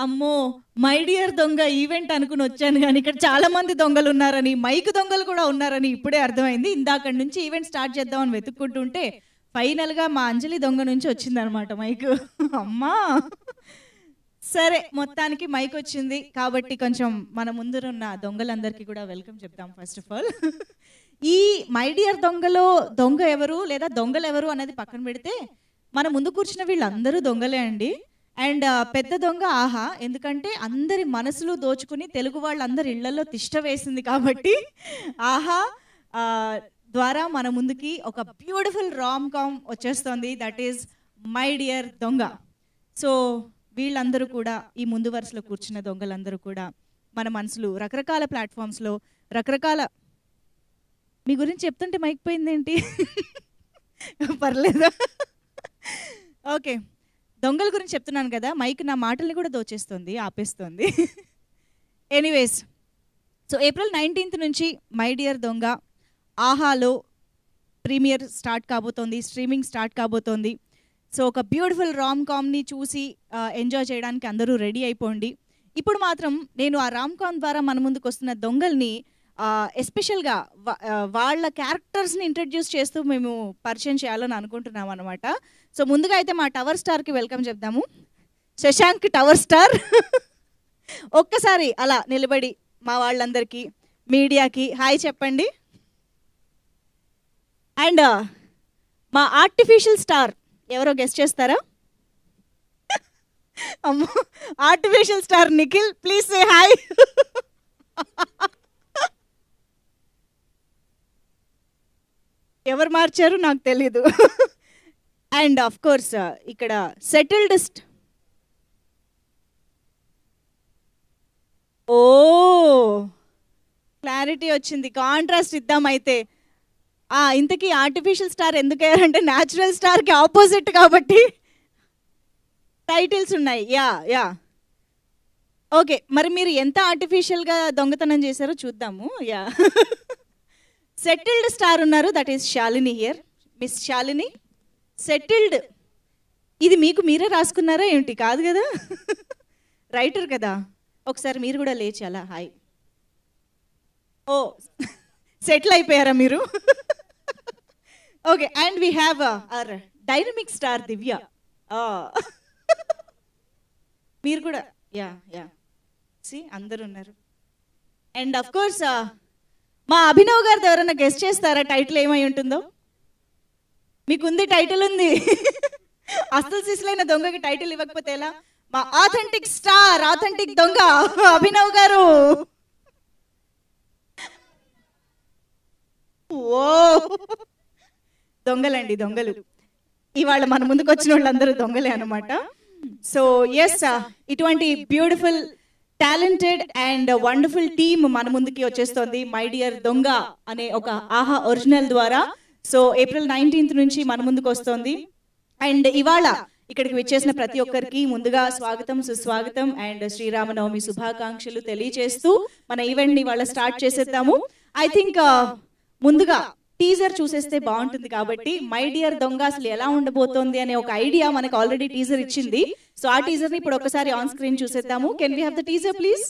అమ్మో my dear దొంగ event అనుకుని వచ్చాను కానీ ఇక్కడ చాలా మంది దొంగలు ఉన్నారని, మైక్ దొంగలు కూడా ఉన్నారని ఇప్పుడే అర్థమైంది. ఇందాక నుంచి ఈవెంట్ స్టార్ట్ చేద్దామని వెతుక్కుంటుంటే ఫైనల్గా మా అంజలి దొంగ నుంచి వచ్చిందనమాట మైక్. అమ్మా సరే, మొత్తానికి మైక్ వచ్చింది కాబట్టి కొంచెం మన ముందున్న దొంగలందరికీ కూడా వెల్కమ్ చెప్తాం. ఫస్ట్ ఆఫ్ ఆల్ ఈ మై డియర్ దొంగలో దొంగ ఎవరు లేదా దొంగలు ఎవరు అనేది పక్కన పెడితే మన ముందు కూర్చున్న వీళ్ళందరూ దొంగలే అండి. అండ్ పెద్ద దొంగ ఆహా, ఎందుకంటే అందరి మనసులు దోచుకుని తెలుగు వాళ్ళందరి ఇళ్లలో తిష్ట వేసింది కాబట్టి ఆహా ద్వారా మన ముందుకి ఒక బ్యూటిఫుల్ రామ్ కామ్ వచ్చేస్తుంది, that is my dear Donga. So వీళ్ళందరూ కూడా, ఈ ముందు వరుసలో కూర్చున్న దొంగలందరూ కూడా మన మనసులు రకరకాల ప్లాట్ఫామ్స్లో రకరకాల, మీ గురించి చెప్తుంటే మైక్ పోయిందేంటి? పర్లేదా? ఓకే, దొంగల గురించి చెప్తున్నాను కదా, మైక్ నా మాటల్ని కూడా దోచేస్తుంది, ఆపేస్తుంది. ఎనీవేస్, సో ఏప్రిల్ 19th నుంచి మై డియర్ దొంగ ఆహాలో ప్రీమియర్ స్టార్ట్ కాబోతోంది, స్ట్రీమింగ్ స్టార్ట్ కాబోతోంది. సో ఒక బ్యూటిఫుల్ రామ్ కామ్ని చూసి ఎంజాయ్ చేయడానికి అందరూ రెడీ అయిపోండి. ఇప్పుడు మాత్రం నేను ఆ రామ్ కామ్ ద్వారా మన ముందుకు వస్తున్న దొంగల్ని ఎస్పెషల్గా వాళ్ళ క్యారెక్టర్స్ని ఇంట్రడ్యూస్ చేస్తూ మేము పరిచయం చేయాలని అనుకుంటున్నాం అనమాట. సో ముందుగా అయితే మా టవర్ స్టార్కి వెల్కమ్ చెప్దాము. శశాంక్ టవర్ స్టార్ ఒక్కసారి అలా నిలబడి మా వాళ్ళందరికీ, మీడియాకి హాయ్ చెప్పండి. అండ్ మా ఆర్టిఫిషియల్ స్టార్ ఎవరో గెస్ట్ చేస్తారా? అమ్మో, artificial star Nikhil, please say hi. ఎవరు మార్చారు నాకు తెలీదు. అండ్ ఆఫ్ కోర్స్ ఇక్కడ సెటిల్డ్ ఓ క్లారిటీ వచ్చింది, కాంట్రాస్ట్ ఇద్దాం అయితే. ఇంతకీ ఆర్టిఫిషియల్ స్టార్ ఎందుకు అయ్యారంటే న్యాచురల్ స్టార్కి ఆపోజిట్ కాబట్టి టైటిల్స్ ఉన్నాయి. యా ఓకే, మరి మీరు ఎంత ఆర్టిఫిషియల్గా దొంగతనం చేశారో చూద్దాము. యా సెటిల్డ్ స్టార్ ఉన్నారు, that is Shalini here. Miss Shalini settled, ఇది మీకు మీరే రాసుకున్నారా ఏమిటి? కాదు కదా, రైటర్ కదా. ఒకసారి మీరు కూడా లేచి అలా హాయ్. ఓ సెటిల్ అయిపోయారా మీరు? Okay, and we have our dynamic star Divya. మీరు కూడా యా సి అందరు ఉన్నారు. అండ్ అఫ్ కోర్స్ మా అభినవ్ గారితో ఎవరైనా గెస్ట్ చేస్తారా టైటిల్ ఏమై ఉంటుందో? మీకుంది, టైటిల్ ఉంది. అసలు సిస్లైన దొంగకి టైటిల్ ఇవ్వకపోతే ఎలా? మా ఆథెంటిక్ స్టార్, ఆథెంటిక్ దొంగ అభినవ్ గారు. ఓ దొంగలండి, దొంగలు. ఇవాళ మన ముందుకు వచ్చిన వాళ్ళందరూ దొంగలే అనమాట. సో ఎస్, ఇటువంటి beautiful talented and wonderful team మన ముందుకి వచ్చేస్తోంది మై డియర్ దొంగ అనే ఒక ఆహా ఒరిజినల్ ద్వారా. సో ఏప్రిల్ 19th నుంచి మన ముందుకు వస్తోంది. అండ్ ఇవాళ ఇక్కడికి విచ్చేసిన ప్రతి ఒక్కరికి ముందుగా స్వాగతం, సుస్వాగతం అండ్ శ్రీరామనవమి శుభాకాంక్షలు తెలియజేస్తూ మన ఈవెంట్ని ఇవాళ స్టార్ట్ చేసేద్దాము. ఐ థింక్ ముందుగా టీజర్ చూసేస్తే బాగుంటుంది కాబట్టి మై డియర్ దొంగ అసలు ఎలా ఉండబోతోంది అనే ఒక ఐడియా మనకు ఆల్రెడీ టీజర్ ఇచ్చింది. సో ఆ టీజర్ని ఇప్పుడు ఒకసారి ఆన్ స్క్రీన్ చూసేద్దాము. Can we have the teaser please?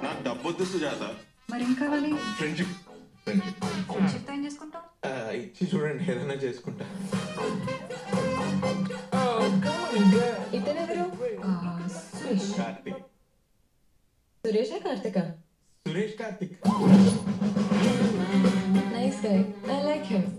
నాకు డబ్బొద్దు సుజాత. మరి ఏం కావాలి? ఫ్రెండ్షిప్. ఫ్రెండ్షిప్ ఏం చేసుకుంటావు? ఇచ్చి చూడండి, ఏదైనా చేసుకుంటా. ఇతనెవరు? Suresh. Karthik. Suresh Karthika? Suresh Karthik. Nice guy, I like him.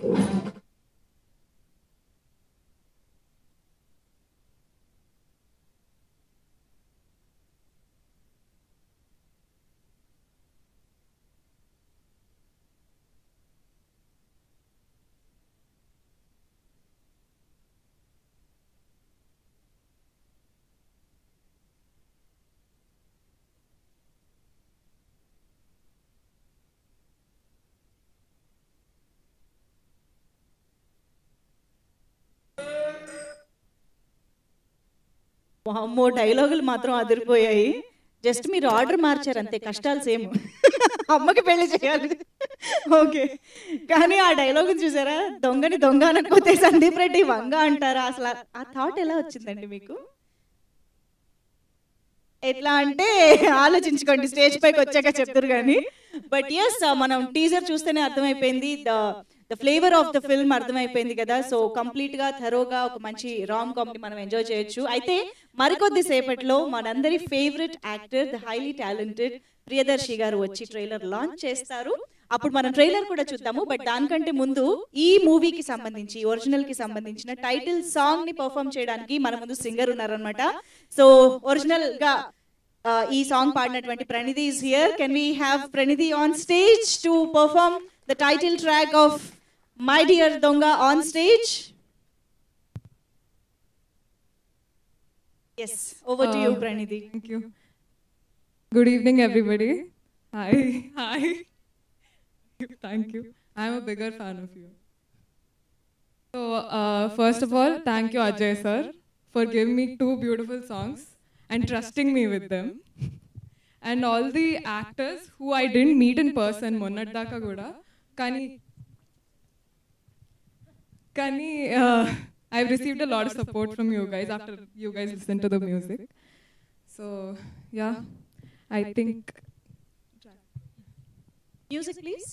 అమ్మో డైలాగులు మాత్రం అదిరిపోయాయి. జస్ట్ మీరు ఆర్డర్ మార్చారు అంతే, కష్టాలు సేమ్. అమ్మకి పెళ్లి చేయాలి ఓకే, కానీ ఆ డైలాగ్ చూసారా, దొంగని దొంగ అనకపోతే సందీప్ రెడ్డి వంగ అంటారా? అసలు ఆ థాట్ ఎలా వచ్చిందండి మీకు? ఎట్లా అంటే ఆలోచించుకోండి, స్టేజ్ పైకి వచ్చాక చెప్తారు కానీ. బట్ ఎస్, మనం టీజర్ చూస్తేనే అర్థమైపోయింది, the flavour of the film అర్థమైపోయింది కదా. సో కంప్లీట్ గా థరోగా ఒక మంచి రామ్ కామ్ ని మనం ఎంజాయ్ చేయొచ్చు. అయితే మరికొద్ది సేపట్లో మనందరి favourite actor, the highly talented Priyadarshi గారు వచ్చి ట్రైలర్ లాంచ్ చేస్తారు. అప్పుడు మనం ట్రైలర్ కూడా చూద్దాము. బట్ దానికంటే ముందు ఈ మూవీకి సంబంధించి, ఒరిజినల్ కి సంబంధించిన టైటిల్ సాంగ్ ని పర్ఫామ్ చేయడానికి మన ముందు సింగర్ ఉన్నారనమాట. సో ఒరిజినల్ గా ఈ సాంగ్ పాడినటువంటి ప్రణిధి is here. Can we have Pranidhi on stage to perform the title track of My Dear Donga on stage? Yes, over to you, Pranidhi. Thank you. Good evening, everybody. Hi. Thank you. I'm a bigger fan of you. So, first of all, thank you, Ajay sir, for giving me 2 beautiful songs and trusting me with them. And all the actors who I didn't meet in person, Monnadaka Goda, Kani, I've received a lot of support from you guys after you guys listen to the music. So, yeah, I think. Music, please.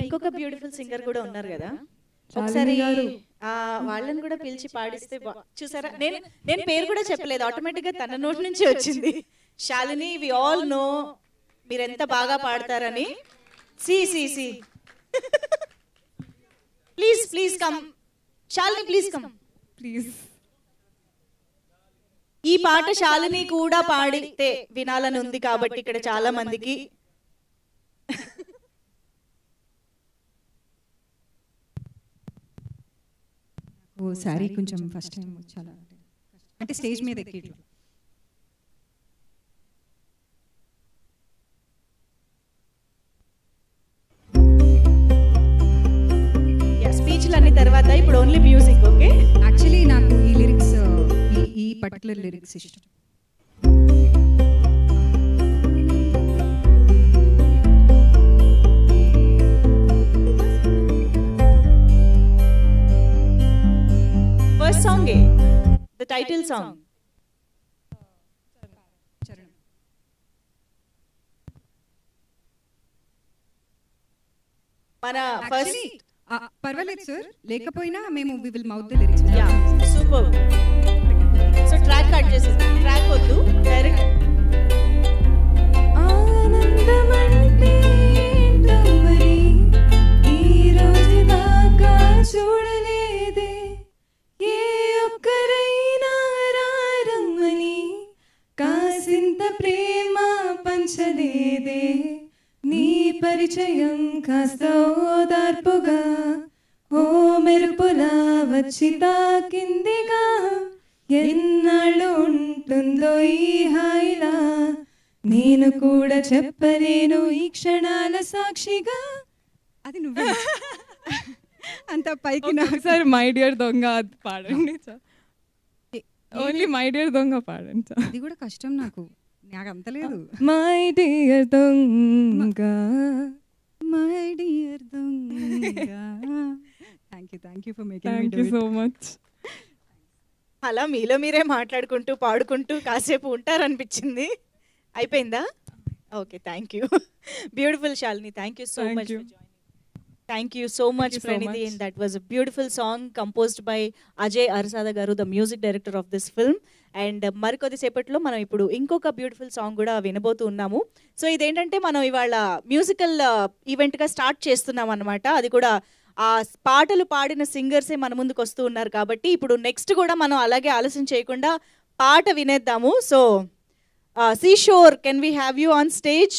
ఇంకొక beautiful singer కూడా ఉన్నారు కదా, ఒకసారి వాళ్ళని కూడా పిలిచి పాడిస్తే చూసారా. నేను పేరు కూడా చెప్పలేదు, ఆటోమేటిక్ గా తన నోటి నుంచి వచ్చింది. శాలిని, వి ఆల్ నో మీరు ఎంత బాగా పాడతారని. See please come Shalini, please come please. ఈ పాట శాలిని కూడా పాడితే వినాలని ఉంది కాబట్టి ఇక్కడ చాలా మందికి. సారీ కొంచెం ఫస్ట్ టైం చాలా అంటే స్టేజ్ మీద ఎక్కిట్లు. స్పీచ్లు అన్ని తర్వాత ఇప్పుడు ఓన్లీ మ్యూజిక్. ఓకే, యాక్చువల్లీ నాకు ఈ లిరిక్స్, ఈ పర్టికులర్ లిరిక్స్ ఇష్టం. First song, the title song. మన ఫస్ట్ పర్వాలేదు సార్, లేకపోయినా మేము we will mouth the lyrics. Yeah, super. So track cut చేసేది, ట్రాక్ వద్దు, డైరెక్ట్. ఆనందమంటే ఏంటో మరి ఈ రోజు దాకా చూడలేదే, ఏ ఒక్కరైనా రారమ్మని కాసింత ప్రేమ పంచలేదే, నీ పరిచయం కాస్త ఓదార్పుగా ఓ మెరుపులా వచ్చి తాకిందిగా, ఎన్నాళ్ళు ఉంటుందో ఈ హాయిలా నేను కూడా చెప్పలేను ఈ క్షణాల సాక్షిగా. అది నువ్వే అంత పైకి నాకు సార్ మై డియర్ దొంగ అది పాడండి సార్. ఓన్లీ మై డియర్ దొంగ పాడండి సార్. అది కూడా కష్టం నాకు అంత లేదు. మై డియర్ దొంగ మై డియర్ దొంగ. Thank you for making me thank you so much. అలా మీలో మీరే మాట్లాడుకుంటూ పాడుకుంటూ కాసేపు ఉంటారనిపించింది. అయిపోయిందా? Okay, thank you. Beautiful Shalini, thank you so Thank much. you. Thank you so much, you so Pranidhi. much. And that was a beautiful song composed by Ajay Arsada garu, the music director of this film. And మరికొద్ది సేపట్లో మనం ఇప్పుడు ఇంకొక beautiful song కూడా వినబోతూ ఉన్నాము. So ఇదేంటంటే మనం ఇవాళ మ్యూజికల్ ఈవెంట్గా స్టార్ట్ చేస్తున్నాం అనమాట. అది కూడా ఆ పాటలు పాడిన సింగర్సే మన ముందుకు వస్తూ ఉన్నారు కాబట్టి ఇప్పుడు నెక్స్ట్ కూడా మనం అలాగే ఆలస్యం చేయకుండా పాట వినేద్దాము. So Seashore, can we have you on stage?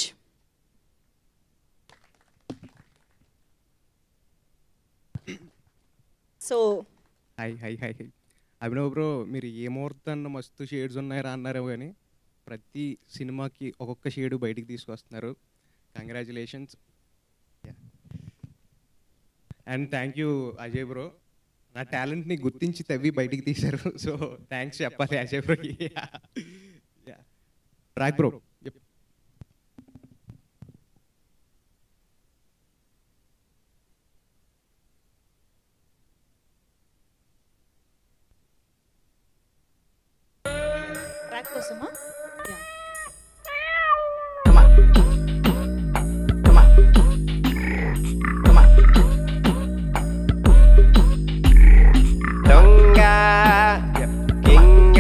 So hi hi hi hi Abhinav bro, మీరు ఏ ముహూర్తాన్ని మస్తు షేడ్స్ ఉన్నాయరా అన్నారు కానీ ప్రతి సినిమాకి ఒక్కొక్క షేడు బయటికి తీసుకొస్తున్నారు. Congratulations and thank you Ajay bro, నా టాలెంట్ని గుర్తించి తవ్వి బయటికి తీశారు. సో థ్యాంక్స్ చెప్పాలి అజయ్ బ్రోకి. Rock bro. ట్రాక్ కోసమా? దొంగ కింగ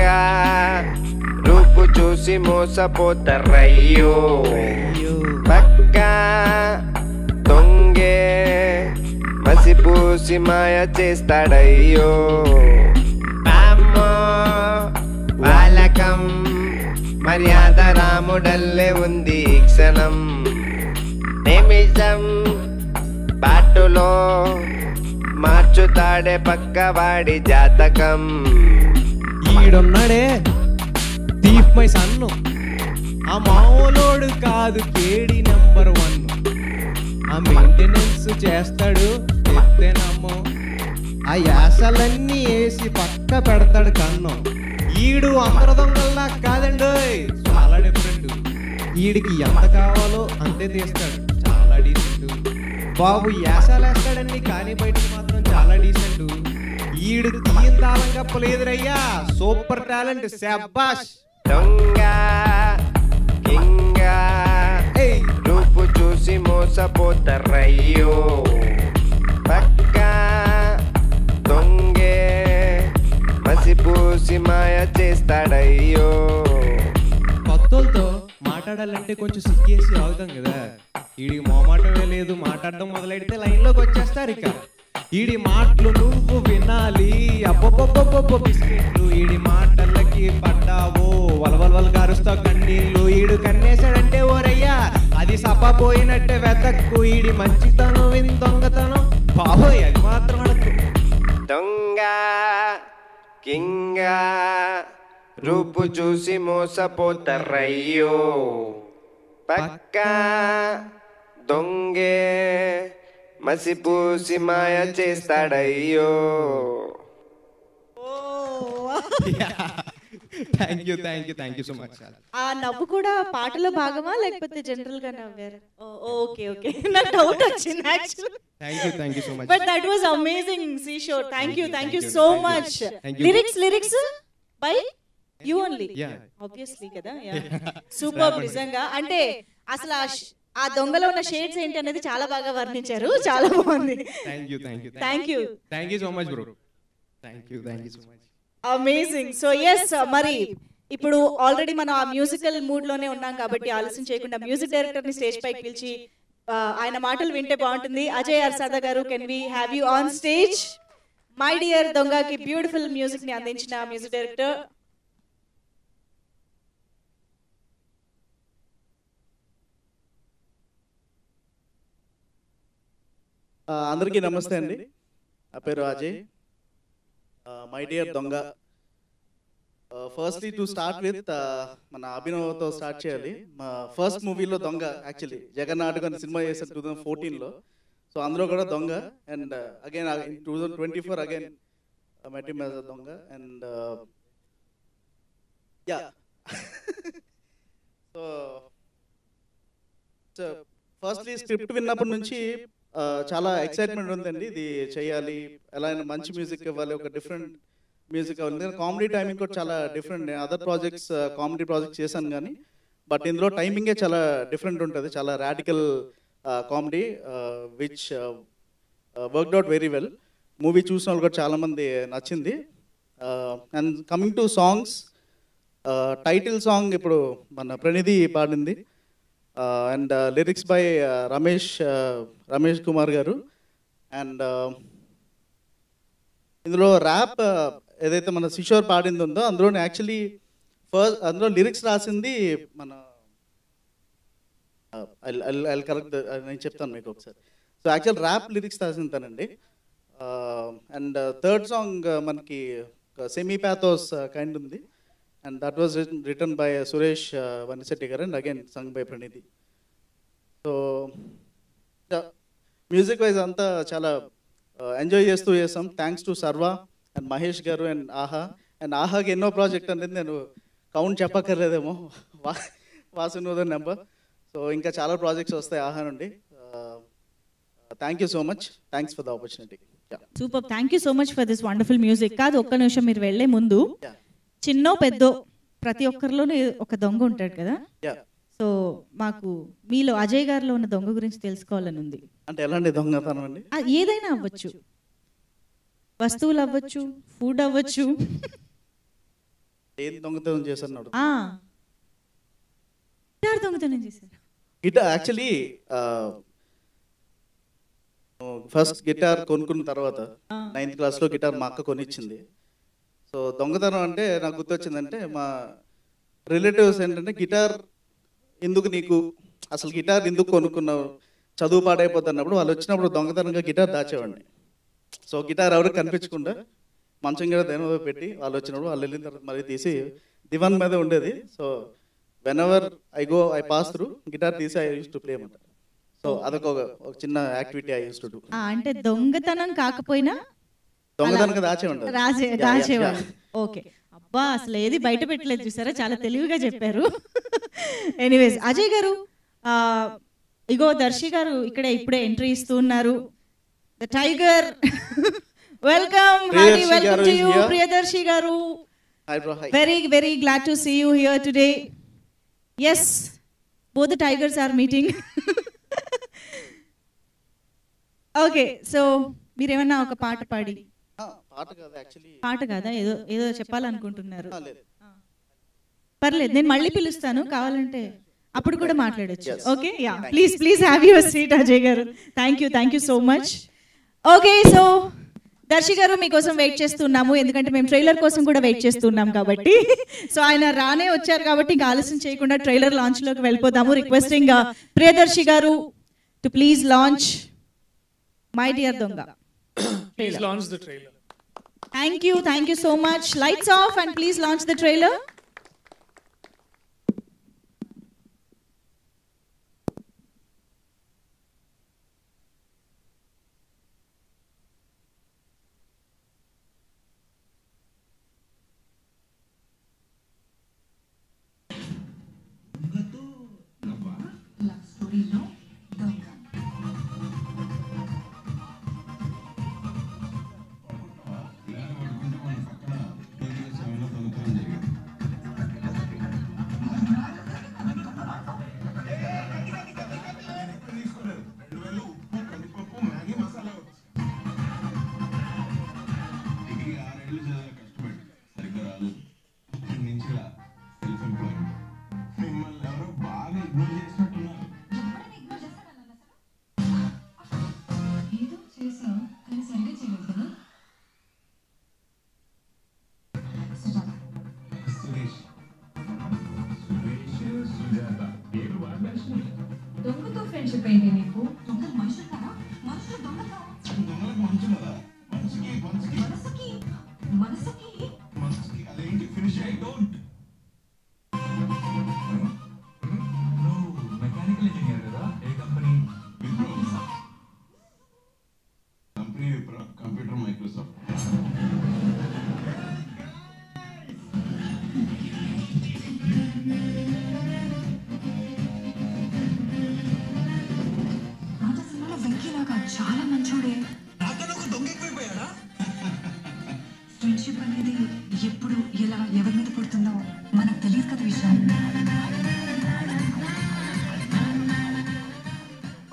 రూపు చూసి మోసపోతారయ్యో, పక్క దొంగే మసిపూసి మాయ చేస్తాడయ్యో. పామో బాలకం మర్యాద రాముడల్లే ఉంది ఈ క్షణం, నిమిషం బాటులో మార్చుతాడే పక్కవాడి జాతకం. ఈడున్నాడే థీఫ్ మై సన్ను, ఆ మామూలోడు కాదు కేడి నెంబర్ 1. ఆ మెయింటెనెన్స్ చేస్తాడు ఎత్తేనమ్మో, ఆ యాసలన్నీ వేసి పక్క పెడతాడు కన్ను. ఈడు అందర దొంగల్లా కాదండి, చాలా డిఫరెంట్. ఈడికి ఎంత కావాలో అంతే తీస్తాడు, చాలా డీసెంట్. బాబు యాసాలు వేస్తాడండి కానీ బయటకు మాత్రం చాలా డీసెంట్. ఈడు తీయం తాళం కప్పలేదురయ్యా, సూపర్ టాలెంట్, శాబాష్. దొంగ కింగ రూపు చూసి మోసపోతారయ్యో, పక్క దొంగే మసిపూసి మాయ చేస్తాడయ్యో. కొత్తలతో మాట్లాడాలంటే కొంచెం సిగ్గేసి ఆగుతాం కదా, ఈడికి మోమాటమే లేదు. మాట్లాడడం మొదలెడితే లైన్లోకి వచ్చేస్తారు. ఇక ఈడి మాటలు నువ్వు వినాలి, అబ్బొబ్బొబ్బొబ్బొబ్బొ బిస్కెట్లు. ఈడి మాటలకి పడ్డావో వలవలవలు కారుస్తావు కన్నీళ్ళు. ఈడు కన్నేశాడంటే ఓరయ్యా అది సపపోయినట్టే వెతక్కు. ఈడి మంచితనం విని దొంగతనం బాబోయ్ అది మాత్రం అడకు. దొంగ కింగ రూపు చూసి మోసపోతారయ్యో, పక్క దొంగే మసిపూసి మాయ చేస్తాడయ్యో. Thank you so much. ఆ నవ్వు కూడా పాటలో భాగమా లేకపోతే జనరల్ గా నవ్వారు? ఓకే ఓకే, నాకు డౌట్ వచ్చింది actually. Thank you so much. But that was amazing Seashore. Thank you so much. Lyrics by you only obviously కదా. సూపర్ నిజంగా. అంటే అసలు ఆ దొంగలో ఉన్న షేడ్స్ ఏంటి అనేది చాలా బాగా వర్ణించారు, చాలా బాగుంది. Thank you so much bro. Thank you so much. Amazing. So yes, మరి ఇప్పుడు ఆల్రెడీ మనం ఆ మ్యూజికల్ మూడ్ లోనే ఉన్నాం కాబట్టి ఆలస్యం చేయకుండా మ్యూజిక్ డైరెక్టర్ ని స్టేజ్ పైకి పిలిచి ఆయన మాటలు వింటే బాగుంటుంది. అజయ్ అర్సాదా గారు, can we have you on stage? My dear దొంగకి బ్యూటిఫుల్ మ్యూజిక్ ని అందించిన మ్యూజిక్ డైరెక్టర్. అందరికీ నమస్తే అండి. నా పేరు అజయ్. మై డియర్ దొంగ ఫస్ట్లీ టు స్టార్ట్ విత్ మన అభినవ్తో స్టార్ట్ చేయాలి. మా ఫస్ట్ మూవీలో దొంగ, యాక్చువల్లీ జగన్నాటకం అనే సినిమా చేశాను 2014లో. సో అందులో కూడా దొంగ. And again 2024 again met him as a దొంగ. And yeah so firstly script విన్నప్పటి నుంచి చాలా ఎక్సైట్మెంట్ ఉందండి. ఇది చేయాలి, ఎలా అయినా మంచి మ్యూజిక్ ఇవ్వాలి, ఒక డిఫరెంట్ మ్యూజిక్ అవ్వాలి. ఎందుకంటే కామెడీ టైమింగ్ కూడా చాలా డిఫరెంట్. నేను అదర్ ప్రాజెక్ట్స్ కామెడీ ప్రాజెక్ట్స్ చేశాను కానీ బట్ ఇందులో టైమింగే చాలా డిఫరెంట్ ఉంటుంది. చాలా radical comedy which worked out very well. Movie చూసిన వాళ్ళు కూడా చాలామంది నచ్చింది. And coming to songs, title song ఇప్పుడు మన ప్రణిధి పాడింది. And lyrics by Ramesh Kumar గారు. అండ్ ఇందులో ర్యాప్ ఏదైతే మన కిషోర్ పాడింది ఉందో అందులోనే యాక్చువల్లీ అందులో లిరిక్స్ రాసింది మన కరెక్ట్ నేను చెప్తాను మీకు ఒకసారి. సో యాక్చువల్ ర్యాప్ లిరిక్స్ రాసింది తనండి. అండ్ థర్డ్ సాంగ్ మనకి సెమీ ప్యాథోస్ కైండ్ ఉంది. And that was written by Suresh Vanishetty గారు and again sung by Pranidhi. So music wise అంతా చాలా ఎంజాయ్ చేస్తూ చేసాం. Thanks to Sarva and Mahesh గారు అండ్ ఆహా. అండ్ ఆహాకి ఎన్నో ప్రాజెక్ట్ అనేది నేను కౌంట్ చెప్పక్కర్లేదేమో, వాసునోదర్ నెంబర్. సో ఇంకా చాలా ప్రాజెక్ట్స్ వస్తాయి ఆహా నుండి. Thank you so much. Thanks for the opportunity. Super, thank you so much for this wonderful music. కాదు, ఒక్క నిమిషం మీరు వెళ్ళే ముందు, చిన్నో పెద్దో ప్రతి ఒక్కరిలోనూ ఒక దొంగ ఉంటాడు కదా. సో మాకు మీలో అజయ్ గారిలో ఉన్న దొంగ గురించి తెలుసుకోవాలని ఉంది. అంటే ఎలాంటి దొంగతనం అండి? ఏదైనా అవ్వచ్చు, వస్తువులు అవ్వచ్చు, ఫుడ్ అవ్వచ్చు. ఏం దొంగతనం చేశారు? గిటార్ దొంగతనం చేశారు. గిటార్ యాక్చువల్లీ ఫస్ట్ గిటార్ కొనుక్కున్న తర్వాత 9th క్లాస్లో గిటార్ మా అక్క కొనిచ్చింది. సో దొంగతనం అంటే నాకు గుర్తొచ్చిందంటే మా రిలేటివ్స్ ఏంటంటే గిటార్ ఎందుకు నీకు, అసలు గిటార్ ఎందుకు కొనుక్కున్నావు, చదువు పాడైపోతుంది అన్నప్పుడు వాళ్ళు వచ్చినప్పుడు దొంగతనంగా గిటార్ దాచేవాడిని. సో గిటార్ ఎవరికి కనిపించకుండా మంచం కూడా దేని మీద పెట్టి వాళ్ళు వచ్చినప్పుడు వాళ్ళు వెళ్ళిన తర్వాత మళ్ళీ తీసి దివాన్ మీద ఉండేది. So when ever I pass through guitar తీసి ఐ యూస్ టు ప్లే అనమాట. సో అదొక ఒక చిన్న activity I use to do. అంటే దొంగతనం కాకపోయినా దొంగతనంగా దాచేవాడు. ఓకే, అబ్బా అసలు ఏది బయట పెట్టలేదు చూసారా, చాలా తెలివిగా చెప్పారు. ఎనీవేస్ అజయ్ గారు, ఇగో దర్శి గారు ఇక్కడే ఇప్పుడే ఎంట్రీ ఇస్తూ ఉన్నారు. The tiger, welcome, welcome to you Priyadarshi గారు. Very very glad to see you here today. Yes, both the tigers are meeting. Okay, so మీరేమన్నా ఒక పాట పాడి, పాట కాదా, ఏదో చెప్పాలనుకుంటున్నారు? పర్లేదు, నేను మళ్ళీ పిలుస్తాను కావాలంటే అప్పుడు కూడా మాట్లాడొచ్చు. Okay, yeah, please have your seat Ajay గారు. Thank you so much. Okay, so Darshi గారు మీకోసం వెయిట్ చేస్తున్నాము, ఎందుకంటే మేము ట్రైలర్ కోసం కూడా వెయిట్ చేస్తున్నాం కాబట్టి. సో ఆయన రానే వచ్చారు కాబట్టి ఇంకా ఆలస్యం చేయకుండా ట్రైలర్ లాంచ్ లోకి వెళ్ళిపోదాము. రిక్వెస్టింగ్ ప్రియదర్శి గారు to please launch my dear దొంగ. Please launch the trailer. Thank you so much. Lights off and please launch the trailer. వెంకీలాగా చాలా మంచోడే. ఫ్రెండ్షిప్ అనేది ఎప్పుడు ఎలా ఎవరి మీద పుడుతుందో మనకు తెలియదు కదా విషయం.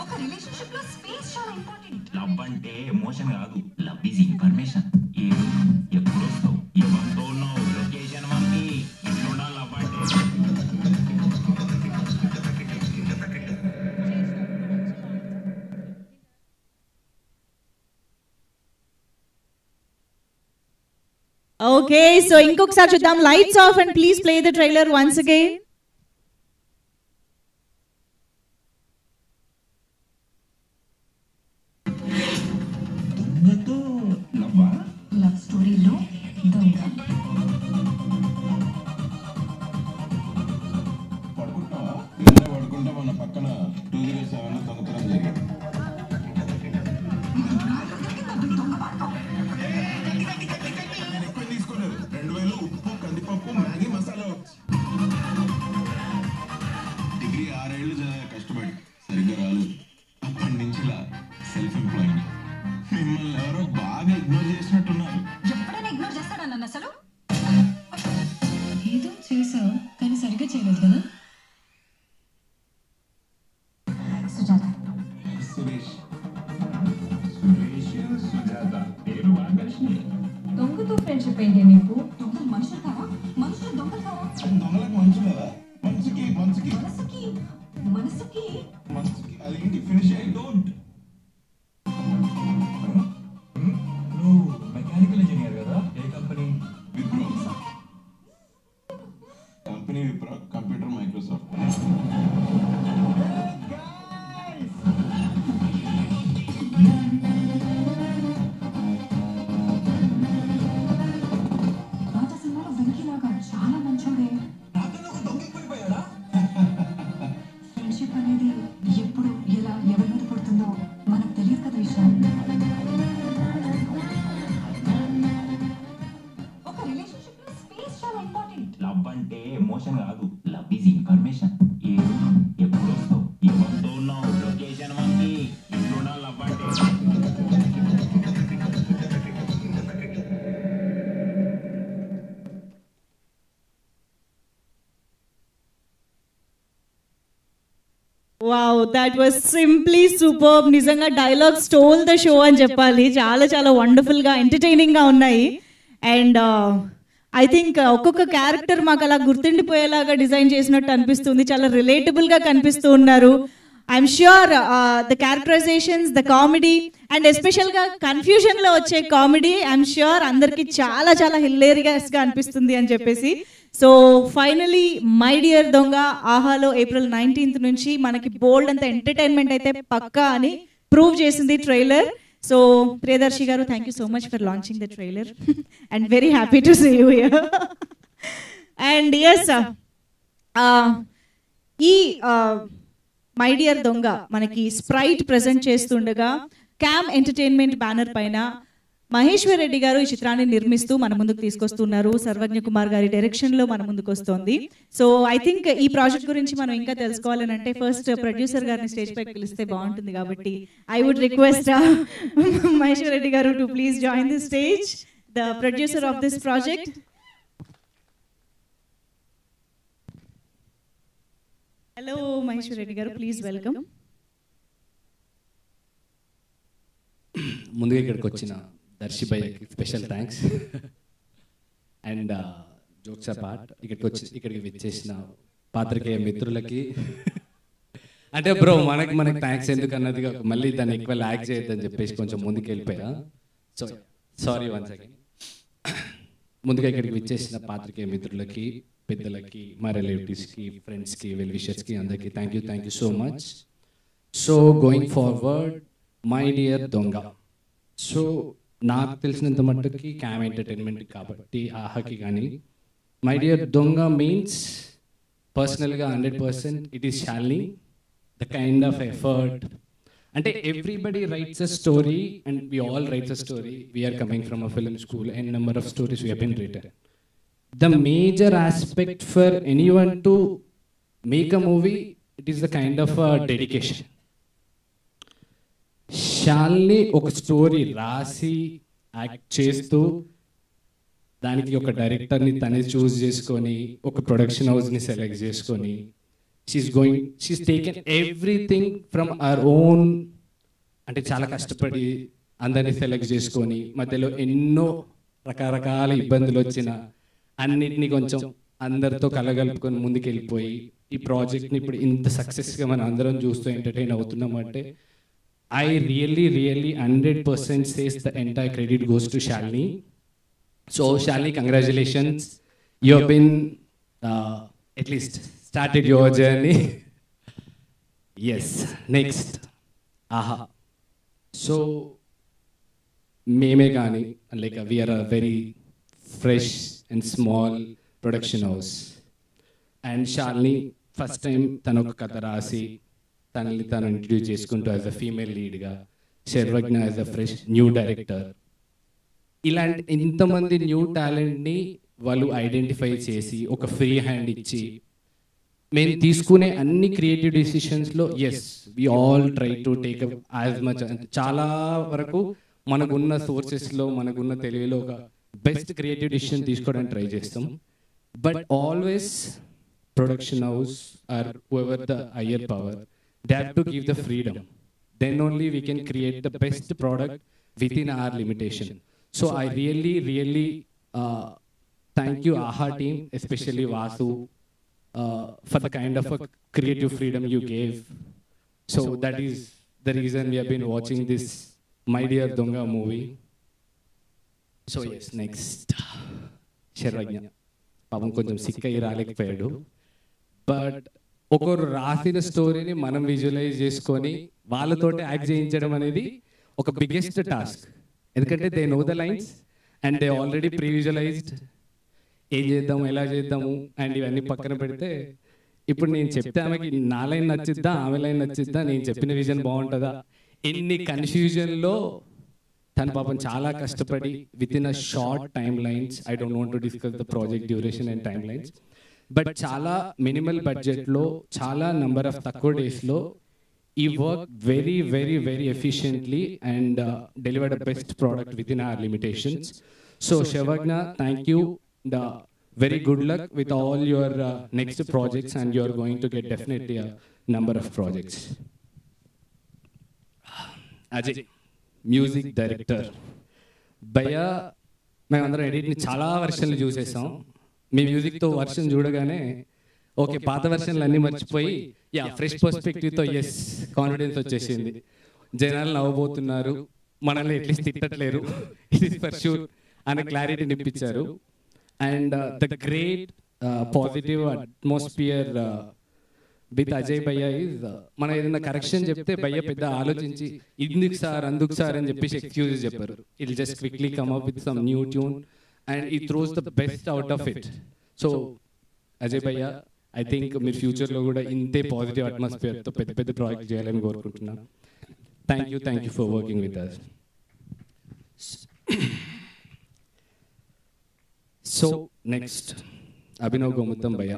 ఒక రిలేషన్షిప్ లో స్పేస్ చాలా ఇంపార్టెంట్. లవ్ అంటే ఎమోషన్ కాదు, లవ్ ఈజ్ ఇన్ఫర్మేషన్. ఏది ఎప్పుడు వస్తావు, ఎవరితో ఉన్నావు, లొకేషన్ మమ్మీ ఎట్లున్నా లవ్ అంటే. ఓకే, సో ఇంకొకసారి చూద్దాం. Lights off and please play the trailer once again. Love స్టోరీలో దొంగ. పడుకుంటా మన పక్కన 207 దొంగతనం జరిగింది. ఎక్కువ తీసుకోలేదు. 2000 ఉప్పు, కందిపప్పు, మ్యాగీ మసాలా. డిగ్రీ 6 ఏళ్ళు చదివా కష్టపడి, సరిగ్గా రాలేదు. అప్పటి నుంచి ఇలా సెల్ఫ్ ఎంప్లాయిడ్. మిమ్మల్ని ఎవరో బాగా ఇగ్నోర్ చేసినట్టున్నారు. ఎప్పుడైనా ఇగ్నోర్ చేస్తాడా నన్ను అసలు? ఏదో చేసావు కానీ సరిగ్గా చేయలేదు కదా. సుజాత. సురేష్. సుజాత పేరు బాగా కలిసింది. దొంగతో ఫ్రెండ్షిప్ ఏంటి నీకు? దొంగలు మనుషులు కావా? మనుషులు దొంగలు కావా? దొంగలకు మనుషులు కదా. మనసుకి మనసుకి మనసుకి అదేంటి ఫినిష్ అయ్యి డోంట్. నువ్వు మెకానికల్ ఇంజనీర్ కదా, ఏ company? Wipro. Company Wipro, computer Microsoft. పాత సినిమాలో వెంకీలాగా చాలా మంచోడే. ఫ్రెండ్షిప్ అనేది ఎప్పుడు ఎలా ఎవరి మీద పుడుతుందో మనకు తెలియదు కదా విషయం. ఒక రిలేషన్షిప్ లో స్పేస్ చాలా ఇంపార్టెంట్. లవ్ అంటే ఎమోషన్ కాదు, లవ్ ఈజ్ ఇన్ఫర్మేషన్. ఏది ఎప్పుడు వస్తావు, ఎవరితో ఉన్నావు, లొకేషన్ మమ్మీ ఎట్లున్నా లవ్ అంటే. Wow, that was simply superb. నిజంగా డైలాగ్ స్టోల్ ద షో అని చెప్పాలి. చాలా చాలా వండర్ఫుల్ గా ఎంటర్టైనింగ్ గా ఉన్నాయి. అండ్ ఐ థింక్ ఒక్కొక్క క్యారెక్టర్ మాకు అలా గుర్తుండిపోయేలాగా డిజైన్ చేసినట్టు అనిపిస్తుంది. చాలా రిలేటబుల్ గా కనిపిస్తూ ఉన్నారు. I'm sure the characterisations, the comedy and especial గా కన్ఫ్యూజన్ లో వచ్చే కామెడీ ఐఎమ్ ష్యూర్ అందరికి చాలా చాలా హిలేరియస్ గా అనిపిస్తుంది అని చెప్పేసి. సో ఫైనలీ మై డియర్ దొంగ ఆహాలో April 19th నుంచి మనకి బోల్డ్ అంత ఎంటర్టైన్మెంట్ అయితే పక్కా అని ప్రూవ్ చేసింది trailer. So Priyadarshi garu, thank you so much for launching the trailer and very happy to see you here. And yes, ఈ మై డియర్ దొంగ మనకి స్ప్రైట్ ప్రెజెంట్ చేస్తుండగా క్యామ్ ఎంటర్టైన్మెంట్ బ్యానర్ పైన మహేశ్వర్ రెడ్డి గారు ఈ చిత్రాన్ని నిర్మిస్తూ మన ముందుకు తీసుకొస్తున్నారు. సర్వజ్ఞ కుమార్ గారి డైరెక్షన్ లో మన ముందుకు వస్తోంది. సో ఐ థింక్ ఈ ప్రాజెక్ట్ గురించి మనం ఇంకా తెలుసుకోవాలని అంటే ఫస్ట్ ప్రొడ్యూసర్ గారిని స్టేజ్ పైకి పిలిస్తే బాగుంటుంది. కాబట్టి I would request Maheshwar Reddy గారు to please join the stage, the producer of this project. Hello Maheshwar Reddy గారు, ప్లీజ్ వెల్కమ్. ముందుగా ఇక్కడికి వచ్చిన దర్శి భయ్యకి special thanks. And jokes apart, ఇక్కడికి విచ్చేసిన పాత్రికేయ మిత్రులకి అంటే బ్రో మనకి థ్యాంక్స్ ఎందుకు అన్నది మళ్ళీ దాన్ని ఎక్కువ ల్యాక్ చేయొద్దని చెప్పేసి కొంచెం ముందుకు వెళ్ళిపోయా. So sorry once again. ముందుగా ఇక్కడికి విచ్చేసిన పాత్రికేయ మిత్రులకి, పెద్దలకి, మా రిలేటివ్స్కి, ఫ్రెండ్స్కి, వెల్ విషర్స్కి అందరికీ thank you so much. So going forward, my dear Donga. So నాకు తెలిసినంత మట్టుకి క్యామ్ ఎంటర్టైన్మెంట్ కాబట్టి ఆహాకి కానీ మై డియర్ దొంగ మీన్స్ పర్సనల్గా 100% it is Shalini. The kind of effort అంటే everybody writes a story and we all writes a story. We're coming from a film school and number of stories we have been written. The major aspect for anyone to make a movie, it is the kind of dedication. Shalini ఒక story రాసి act చేస్తూ దానికి ఒక డైరెక్టర్ని తనే చూస్ చేసుకొని ఒక production హౌస్ని సెలెక్ట్ చేసుకొని she's taken everything from our own. అంటే చాలా కష్టపడి అందరినీ సెలెక్ట్ చేసుకొని మధ్యలో ఎన్నో రకరకాల ఇబ్బందులు వచ్చిన అన్నిటినీ కొంచెం అందరితో కలగలుపుకొని ముందుకెళ్ళిపోయి ఈ ప్రాజెక్ట్ని ఇప్పుడు ఇంత సక్సెస్గా మనం అందరం చూస్తూ ఎంటర్టైన్ అవుతున్నాం అంటే I really 100% says the entire credit goes to Shalini. So Shalini, congratulations. You have been at least started your journey. Yes. Next. Aha. So Meme Gani, like we are a very fresh and small production house. And Shalini, first time tanoka katha rasi తనని తను introduce చేసుకుంటూ as a female లీడ్గా, Sarvagna as a fresh new director, ఇలాంటి ఇంతమంది new టాలెంట్ని వాళ్ళు identify చేసి ఒక ఫ్రీ హ్యాండ్ ఇచ్చి మేము తీసుకునే అన్ని క్రియేటివ్ డిసిషన్స్లో yes we all try to take as much. చాలా వరకు మనకున్న సోర్సెస్లో మనకున్న తెలివిలో ఒక బెస్ట్ క్రియేటివ్ డిసిషన్ తీసుకోవడానికి ట్రై చేస్తాం. But always production house or whoever the higher power, they have to give the freedom. Then only we can create the best product within our limitation. So I really thank you AHA team, especially Vasu, for the kind of a creative freedom you gave. So that is the reason we have been watching this My Dear Donga movie. So yes, next. Sharvagna. Pavam konjam sikka iralekayadu. But ఒకరు రాసిన స్టోరీని మనం visualise చేసుకొని వాళ్ళతోటి act చేయించడం అనేది ఒక biggest task. ఎందుకంటే they know the lines and they already pre visualised ఏం చేద్దాము ఎలా చేద్దాము అండ్ ఇవన్నీ పక్కన పెడితే ఇప్పుడు నేను చెప్తే ఆమెకి నా లైన్ నచ్చిద్దా ఆమె లైన్ నచ్చిద్దా నేను చెప్పిన విజన్ బాగుంటుందా ఎన్ని కన్ఫ్యూజన్లో తను పాపం చాలా కష్టపడి within a short time lines. I don't want to discuss the project duration and time lines, but చాలా మినిమల్ బడ్జెట్లో చాలా నంబర్ ఆఫ్ తక్కువ డేస్లో ఈ work very efficiently and delivered a best product within our limitations. So Sarvagna, thank you. The very good luck with all your next projects and you are going to get definitely a number of projects. Ajay, music director. భయ్య, మేమందరం ఎడిట్ని చాలా వర్షన్లు చూసేసాం. మీ మ్యూజిక్తో version చూడగానే okay పాత వర్షన్లు అన్నీ మర్చిపోయి fresh పర్స్పెక్టివ్తో yes confidence వచ్చేసింది. జనాలు నవ్వబోతున్నారు, మనల్ని ఎట్లీస్ట్ తిట్టట్లేరు, ఇట్ ఈస్ ఫర్ షూర్ అనే క్లారిటీని ఇప్పించారు. And the great positive atmosphere with Ajay భయ్య ఈజ్, మనం ఏదైనా కరెక్షన్ చెప్తే భయ్య పెద్ద ఆలోచించి ఇందుకు సార్ అందుకు సార్ అని చెప్పేసి ఎక్స్క్యూజెస్ చెప్పారు. It just quickly come up with some new tune and he throws the best out of it. So Ajay Bhaiya, I think మీరు ఫ్యూచర్లో కూడా ఇంతే పాజిటివ్ అట్మాస్ఫియర్తో పెద్ద ప్రాజెక్ట్ చేయాలని కోరుకుంటున్నాను. Thank you for working with us. So next Abhinav Gomatam భయ్య.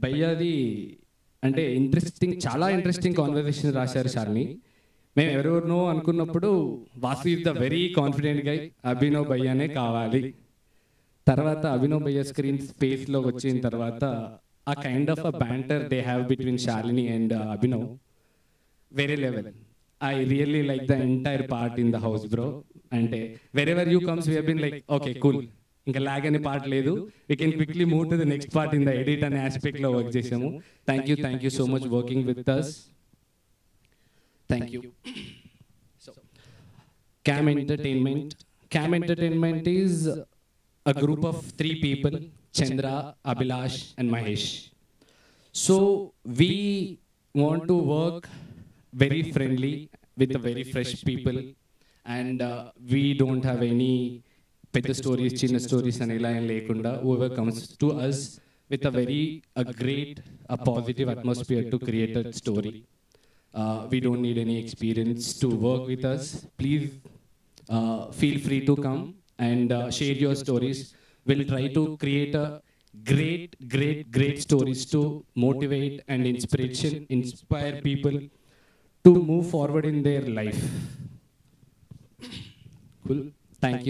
భయ్యాది అంటే చాలా ఇంట్రెస్టింగ్ కాన్వర్సేషన్ రాశారు శాలిని. మేము ఎవరెవరినో అనుకున్నప్పుడు Vasu is the very confident guy, Abhinav భయ్యానే కావాలి. తర్వాత అభినవ్ భయ్య స్క్రీన్ స్పేస్లో వచ్చిన తర్వాత ఆ kind of a banter they have between Shalini and Abhinav వేరే లెవెల్. I really like the entire part in the house bro. అంటే wherever you comes we have been like okay cool, ఇంకా లాగ్ అనే పార్ట్ లేదు, we can quickly move to the next part in the edit అనే ఆస్పెక్ట్లో work చేసాము. Thank you so much working with us. Thank you. So, Cam Entertainment is a group of 3 people, Chandra, Abhilash and Mahesh. So we want to work very friendly with the very fresh people and we don't have any petty stories, chinna stories and ila lekunda. Whoever comes to us with a great, positive atmosphere to create a story. We don't need any experience to work with us. Please feel free to come and share your stories. We'll try to create a great stories to motivate and inspire people to move forward in their life. Cool. Thank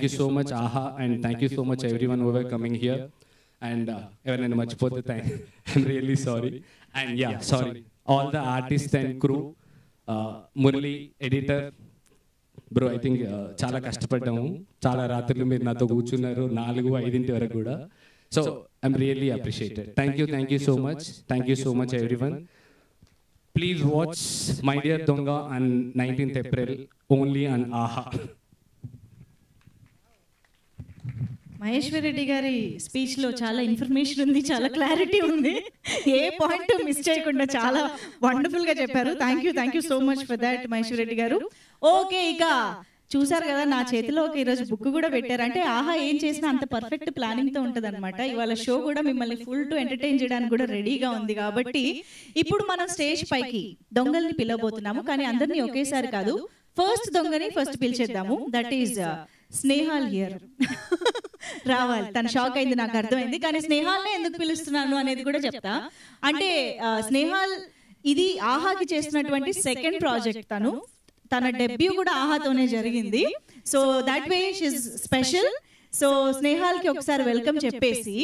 you so much AHA, and thank you so much everyone who were coming here. And ఎవరైనా మర్చిపోతే I'm really sorry. And yeah, sorry all the artists and crew, Murali editor bro, I think చాలా కష్టపడ్డాము, చాలా రాత్రులు మీరు నాతో కూర్చున్నారు 4-5 వరకు కూడా. So I'm really appreciated. Thank you so much everyone. Please watch my dear దొంగ on 19th April only on AHA. Maheshwar Reddy గారి స్పీచ్లో చాలా ఇన్ఫర్మేషన్ ఉంది, చాలా క్లారిటీ ఉంది, ఏ పాయింట్ మిస్ చేయకుండా చాలా వండర్ఫుల్గా చెప్పారు. Thank you so much for that Maheshwar Reddy గారు. ఓకే, ఇక చూసారు కదా నా చేతిలో ఒక ఈరోజు బుక్ కూడా పెట్టారు. అంటే ఆహా ఏం చేసినా అంత పర్ఫెక్ట్ ప్లానింగ్తో ఉంటుంది అనమాట. ఇవాళ షో కూడా మిమ్మల్ని ఫుల్ టు ఎంటర్టైన్ చేయడానికి కూడా రెడీగా ఉంది. కాబట్టి ఇప్పుడు మనం స్టేజ్ పైకి దొంగల్ని పిలవబోతున్నాము, కానీ అందరినీ ఒకేసారి కాదు. ఫస్ట్ దొంగని ఫస్ట్ పిలిచేద్దాము. That is Snehal here. రావాలి, తన షాక్ అయింది, నాకు అర్థమైంది. కానీ స్నేహాల్నే ఎందుకు పిలుస్తున్నాను అనేది కూడా చెప్తా. అంటే స్నేహాల్ ఇది ఆహాకి చేస్తున్నటువంటి సెకండ్ ప్రాజెక్ట్. తన డెబ్యూ కూడా ఆహాతోనే జరిగింది. So that way she's special. So స్నేహాల్కి ఒకసారి వెల్కమ్ చెప్పేసి,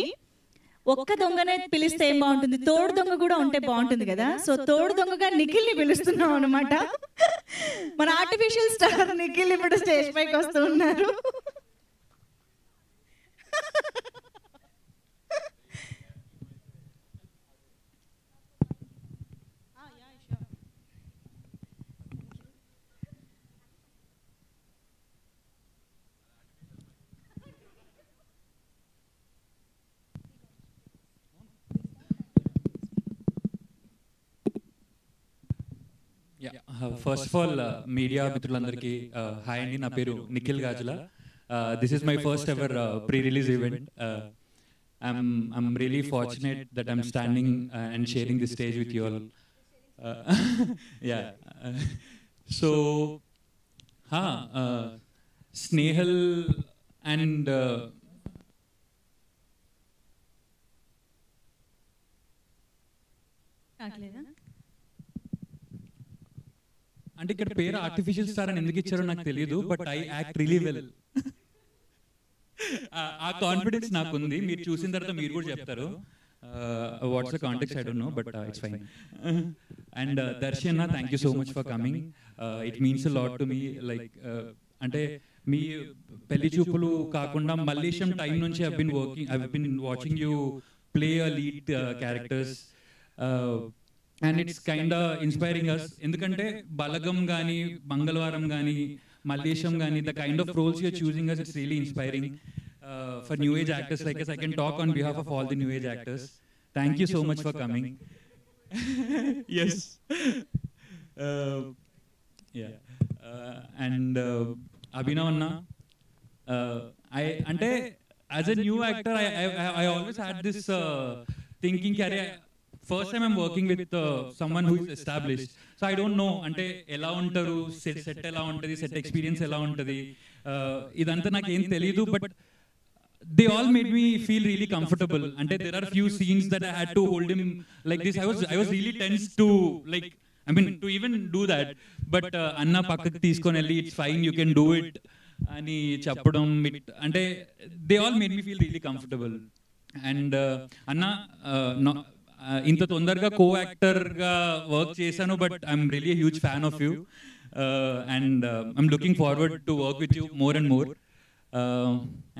ఒక్క దొంగనే పిలిస్తే ఏం బాగుంటుంది, తోడు దొంగ కూడా ఉంటే బాగుంటుంది కదా. సో తోడు దొంగగా నిఖిల్ని పిలుస్తున్నాం అనమాట. మన ఆర్టిఫిషియల్ స్టార్ నిఖిల్ ఇప్పుడు స్టేజ్ పైకి వస్తూ ఉన్నారు. ఫస్ట్ ఆఫ్ ఆల్ మీడియా మిత్రులందరికీ హాయ్ అండి. నా పేరు Nikhil Gajula. This is my first ever pre release event. I'm really fortunate that I'm standing and sharing this stage with you all. Yeah. So, Snehal and అంటే ఇక్కడ పేరు ఆర్టిఫిషియల్ స్టార్ అని ఎందుకు ఇచ్చారో నాకు తెలియదు, but I act really well. ఆ confidence నాకుంది. మీరు చూసిన తర్వాత మీరు కూడా చెప్తారు what's the context, I don't know, but it's fine. And Darshan, thank you so much for coming. It means a lot to me. Like అంటే మీ పెళ్లి చూపులు కాకుండా మల్లేశం టైం నుంచి I been watching you play a lead characters. And it's kind inspiring us. ఎందుకంటే బలగం కానీ, మంగళవారం కానీ, మల్లేశం కానీ, the kind of roles you're choosing us, it's really inspiring for new age actors like us. I can talk on behalf of all the new age actors. Thank you so much for coming. Yes. Yeah. And Abhinav Anna, ante as a new actor I always had this thinking career. First time I'm working with someone who is established, so I don't know ante ela untaru, set ela untadi, set experience ela untadi, idantha నాకు ఏం తెలియదు, but they all made me feel really comfortable. Ante there are few scenes that I had to hold him like this. I was really tense to, like, I mean, to even do that, but Anna pakkaki తీసుకొని వెళ్ళి it's fine, you can do it అని చెప్పడం, అంటే they all made me feel really comfortable. And Anna, ఇంత తొందరగా కో యాక్టర్గా work చేశాను, but I'm really huge fan of you, and I'm looking forward to work with you more and more.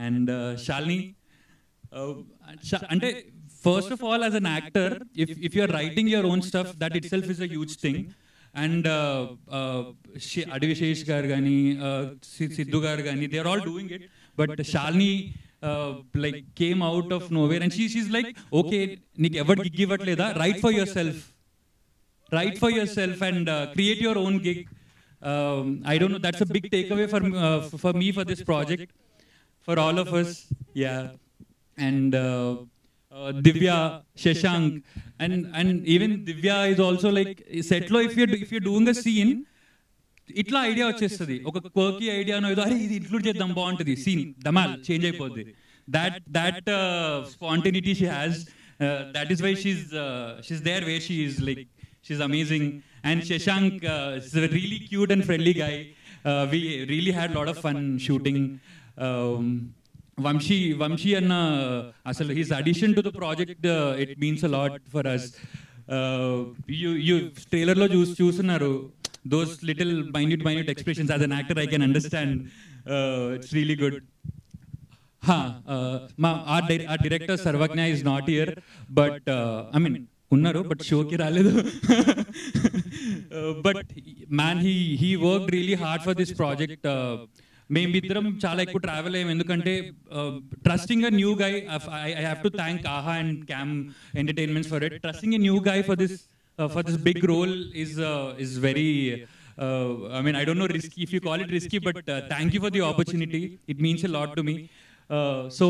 And Shalini, అంటే first of all as an actor, if you are writing your own stuff, that it self is a huge thing. And Adivi Sesh గారు కానీ, సిద్ధు గారు కానీ, they are all doing it, but Shalini like came out of nowhere, and she's like, okay, nik ever gig ivatledha, write for yourself and create your own gig. I don't know, that's a big takeaway for me for this project, for all of us. Yeah. And Divya, Shashank, and even Divya is also like, set lo, if you're doing a scene, ఇట్లా idea వచ్చేస్తుంది, ఒక quirky ఐడియానో ఏదో, అరే ఇది include చేద్దాం బాగుంటుంది, scene Dhamaal change అయిపోద్ది. that spontaneity she has, that is why she's there where she is. Like, she's amazing. And Shashank is a really cute and friendly guy. We really had a lot of fun shooting. Vamshi and asal his addition to the project, it means a lot for us. You trailer lo చూస్తున్నారు, those little minute expressions. As an actor I can understand. It's really good. Our director Sarvagnya is not here, but I mean unnaru, but show ki raledu. But man, he worked really hard for this project. మేమిద్దరం చాలా ఎక్కువ travel అయ్యాం, ఎందుకంటే trusting a new guy. I have to thank Aha and cam entertainments for it. Trusting a new guy for this big role is very I mean, I don't know risky, if you call it risky, but thank you for the opportunity. It means a lot to me. So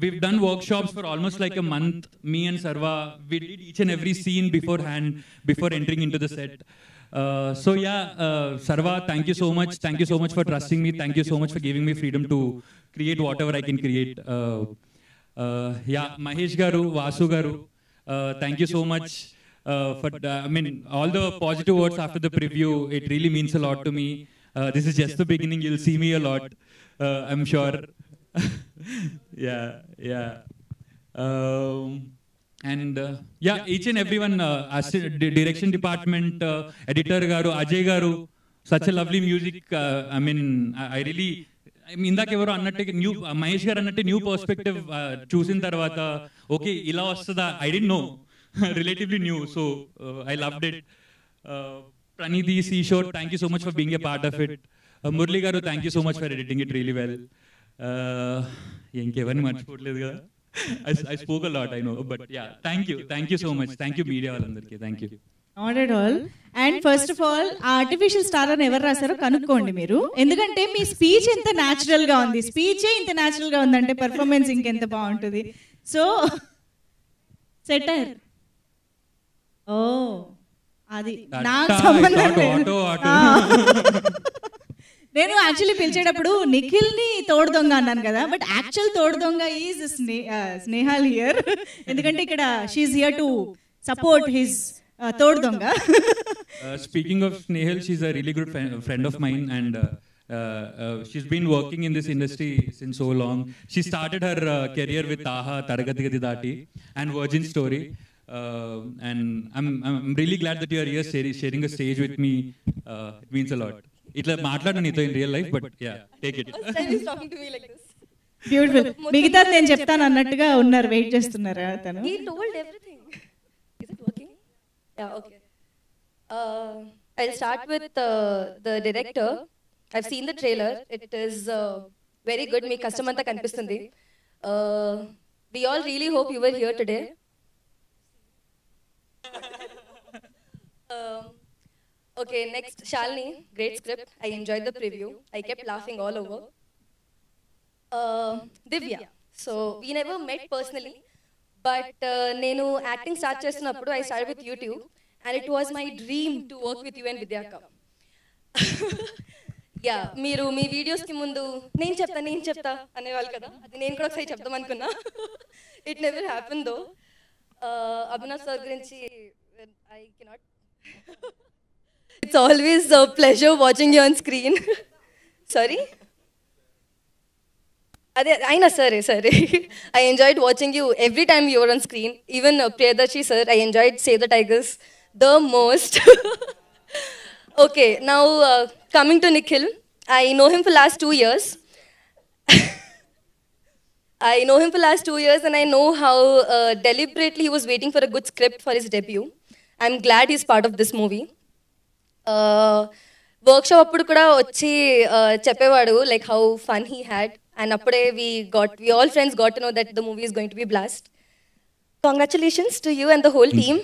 we've done workshops for almost like a month. Me and Sarva, we did each and every scene beforehand, before entering into the set. So yeah, Sarva, thank you so much. Thank you so much for trusting me. Thank you so much for giving me freedom to create whatever I can create. Yeah, Mahesh garu, Vasu garu, thank you so much for I mean, all the positive words after the preview. It really means a lot to me. This is just the beginning. You'll see me a lot, I'm sure. Yeah. And yeah, each and everyone, direction department, editor garu, Ajay garu, such a lovely music. I mean, I really, ఇందాక ఎవరో అన్నట్టు new Mahesh గారు అన్నట్టు new perspective చూసిన తర్వాత okay ఇలా వస్తుందా, I don't know, relatively new. So I loved it. Pranithi, Seashore, thank you so much for being a part of it. Murali గారు, thank you so much for editing it really well. ఇంకెవరిని మర్చిపోవట్లేదు కదా. I spoke a lot, I know, but yeah, thank you so much. Thank you media వాళ్ళందరికీ, thank you. Not at all. And first of all, artificial star అని ఎవరు రాశారో కనుక్కోండి మీరు, ఎందుకంటే మీ స్పీచ్ ఎంత న్యాచురల్ గా ఉంది. స్పీచే ఇంత న్యాచురల్ గా ఉందంటే పర్ఫార్మెన్స్ ఇంకెంత బాగుంటుంది. సో సెటర్, ఓ అది నాకు సంబంధం లేదు. నేను యాక్చువల్లీ పిలిచేటప్పుడు నిఖిల్ ని తోడు దొంగ అన్నాను కదా, బట్ యాక్చువల్ తోడు దొంగ ఈజ్ స్నేహాల్ హియర్, ఎందుకంటే ఇక్కడ she here to support his తోడు దొంగ. Speaking of Snehal, she's a really good friend of mine, and she's been working in this industry since so long. She started her career with Aha, Taragati Gadi Dati, and Virgin Story. And I'm really glad that you are here sharing a stage with me. It means a lot. ఇట్లా మాట్లాడను నీతో in real life, but yeah, take it. Beautiful. మిగతా నేను చెప్తాను అన్నట్టుగా ఉన్నారు, wait చేస్తున్నారా తను? He told everything. Is it working? Yeah, okay. I'll start with the director. I've seen the trailer. It is very good. Me custom anta kanipistundi. We all really hope you were here today. Okay, next, Shalini. Great script. I enjoyed the preview. I kept laughing all over. Divya. So, we never met personally, but nenu acting start chestunappudu I started with YouTube, and it was my dream to work with you and Vidyaka. Yeah, మీరు మీ videos కి ముందు నేను చెప్తా అనేవాళ్ళు కదా, అది నేను కూడా ఒకసారి చెప్దాం అనుకున్నా. It never happened though. Abhinav sir గురించి I cannot. It's always a pleasure watching you on screen. Sorry? Aina sorry. I enjoyed watching you every time you were on screen. Even Priyadarshi sir, I enjoyed Save the Tigers the most. Okay, now coming to Nikhil. I know him for last 2 years. And I know how deliberately he was waiting for a good script for his debut. I'm glad he's part of this movie. Workshop అప్పుడు కూడా వచ్చి చెప్పేవాడు like how fun he had, and అప్పుడే we all friends got to know that the movie is going to be blast. Congratulations to you and the whole team.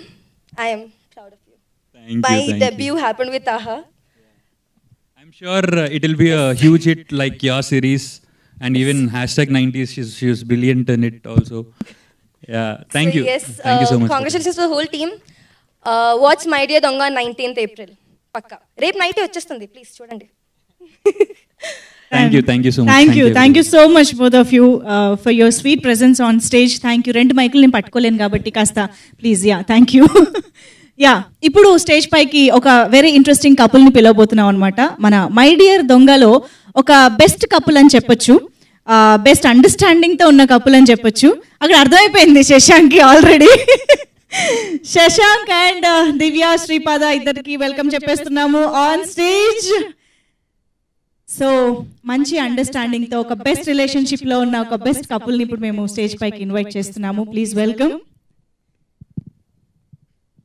I am proud of you. My debut happened with Aha. I'm sure it will be a huge hit like your series, and even #90s, she was brilliant in it also. Yeah, thank you. Yes, thank you so much. Congratulations to the whole team. Watch My Dear Donga 19th April. పక్కా రేపు night వచ్చేస్తుంది, please చూడండి. Thank you so much. Thank you so much both of you for your sweet presence on stage. Thank you. రెండు మైకులు నేను పట్టుకోలేను కాబట్టి కాస్త please. Yeah, thank you. Yeah, ఇప్పుడు stage పైకి ఒక వెరీ ఇంట్రెస్టింగ్ కపుల్ ని పిలవబోతున్నాం అనమాట. మన మై డియర్ దొంగలో ఒక బెస్ట్ కపుల్ అని చెప్పొచ్చు, బెస్ట్ అండర్స్టాండింగ్ తో ఉన్న కపుల్ అని చెప్పొచ్చు. అక్కడ అర్థమైపోయింది శశాంక్ కి ఆల్రెడీ. శశాంక్ అండ్ దివ్య శ్రీపాద ఇద్దరికి వెల్కమ్ చెప్పేస్తున్నాము ఆన్ స్టేజ్. సో మంచి అండర్స్టాండింగ్ తో ఒక బెస్ట్ రిలేషన్షిప్ లో ఉన్న ఒక బెస్ట్ కపుల్ ని ఇప్పుడు మేము స్టేజ్ పైకి ఇన్వైట్ చేస్తున్నాము. Please welcome.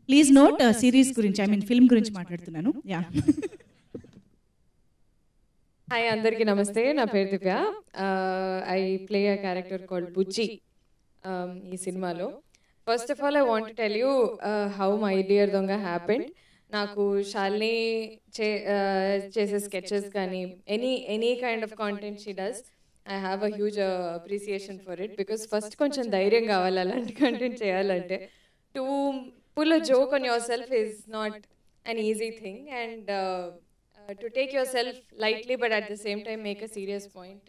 Please note series గురించి, ఐ మీన్ ఫిల్మ్ గురించి మాట్లాడుతున్నాను. యా, హాయ్ అందరికీ నమస్తే, నా పేరు Divya. I play a character called Bujji ఈ సినిమాలో. First of all I want to tell you how my dear దొంగ హ్యాపెండ్. నాకు శాలిని చేసే స్కెచెస్ కానీ any kind of content she does, I have a huge appreciation for it. Because first కొంచెం ధైర్యం కావాలి అలాంటి కంటెంట్ చేయాలంటే. To pull a joke on yourself is not an easy thing, and to take yourself lightly but at the same time make a serious point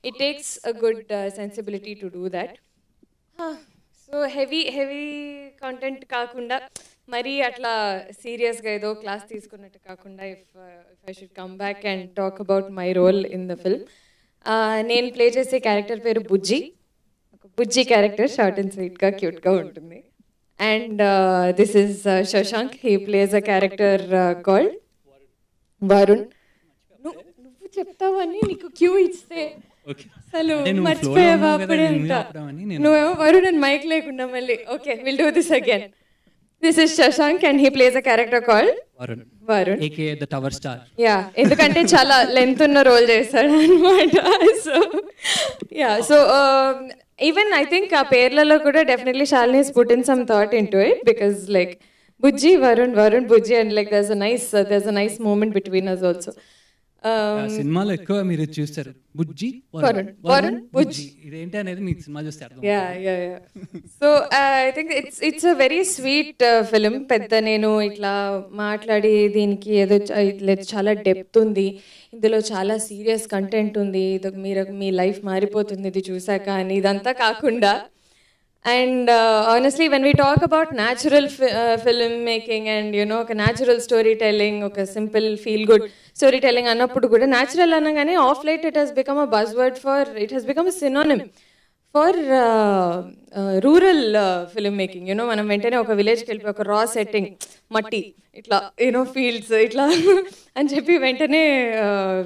it takes a good sensibility to do that. So heavy content kaakunda mari atla serious ga edo class teeskunnattu kaakunda, if I should come back and talk about my role in the film, నేను play చేసే character పేరు బుజ్జి. ఒక బుజ్జి character, short and sweet గా cute గా ఉంటుంది. And this is Shashank. He plays a character called Varun. నువ్వు చెప్తావని నీకు queue ఇస్తే అసలు మర్చిపోయావా అప్పుడే అంట. నువ్వేమో వరుణ్ అని మైక్ లేకుండా మళ్ళీ. Okay, will do this again. This is Shashank and he plays a character called Varun, aka the Tower Star. Yeah, ఎందుకంటే చాలా లెంత్ ఉన్న రోల్ చేశాడు అన్నమాట. సో even I think ఆ పేర్లలో కూడా definitely Shalini has put in some thought into it, because like Bujji, Varun, Bujji, and like there's a nice moment between us also. సినిమాలో ఎక్కువ మీరు చూస్తారు బుజ్జి వరుణ్ బుజ్జి, ఇదేంటి అనేది మీకు సినిమా చూస్తే అర్థం. Yeah so I think it's a very sweet film. పెద్ద నేను ఇట్లా మాట్లాడి దీనికి ఏదో చాలా డెప్త్ ఉంది, ఇందులో చాలా సీరియస్ కంటెంట్ ఉంది, మీ లైఫ్ మారిపోతుంది ఇది చూసాక అని ఇదంతా కాకుండా. And honestly, when we talk about natural film making and ఒక natural storytelling, ఒక simple feel good storytelling అన్నప్పుడు కూడా natural అనగానే off late it has become a buzzword it has become a synonym for rural film making. మనం వెంటనే ఒక విలేజ్కి వెళ్ళిపోయి ఒక రా సెట్టింగ్, మట్టి ఇట్లా ఫీల్డ్స్ ఇట్లా అని చెప్పి వెంటనే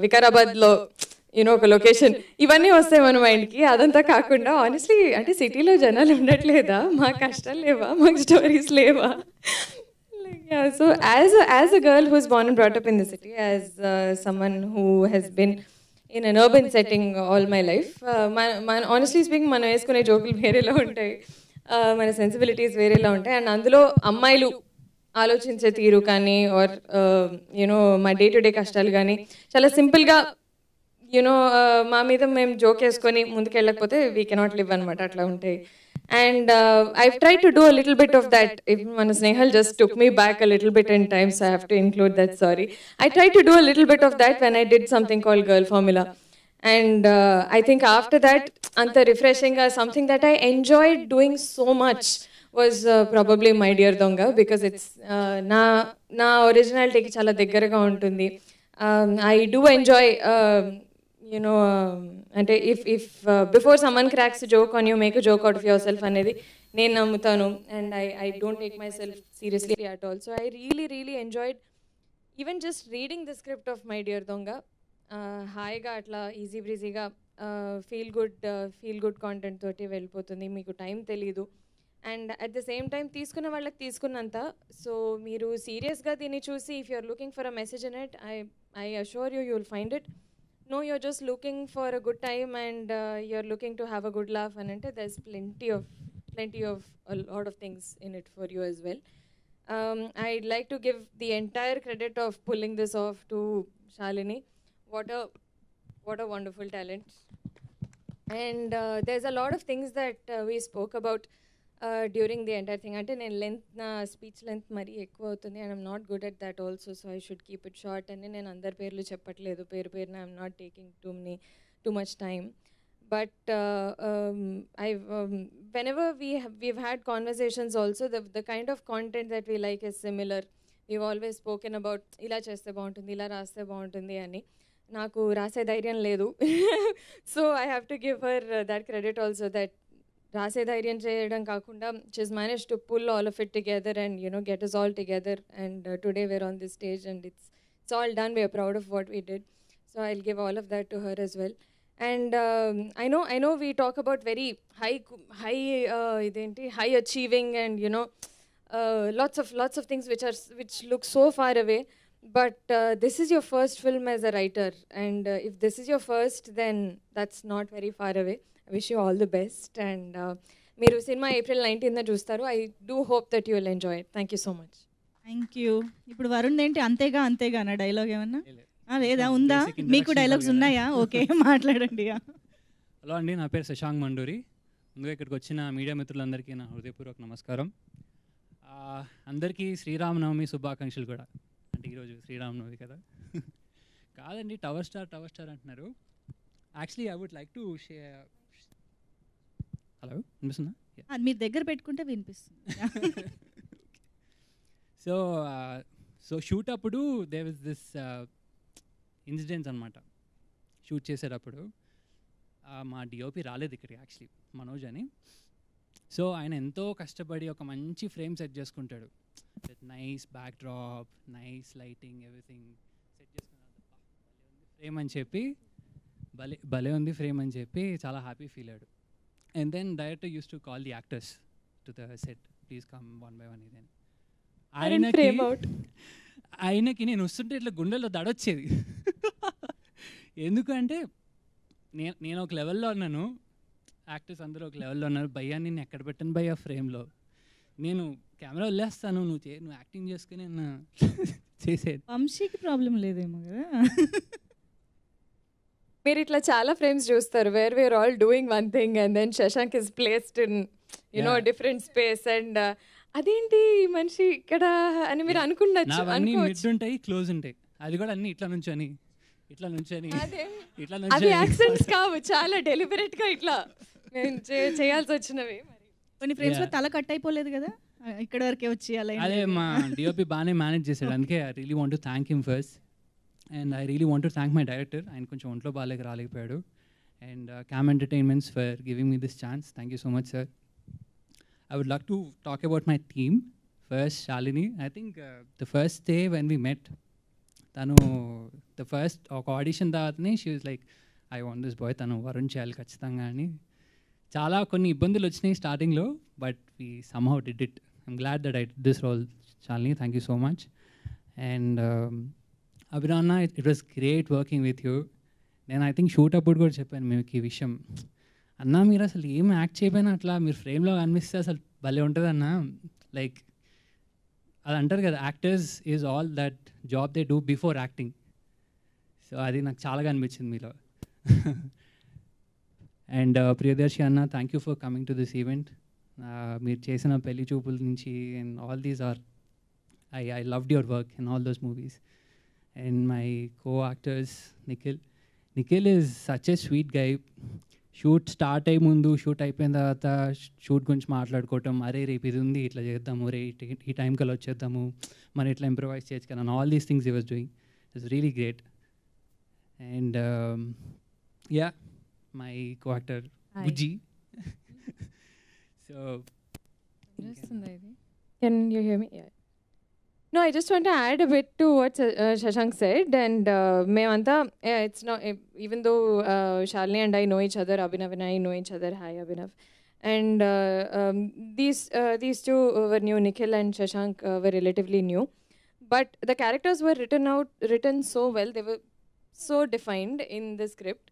వికారాబాద్లో ఒక లొకేషన్ ఇవన్నీ వస్తాయి మన మైండ్కి. అదంతా కాకుండా ఆనెస్ట్లీ అంటే సిటీలో జనాలు ఉండట్లేదా, మాకు కష్టాలు లేవా, మాకు స్టోరీస్ లేవా? So as a girl who is born and brought up in the city, as someone who has been in an urban setting all my life, మన ఆనెస్ట్లీ స్పీకింగ్ మనం వేసుకునే జోకులు వేరేలా ఉంటాయి, మన సెన్సిబిలిటీస్ వేరేలా ఉంటాయి. అండ్ అందులో అమ్మాయిలు ఆలోచించే తీరు కానీ ఆర్ మా డే టు డే కష్టాలు కానీ చాలా సింపుల్గా మా మీద మేము జోక్ వేసుకొని ముందుకెళ్ళకపోతే వీ కెనాట్ లివ్ అనమాట, అట్లా ఉంటాయి. And I've try to do a little bit of that. మన Snehal just took me back a little bit in times, I have to include that. Sorry, I try to do a little bit of that when I did something called girl formula. And I think after that అంత రిఫ్రెషింగ్గా something that I enjoyed doing so much was probably my dear దొంగ, because it's నా ఒరిజినాలిటీకి చాలా దగ్గరగా ఉంటుంది. I do enjoy అంటే if before someone cracks joke on you make a joke out of yourself అనేది నేను నమ్ముతాను. And I don't take myself seriously at all. So I really enjoyed even just reading the script of my dear Donga. హాయిగా అట్లా easy బ్రీజీగా feel good content తోటి వెళ్ళిపోతుంది, మీకు time తెలీదు. And at the same time తీసుకున్న వాళ్ళకి తీసుకున్నంత. సో మీరు సీరియస్గా దీన్ని చూసి if you're looking for a message in it, I assure you will find it. No, you're just looking for a good time and you're looking to have a good laugh, and there's plenty of a lot of things in it for you as well. I'd like to give the entire credit of pulling this off to Shalini. What a wonderful talent. And there's a lot of things that we spoke about during the entire thing. అంటే నేను నా speech length మరీ ఎక్కువ అవుతుంది, and I'm not good at that also, so I should keep it short. అని నేను అందరి పేర్లు చెప్పట్లేదు, పేరున I'm not taking too much time. But whenever we've had conversations also, the kind of content that we like is similar. We've always spoken about ఇలా చేస్తే బాగుంటుంది, ఇలా రాస్తే బాగుంటుంది అని. నాకు రాసే ధైర్యం లేదు. So I have to give her that credit also, that రాసే ధైర్యం చేయడం కాకుండా she's manage to pull all of it together and get us all together, and today we're on this stage and it's all done. We are proud of what we did. So I'll give all of that to her as well. And I know we talk about very high achieving and lots of things which look so far away. But this is your first film as a writer, and if this is your first, then that's not very far away. I wish you all the best, and మీరు cinema April 19th చూస్తారు. I do hope that you will enjoy it. Thank you so much. Thank you. ఇప్పుడు వరుణ్ ఏంటి అంతేగా నా dialogue ఏమన్నా లేదా ఉందా? మీకు డైలాగ్స్ ఉన్నాయా? ఓకే, మాట్లాడండి. హలో అండి, నా పేరు శశాంక్ మండూరి. ముందుగా ఇక్కడికి వచ్చిన మీడియా మిత్రులందరికీ నా హృదయపూర్వక నమస్కారం. అందరికీ శ్రీరామనవమి శుభాకాంక్షలు కూడా. అంటే ఈరోజు శ్రీరామనవమి కదా. కాదండి, టవర్ స్టార్ అంటున్నారు. Actually I would like to share. Hello, వినిపిస్తుందా? మీరు దగ్గర పెట్టుకుంటే వినిపిస్తుంది. సో షూట్ అప్పుడు దేర్ వాజ్ దిస్ ఇన్సిడెంట్స్ అనమాట. షూట్ చేసేటప్పుడు మా డిఓపి రాలేదు ఇక్కడికి, యాక్చువల్లీ మనోజ్ అని. సో ఆయన ఎంతో కష్టపడి ఒక మంచి ఫ్రేమ్ సెట్ చేసుకుంటాడు, with nice backdrop, nice lighting, everything set చేసుకున్నాడు. ఫ్రేమ్ అని చెప్పి భలే ఉంది ఫ్రేమ్ అని చెప్పి చాలా హ్యాపీ ఫీల్ అయ్యాడు. And then director use to call the actors to the set, please come one by one. ఇదని ఆయనకి నేను వస్తుంటే ఇట్లా గుండెల్లో దడొచ్చేది. ఎందుకంటే నేను ఒక లెవెల్లో ఉన్నాను, యాక్టర్స్ అందరూ ఒక లెవెల్లో ఉన్నారు. భయ్యా నేను ఎక్కడ పెట్టాను భయ్యా ఫ్రేమ్లో, నేను కెమెరా వదిలేస్తాను, నువ్వు యాక్టింగ్ చేసుకుని చేసేది. వంశీకి ప్రాబ్లం లేదేమో కదా. మీరు ఇట్లా చాలా ఫ్రేమ్స్ చూస్తారు where we're all doing one thing and then Shashank is placed in different space, and అదేంటి మనిషి ఇక్కడ అని మీరు అనుకుండొచ్చు. మిడ్ ఉంటాయి, క్లోజ్ ఉంటాయి, అది కూడా అన్ని ఇట్లా నుంచొని అవి యాక్సెంట్స్ కావు, చాలా డెలిబరేట్ గా ఇట్లా చేయాల్సి వచ్చినవి. కొన్ని ఫ్రేమ్స్ లో తల కట్ అయిపోలేదు కదా, ఇక్కడ వరకే వచ్చి అలా. అదే మా డిఓపి బాగానే మేనేజ్ చేశాడు. అందుకే I really want to thank him first, and I really want to thank my director. ఆయన కొంచెం ఒంట్లో రాలేకపోయాడు. And cam entertainments for giving me this chance. Thank you so much sir. I would like to talk about my team. First, Shalini. I think the first day when we met, the first audition daatne, she was like, I want this boy, tanu Varun cheyali kachithanga ani. Chala konni ibbandulu vachinayi starting lo, but we somehow did it. I'm glad that I did this role, Shalini. Thank you so much. And Abhinanna, it was great working with you. Then I think shoot appudu kuda cheppanu meeku ee vishayam. అన్నా మీరు అసలు ఏం act చేయకపోయినా అట్లా మీరు ఫ్రేమ్లో కనిపిస్తే అసలు భలే ఉంటుంది అన్న. లైక్ అది అంటారు కదా, actors is all that job they do before acting. So అది నాకు చాలాగా అనిపించింది మీలో. అండ్ ప్రియదర్శి అన్న, thank you for coming to this event. మీరు చేసిన పెళ్లి చూపుల నుంచి and all these are I loved your work in all those movies. And my co actors Nikhil is such a sweet guy. Shoot start అయ్యే ముందు, shoot అయిపోయిన తర్వాత shoot గురించి మాట్లాడుకోవటం, అరే రేపు ఇది ఉంది ఇట్లా చేద్దాము, రే ఈ టైం కల్లా వచ్చేద్దాము, మనం ఇట్లా ఇంప్రూవైజ్ చేయొచ్చు కదా, all these things he was doing. It's really great. And yeah, my co actor Bujji. So can you here me? No, I just want to add a bit to what Shashank said, and Mevanta, it's not, even though Shalini and I know each other, Abhinav and I know each other. Hi Abhinav. And these two were new. Nikhil and Shashank were relatively new, but the characters were written so well. They were so defined in the script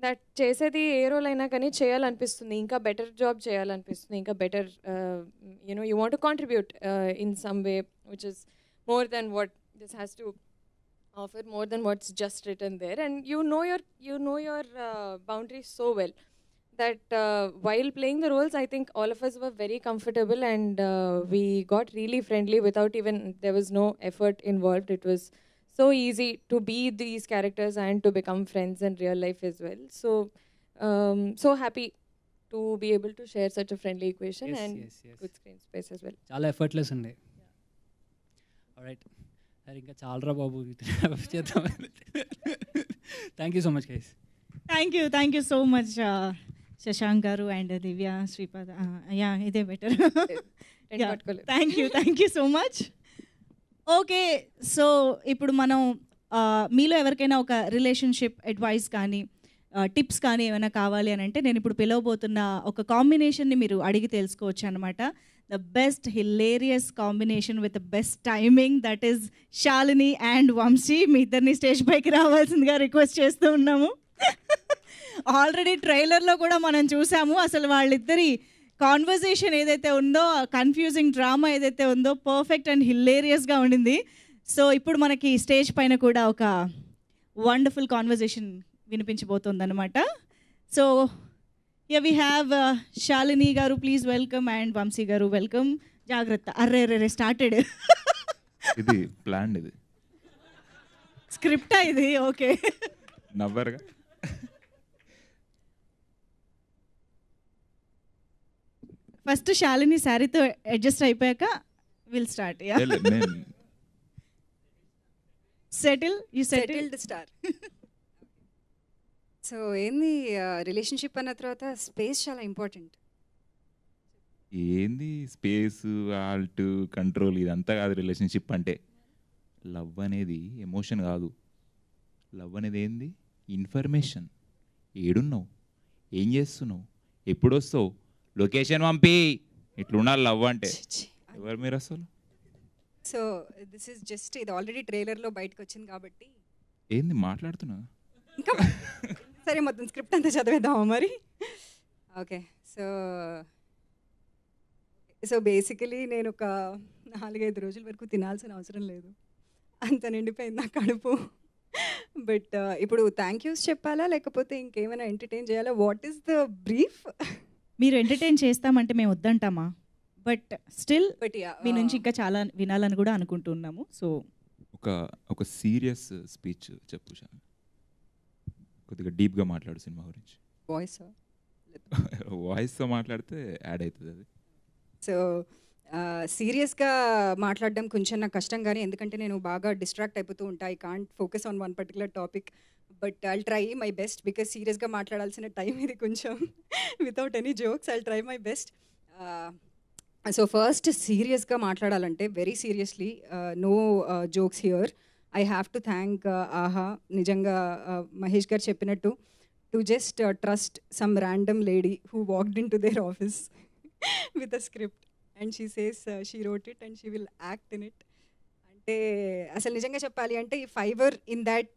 that చేసేది ఏ role అయినా కానీ చేయాలనిపిస్తుంది, ఇంకా better job చేయాలనిపిస్తుంది, ఇంకా better you want to contribute in some way which is more than what this has to offer, more than what's just written there. And you know your boundaries so well that while playing the roles, I think all of us were very comfortable, and we got really friendly without even, there was no effort involved. It was so easy to be these characters and to become friends in real life as well. So So happy to be able to share such a friendly equation Yes, and yes, yes. good screen space as well. చాలా effortless ఉండే. Right సరే ఇంకా చాలరా బాబు చేద్దాం. Thank you so much guys. Thank you so much Shashank గారు and Divya Sripada. Yeah ఇదే better. Thank you so much. Okay, so ఇప్పుడు మనం మీలో ఎవరికైనా ఒక రిలేషన్షిప్ అడ్వైస్ కానీ టిప్స్ కానీ ఏమైనా కావాలి అని అంటే నేను ఇప్పుడు పిలవబోతున్న ఒక కాంబినేషన్ని మీరు అడిగి తెలుసుకోవచ్చు అనమాట. The best hilarious combination with the best timing, that is Shalini and Vamshi. మీ ఇద్దరిని స్టేజ్ పైకి రావాల్సిందిగా రిక్వెస్ట్ చేస్తూ ఉన్నాము. ఆల్రెడీ ట్రైలర్లో కూడా మనం చూసాము అసలు వాళ్ళిద్దరి కాన్వర్జేషన్ ఏదైతే ఉందో, కన్ఫ్యూజింగ్ డ్రామా ఏదైతే ఉందో పర్ఫెక్ట్ అండ్ హిలేరియస్గా ఉండింది. సో ఇప్పుడు మనకి స్టేజ్ పైన కూడా ఒక వండర్ఫుల్ కాన్వర్జేషన్ వినిపించబోతుంది అనమాట. సో వి హ్యావ్ శాలిని గారు, ప్లీజ్ వెల్కమ్, అండ్ వంశీ గారు వెల్కమ్. జాగ్రత్త, అర్రే స్టార్టెడ్. ఇది ప్లాన్, ఇది స్క్రిప్టా ఇది? ఓకే, నవ్వరుగా. ఫస్ట్ శాలిని శారీతో అడ్జస్ట్ అయిపోయాక will start. Settled star. So ఏంది రిలేషన్షిప్ అన్న తర్వాత స్పేస్ చాలా ఇంపార్టెంట్. ఏంది స్పేస్, ఆల్ట్, కంట్రోల్ ఇదంతా కాదు రిలేషన్షిప్ అంటే. లవ్ అనేది ఎమోషన్ కాదు. లవ్ అనేది ఏంది? ఇన్ఫర్మేషన్. ఏడున్నావు, ఏం చేస్తున్నావు, ఎప్పుడు వస్తావు, లొకేషన్ పంపి, ఇట్లుండాలి లవ్ అంటే. ఎవరు మీరు అసలు? సో దిస్ ఇస్ జస్ట్, ఇది ఆల్రెడీ ట్రైలర్లో బయటకు వచ్చింది కాబట్టి. ఏంది మాట్లాడుతున్నా? ఇంకా సరే, మొత్తం స్క్రిప్ట్ అంతా చదివేద్దామా మరి? ఓకే, సో బేసికలీ నేను ఒక 4-5 రోజుల వరకు తినాల్సిన అవసరం లేదు, అంత నిండిపోయింది నా కడుపు. బట్ ఇప్పుడు థ్యాంక్ యూస్ చెప్పాలా లేకపోతే ఇంకేమైనా ఎంటర్టైన్ చేయాలా? What is the brief? మీరు ఎంటర్టైన్ చేస్తామంటే మేము వద్దంటామా? బట్ స్టిల్ మీ నుంచి ఇంకా చాలా వినాలని కూడా అనుకుంటున్నాము. సో ఒక సీరియస్ స్పీచ్ చెప్పు శాలిని, కొద్దిగా డీప్గా మాట్లాడు సినిమా గురించి. వాయిస్తో మాట్లాడితే యాడ్ అవుతుంది అది. సో సీరియస్గా మాట్లాడడం కొంచెం నాకు కష్టం, కానీ ఎందుకంటే నేను బాగా డిస్ట్రాక్ట్ అయిపోతూ ఉంటా. I can't focus on one particular topic, but I'll try my best because సీరియస్గా మాట్లాడాల్సిన టైం ఇది కొంచెం. Without any jokes I'll try my best. So first సీరియస్గా మాట్లాడాలంటే very seriously, no jokes here. I have to thank ఆహా. నిజంగా మహేష్ గారు చెప్పినట్టు, to just trust some random lady who walked in to their office with a script and she says she wrote it and she will act in it. అంటే అసలు నిజంగా చెప్పాలి అంటే if I were in that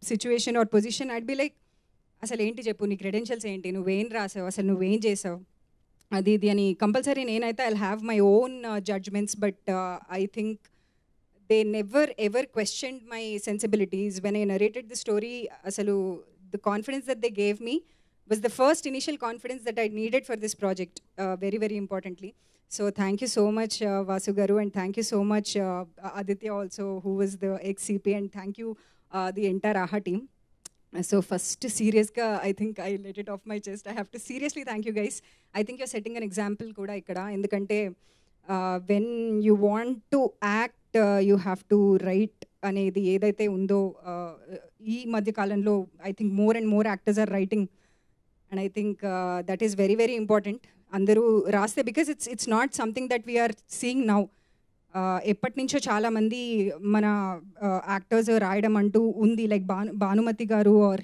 situation or position I'd be like, అసలు ఏంటి చెప్పు, నీ credentials ఏంటి, నువ్వేం రాసావు, అసలు నువ్వేం చేసావు, అది ఇది అని కంపల్సరీ నేనైతే I'll have my own judgements. But I think they never ever questioned my sensibilities when I narrated the story. అసలు the confidence that they gave me was the first initial confidence that I needed for this project, very, very importantly. So thank you so much, Vasu Garu, and thank you so much, Aditya also, who was the ex-CP, and thank you, the entire AHA team. So first, serious ka, I think I let it off my chest. I have to seriously thank you guys. I think you're setting an example kuda ikkada, endukante when you want to act, you have to write anedi edaithe undo. Ee madhya kalamlo I think more and more actors are writing. And I think that is very, very important. Andaru raste, because it's not something that we are seeing now. ఎప్పటి నుంచో చాలా మంది మన actors రాయడం అంటూ ఉంది, like Bhanumathi గారు are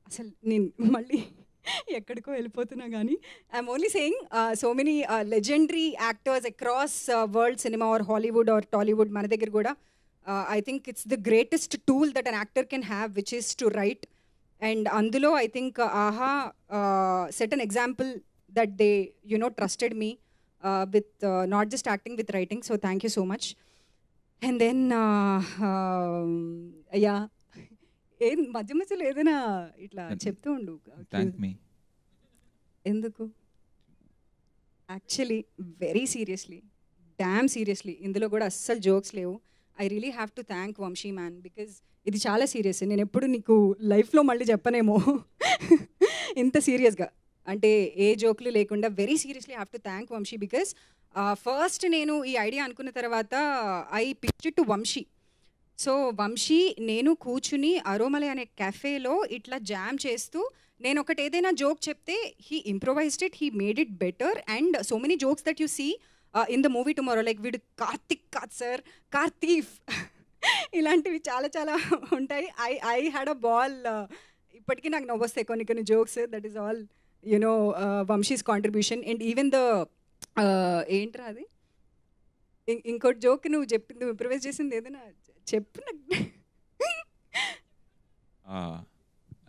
అసలు నేను మళ్ళీ ఎక్కడికో వెళ్ళిపోతున్నా కానీ I'm only saying so many legendary actors across world cinema or Hollywood or Tollywood మన దగ్గర కూడా. I think it's the greatest tool that an actor can have, which is to write. And అందులో I think Aha set an example that they trusted me with not just acting, with writing. So thank you so much. And then yeah, ఏం మధ్య మధ్యలో ఏదైనా ఇట్లా చెప్తూ ఉండు. Thank me. ఎందుకు? Actually very seriously, damn seriously, ఇందులో కూడా అస్సలు జోక్స్ లేవు. I really have to thank Vamshi man, because ఇది చాలా సీరియస్. నేను ఎప్పుడు నీకు లైఫ్లో మళ్ళీ చెప్పనేమో, ఇంత సీరియస్గా అంటే ఏ జోక్లు లేకుండా very seriously have to thank Vamshi because first నేను ఈ ఐడియా అనుకున్న తర్వాత I pitched to Vamshi. So Vamshi నేను కూర్చుని అరోమలై అనే కెఫేలో ఇట్లా జామ్ చేస్తూ నేను ఒకటి ఏదైనా జోక్ చెప్తే he improvised it, he made it better and so many jokes that you see in the movie tomorrow like వీడు కార్తిక్ కాదు సార్ కార్తీఫ్ ఇలాంటివి చాలా చాలా ఉంటాయి. I had a ball. ఇప్పటికీ నాకు నవ్వొస్తాయి కొన్ని jokes. That is all you know Vamshi's contribution. And even the ఏంట్రా అది ఇంకోటి జోక్ నువ్వు చెప్పింది ఇంప్రవైజ్ చేసింది ఏదైనా చెప్పు నాకు.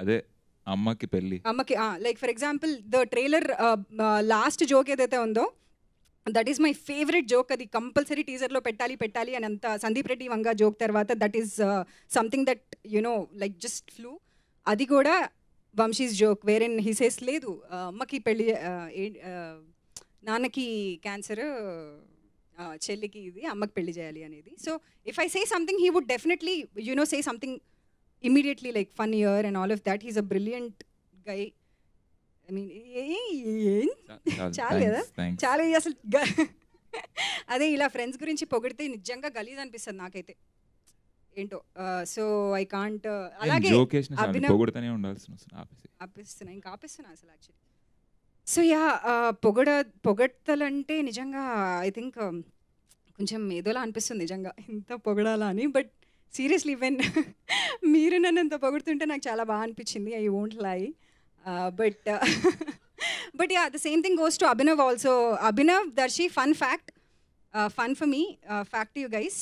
అదే అమ్మకి పెళ్ళి అమ్మకి like for example the trailer last joke ఏదైతే ఉందో that is my favourite joke. అది కంపల్సరీ టీజర్లో పెట్టాలి అని అంత సందీప్ రెడ్డి వంగా జోక్ తర్వాత that is something that you know like just flu. అది కూడా వంశీస్ జోక్ వేరేన్ హీ సేస్ లేదు అమ్మకి పెళ్ళి నాన్నకి క్యాన్సర్ చెల్లికి ఇది అమ్మకి పెళ్లి చేయాలి అనేది. So if I say something he would definitely you know say something immediately like funnier and all of that. He's a brilliant guy. I mean చాలు కదా చాలా అసలు అదే ఇలా ఫ్రెండ్స్ గురించి పొగిడితే నిజంగా గలీజ్ అనిపిస్తుంది నాకైతే ఏంటో. సో ఐ కాంట్ అలాగే ఆపిస్తున్నా ఇంకా ఆపిస్తున్నా అసలు యాక్చువల్లీ. సో యా పొగడ్తలంటే నిజంగా ఐ థింక్ కొంచెం ఏదోలా అనిపిస్తుంది నిజంగా ఇంత పొగడాలా అని. బట్ సీరియస్లీ వెన్ మీరు నన్ను అంత పొగుడుతుంటే నాకు చాలా బాగా అనిపించింది. I won't lie. But yeah the same thing goes to Abhinav also. Abhinav Darshi fun fact fun for me fact you guys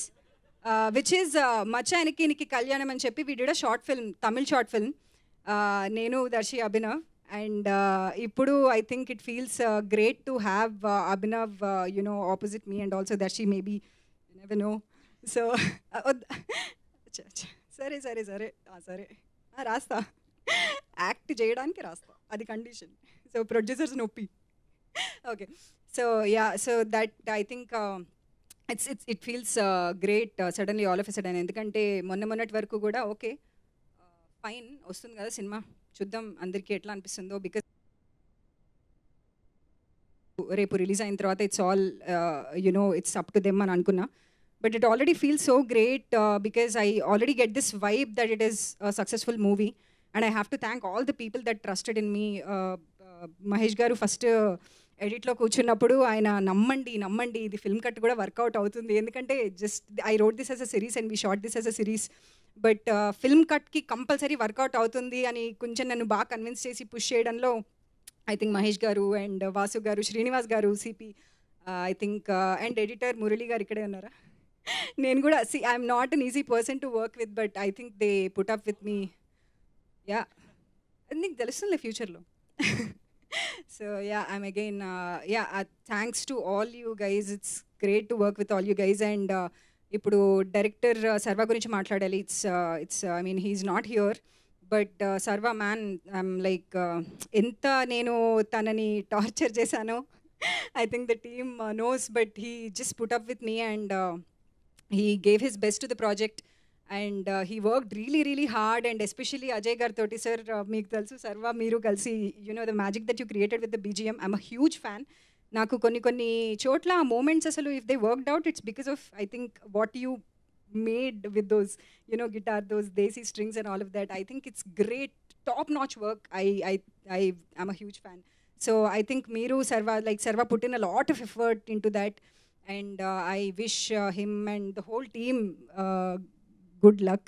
which is మచ్చానికి కళ్యాణం అని చెప్పి we did a short film, Tamil short film, నేను దర్శి అభినవ్. And ఇప్పుడు I think it feels great to have Abhinav you know opposite me and also Darshi maybe you never know. So సరే రాస్తా act చేయడానికి రాస్తా అది కండిషన్. సో ప్రొడ్యూసర్స్ నొప్పి. Okay so yeah so that I think it feels great suddenly all of a sudden. ఎందుకంటే మొన్నటి వరకు కూడా ఓకే ఫైన్ వస్తుంది కదా సినిమా చూద్దాం అందరికీ ఎట్లా అనిపిస్తుందో. బికాజ్ రేపు రిలీజ్ అయిన తర్వాత it's all you know it's up to them అని అనుకున్నా. But it already feel so great because I already get this vibe that it is successful movie and I have to thank all the people that trusted in me. Mahesh గారు first ఎడిట్లో కూర్చున్నప్పుడు ఆయన నమ్మండి ఇది film cut కూడా work out అవుతుంది. ఎందుకంటే just I wrote this as a series and we shot this as a series. But film కట్కి compulsory work out అవుతుంది అని కొంచెం నన్ను బాగా కన్విన్స్ చేసి పుష్ చేయడంలో ఐ థింక్ మహేష్ గారు and Vasu garu, Srinivas garu, CP I think and editor Murali garu ఇక్కడే ఉన్నారా. నేను కూడా I'm not an easy person to work with but I think they put up with me. Yeah అది నీకు తెలుస్తుంది ఫ్యూచర్లో. So yeah I'm again yeah thanks to all you guys. It's great to work with all you guys. And ఇప్పుడు director Sarva గురించి మాట్లాడాలి. It's I mean he's not here but Sarva man I'm like ఎంత నేను తనని టార్చర్ చేశానో I think the team knows. But he just put up with me and he gave his best to the project and he worked really hard. And especially Ajay గారితోటి sir మీకు తెలుసు సర్వా మీరు కలిసి you know the magic that you created with the BGM. I'm a huge fan. నాకు కొన్ని చోట్ల ఆ moments అసలు if they worked out it's because of I think what you made with those you know guitar those desi strings and all of that. I think it's great top notch work. I'm a huge fan. So I think మీరు సర్వా put in a lot of effort into that and I wish him and the whole team good luck.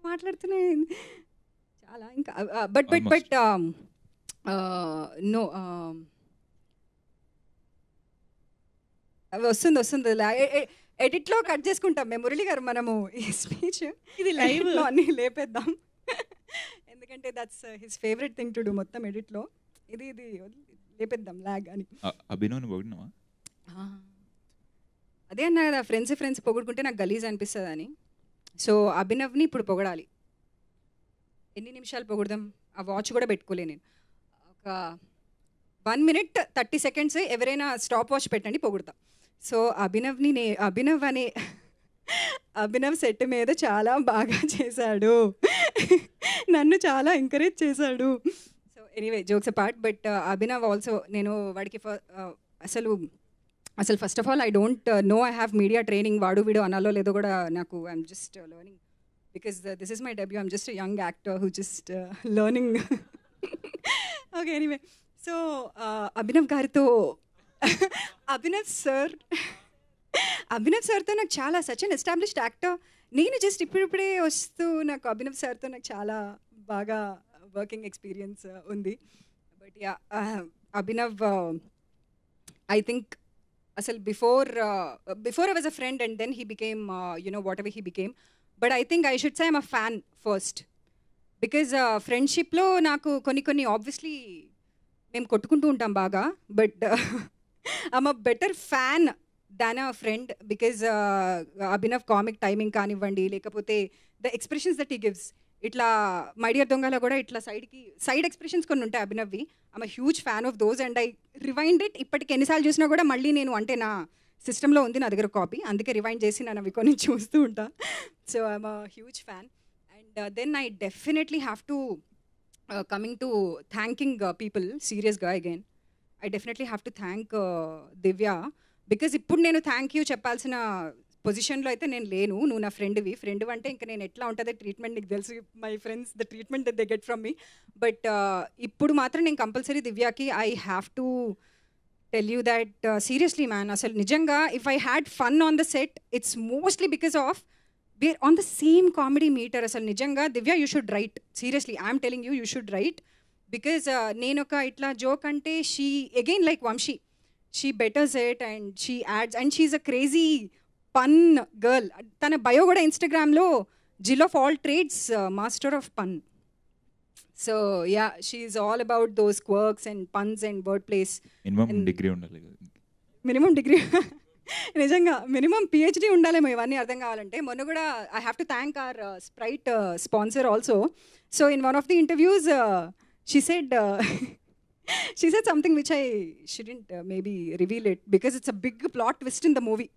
మాట్లాడుతూనే చాలా ఇంకా but no వస్తుంది ఎడిట్లో cut చేసుకుంటాం మేము మురళి గారు. మనము ఈ స్పీచ్ ఇది లైవ్ అన్నీ లేపేద్దాం ఎందుకంటే that's his favourite thing to do మొత్తం ఎడిట్లో. ఇది లేపేద్దాం లాగ్ అని. అదే అన్నా కదా ఫ్రెండ్స్ పొగుడుకుంటే నాకు గలీజ్ అనిపిస్తుంది అని. సో అభినవ్ని ఇప్పుడు పొగడాలి. ఎన్ని నిమిషాలు పొగుడదాం? ఆ వాచ్ కూడా పెట్టుకోలే నేను. ఒక 1 minute 30 seconds ఎవరైనా స్టాప్ వాచ్ పెట్టండి పొగుడతా. సో అభినవ్ సెట్ మీద చాలా బాగా చేశాడు. నన్ను చాలా ఎంకరేజ్ చేశాడు. So anyway jokes apart, but Abhinav also నేను వాడికి అసలు first of all I don't no I have media training. వాడు వీడు అనాలో లేదో కూడా నాకు I'm just learning because this is my debut. I'm just young actor who just learning. Okay anyway, so Abhinav గారితో అభినవ్ సార్తో నాకు చాలా సచ్ అన్ ఎస్టాబ్లిష్డ్ యాక్టర్. నేను జస్ట్ ఇప్పుడిప్పుడే వస్తూ నాకు అభినవ్ సార్తో నాకు చాలా బాగా వర్కింగ్ ఎక్స్పీరియన్స్ ఉంది. But yeah Abhinav I think అసలు before I was a friend and then he became whatever he became. But I think I should say I'm a fan first, because ఫ్రెండ్షిప్లో నాకు కొన్ని ఆబ్వియస్లీ మేము కొట్టుకుంటూ ఉంటాం బాగా, but I'm a better fan than a friend because Abhinav comic timing కానివ్వండి, లేకపోతే the expressions that he gives. ఇట్లా మై డియర్ దొంగలో కూడా ఇట్లా సైడ్ ఎక్స్ప్రెషన్స్ కొన్ని ఉంటాయి అభినవ్వి. I'm a huge fan of those and I rewind it. ఇప్పటికి ఎన్నిసార్లు చూసినా కూడా మళ్ళీ నేను అంటే నా సిస్టంలో ఉంది నా దగ్గర కాపీ, అందుకే రివైండ్ చేసి నేను అవి కొన్ని చూస్తూ ఉంటా. So I'm a huge fan. And then I definitely have to coming to thanking people సీరియస్గా again. I definitely have to thank Divya, because ఇప్పుడు నేను థ్యాంక్ యూ చెప్పాల్సిన పొజిషన్లో అయితే నేను లేను. నువ్వు నా ఫ్రెండ్ అంటే ఇంకా నేను ఎట్లా ఉంటుందో ట్రీట్మెంట్ నీకు తెలుసు, my friends the treatment that they get from me. But ఇప్పుడు మాత్రం నేను కంపల్సరీ దివ్యాకి I have to tell you that seriously man, అసలు నిజంగా if I had fun on the set it's mostly because of we're on the same comedy meter. అసలు నిజంగా Divya you should write, seriously I'm telling you should write. Because నేను ఒక ఇట్లా joke అంటే she again like Vamshi, she betters it and she adds and she's a crazy pun girl. తన bio కూడా ఇన్స్టాగ్రామ్లో jill of all trades master of pun. So yeah she's all about those quirks and puns and word plays. Minimum degree ఉండాలి, minimum degree నిజంగా minimum PhD ఉండాలేమో ఇవన్నీ అర్థం కావాలంటే. మొన్న కూడా I have to thank our Sprite sponsor also. So in one of the interviews she said something which I shouldn't maybe reveal it because it's a big plot twist in the movie.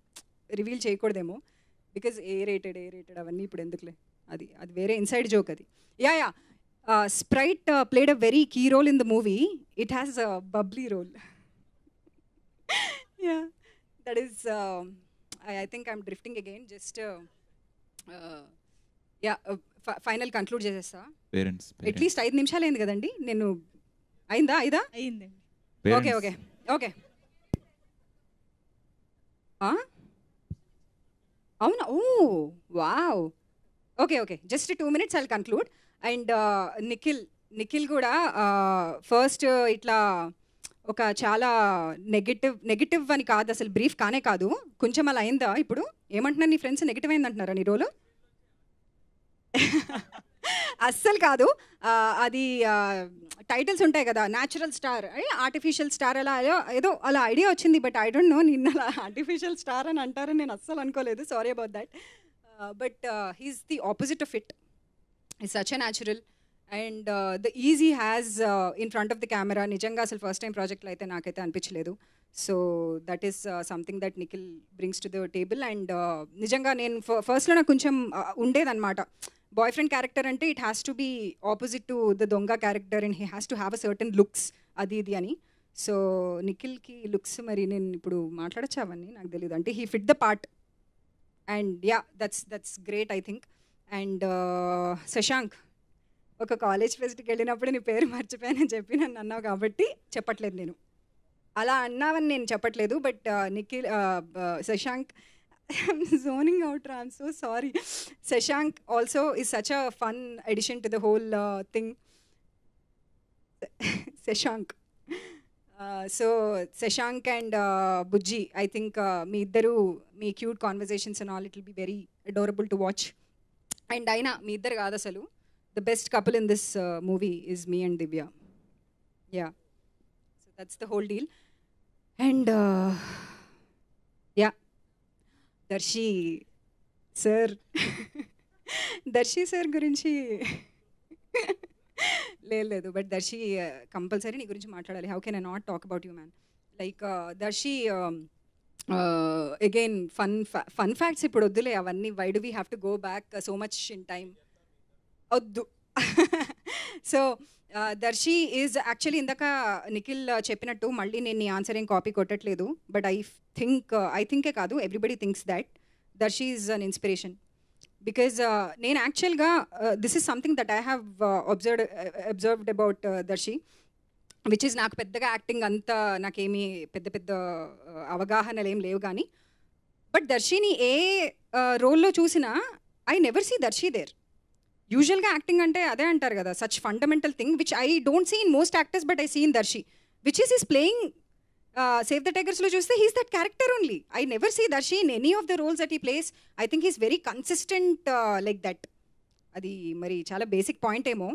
Reveal చేయకూడదేమో because A rated అవన్నీ ఇప్పుడు ఎందుకులే, అది వేరే inside joke అది. Yeah Sprite played a very key role in the movie. It has a bubbly role. Yeah that is I think I'm drifting again. Just yeah final conclude చేసేస్తా. At least 5 నిమిషాలు అయింది కదండి. నేను అయిందా అయింది. ఓకే అవునా? Oh wow. Okay just 2 minutes I'll conclude. And Nikhil కూడా first ఇట్లా ఒక చాలా నెగిటివ్ అని కాదు, అసలు బ్రీఫ్ కానే కాదు, కొంచెం అలా అయిందా? ఇప్పుడు ఏమంటున్నారు నీ ఫ్రెండ్స్, నెగిటివ్ అయిందంటున్నారా నీ రోలు? అస్సలు కాదు. అది టైటిల్స్ ఉంటాయి కదా, న్యాచురల్ స్టార్, ఆర్టిఫిషియల్ స్టార్, అలా ఏదో అలా ఐడియా వచ్చింది. బట్ ఐ డోంట్ నో నిన్న అలా ఆర్టిఫిషియల్ స్టార్ అని అంటారని నేను అస్సలు అనుకోలేదు. Sorry about that. But he's the opposite of it. Is such a natural and the easy has in front of the camera. నిజంగా అసలు ఫస్ట్ టైం ప్రాజెక్ట్లో అయితే నాకైతే అనిపించలేదు. So that is something that Nikhil brings to the table. And నిజంగా నేను ఫస్ట్లో నాకు కొంచెం ఉండేదన్నమాట, బాయ్ ఫ్రెండ్ క్యారెక్టర్ అంటే it has to be opposite to the దొంగ character and he has to have a certain looks అది ఇది అని. సో నిఖిల్కి లుక్స్ మరి నేను ఇప్పుడు మాట్లాడచ్చు అవన్నీ నాకు తెలియదు, అంటే he fit the part. And yeah that's great I think. And Shashank, ఒక కాలేజ్ ఫెస్ట్కి వెళ్ళినప్పుడు నీ పేరు మర్చిపోయానని చెప్పి నన్ను అన్నావు కాబట్టి చెప్పట్లేదు, నేను అలా అన్నావని నేను చెప్పట్లేదు. But Nikhil Shashank, I'm zoning out, I'm so sorry. Shashank also is such a fun addition to the whole thing. Shashank. So Shashank and Bujji, I think me iddaru me cute conversations and all, it will be very adorable to watch. And aina me iddaru kaadu asalu, the best couple in this movie is me and Divya. Yeah, so that's the whole deal. And yeah, Darshi sir గురించి లేదు, but Darshi compulsory నీ గురించి మాట్లాడాలి. How can I not talk about you man? Like Darshi again fun facts ఇప్పుడు వద్దులే అవన్నీ. Why do we have to go back so much in time? వద్దు. So Darshi is actually ఇందాక నిఖిల్ చెప్పినట్టు మళ్ళీ నేను నీ ఆన్సర్ ఏం కాపీ కొట్టట్లేదు, బట్ ఐ థింకే కాదు, everybody thinks that Darshi is an inspiration. Because నేను యాక్చువల్గా this is something that I have observed about Darshi, which is నాకు పెద్దగా యాక్టింగ్ అంతా నాకేమీ పెద్ద పెద్ద అవగాహనలు ఏం లేవు కానీ, బట్ దర్శిని ఏ రోల్లో చూసినా I never see Darshi there. యూజువల్గా యాక్టింగ్ అంటే అదే అంటారు కదా, such fundamental thing which I don't see in most actors but I see in Darshi, which is playing save the టైగర్స్లో చూస్తే he's that character only. I never see Darshi in any of the roles that he plays. I think he's very consistent like that. అది మరి చాలా basic point ఏమో,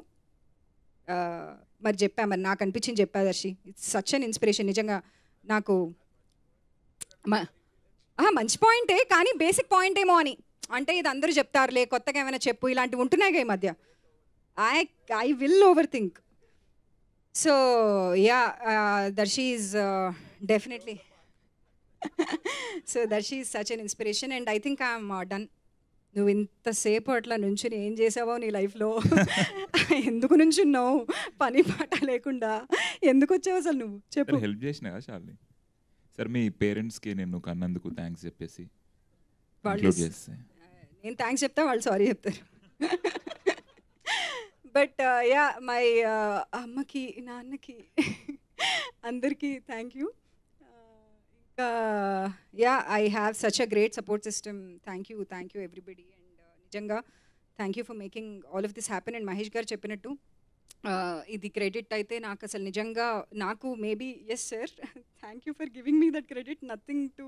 మరి మరి నాకు అనిపించింది చెప్పా Darshi. It's such an inspiration నిజంగా. నాకు మంచి పాయింటే కానీ బేసిక్ పాయింట్ ఏమో అని, అంటే ఇది అందరూ చెప్తారులే కొత్తగా ఏమైనా చెప్పు ఇలాంటివి ఉంటున్నాయి ఈ మధ్య. I will overthink. So ya, Darshi is definitely so Darshi is such an inspiration and I think I'm done. నువ్వు ఇంతసేపు అట్లా నుంచి ఏం చేసావో నీ లైఫ్లో, ఎందుకు నుంచున్నావు పని పాట లేకుండా, ఎందుకు వచ్చావు అసలు నువ్వు చెప్పు. హెల్ప్ చేసినా కదా చాలు సార్, మీ పేరెంట్స్కి నేను కన్నందుకు థ్యాంక్స్ చెప్పేసి నేను థ్యాంక్స్ చెప్తా, వాళ్ళు సారీ చెప్తారు. బట్ యా, మై అమ్మకి నాన్నకి అందరికీ థ్యాంక్ యూ. ఇంకా yeah, I have such a great support system. Thank you everybody. And నిజంగా thank you for making all of this happen. And Mahesh garu చెప్పినట్టు ఇది క్రెడిట్ అయితే నాకు అసలు నిజంగా నాకు maybe yes sir, thank you for giving me that credit. Nothing to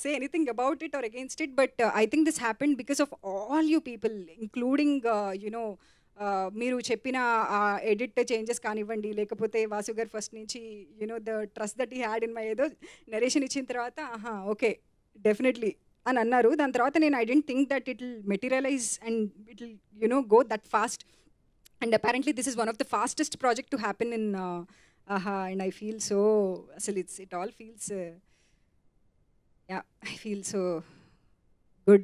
say anything about it or against it, but I think this happened because of all you people, including మీరు చెప్పిన edit changes కానివ్వండి, లేకపోతే Vasu garu first నుంచి the trust that he had in my, ఏదో narration ఇచ్చిన తర్వాత okay definitely అని అన్నారు. దాని తర్వాత నేను I don't think that it will materialise and it will go that fast. And apparently this is one of the fastest project to happen in Aha. And I feel so, అసలు it all feels yeah, I feel so good.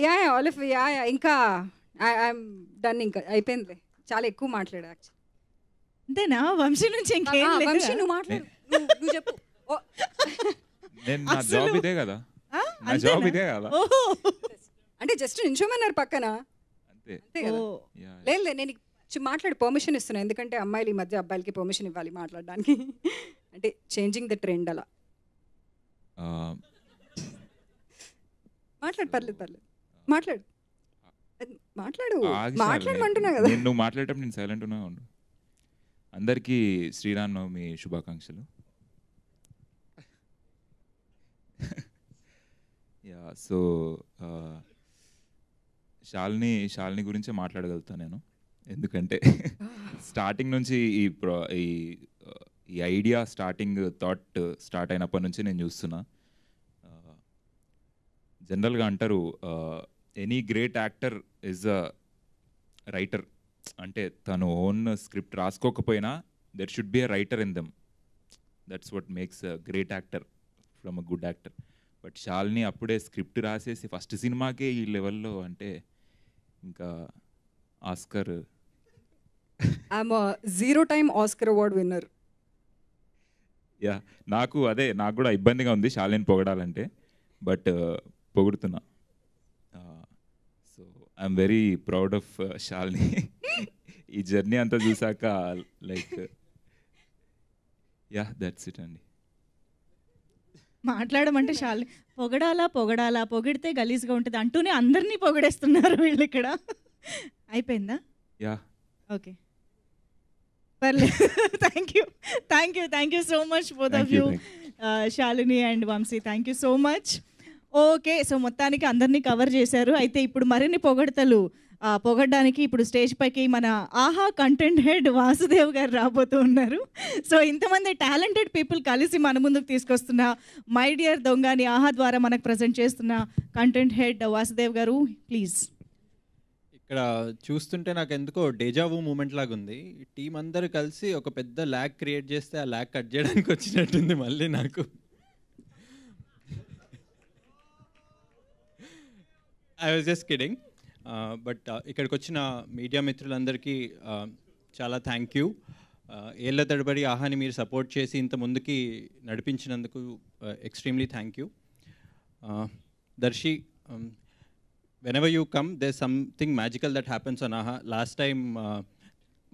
Yeah, all of ఇంకా I'm done. ఇంకా అయిపోయింది, చాలా ఎక్కువ మాట్లాడా actually. అంతేనా? వంశీ నుంచి ఇంకేం లేదు. వంశీ నువ్వు మాట్లాడు, నువ్వు చెప్పు. నేను నా జాబ్ ఇదే కదా, నా జాబ్ ఇదే కదా. అంటే జస్ట్ నించోమన్నారు పక్కన అంతే కదా. లేదు నేను మాట్లాడి పర్మిషన్ ఇస్తున్నాను, ఎందుకంటే అమ్మాయిలు ఈ మధ్య అబ్బాయిలకి పర్మిషన్ ఇవ్వాలి మాట్లాడడానికి. అంటే చేంజింగ్ ద ట్రెండ్ అలా. మాట్లాడు, పర్లేదు మాట్లాడు మాట్లాడమంటున్నా కదా. నువ్వు మాట్లాడేటప్పుడు నేను సైలెంట్ ఉన్నా ఉండు. అందరికీ శ్రీరామనవమి శుభాకాంక్షలు. యా, సో శాలిని గురించే మాట్లాడగలుగుతాను నేను, ఎందుకంటే స్టార్టింగ్ నుంచి ఈ ఐడియా థాట్ స్టార్ట్ అయినప్పటి నుంచి నేను చూస్తున్నా. జనరల్గా అంటారు any great actor is a writer, అంటే తను ఓన్ స్క్రిప్ట్ రాసుకోకపోయినా there should be a writer in them. That's what makes a great actor from a good actor. But Shalini అప్పుడే స్క్రిప్ట్ రాసేసి ఫస్ట్ సినిమాకే ఈ లెవెల్లో అంటే ఇంకా Oscar, I'm 0 time Oscar award winner. Yeah, నాకు కూడా ఇబ్బందిగా ఉంది శాలిని పొగడాలంటే, బట్ పొగుడుతున్నా. So I'm very proud of Shalini. ఈ జర్నీ అంతా చూసాక లైక్ యా, దట్స్ ఇట్ అండి. మాట్లాడమంటే శాలిని పొగడాలా పొగిడితే గలీజ్గా ఉంటుంది అంటూనే అందరినీ పొగడేస్తున్నారు వీళ్ళు ఇక్కడ. అయిపోయిందా? యా, ఓకే, పర్లేదు. Thank you so much both of you, Shalini and Vamshi. Thank you so much. Okay, so మొత్తానికి అందరినీ కవర్ చేశారు. అయితే ఇప్పుడు మరిన్ని పొగడతలు పొగడడానికి ఇప్పుడు స్టేజ్ పైకి మన ఆహా కంటెంట్ హెడ్ వాసుదేవ్ గారు రాబోతూ ఉన్నారు. సో ఇంతమంది టాలెంటెడ్ పీపుల్ కలిసి మన ముందుకు తీసుకొస్తున్న మై డియర్ దొంగని ఆహా ద్వారా మనకు ప్రజెంట్ చేస్తున్న కంటెంట్ హెడ్ వాసుదేవ్ గారు, ప్లీజ్. ఇక్కడ చూస్తుంటే నాకు ఎందుకో డేజావూ మూమెంట్ లాగా ఉంది. టీం అందరూ కలిసి ఒక పెద్ద ల్యాగ్ క్రియేట్ చేస్తే ఆ ల్యాగ్ కట్ చేయడానికి వచ్చినట్టుంది మళ్ళీ నాకు. I was just kidding. But ఇక్కడికి వచ్చిన మీడియా మిత్రులందరికీ చాలా థ్యాంక్ యూ. ఏళ్ల తడబడి ఆహాని మీరు సపోర్ట్ చేసి ఇంత ముందుకి నడిపించినందుకు extremely thank you. Darshi, whenever you come, there's something magical that happens on AHA. Last time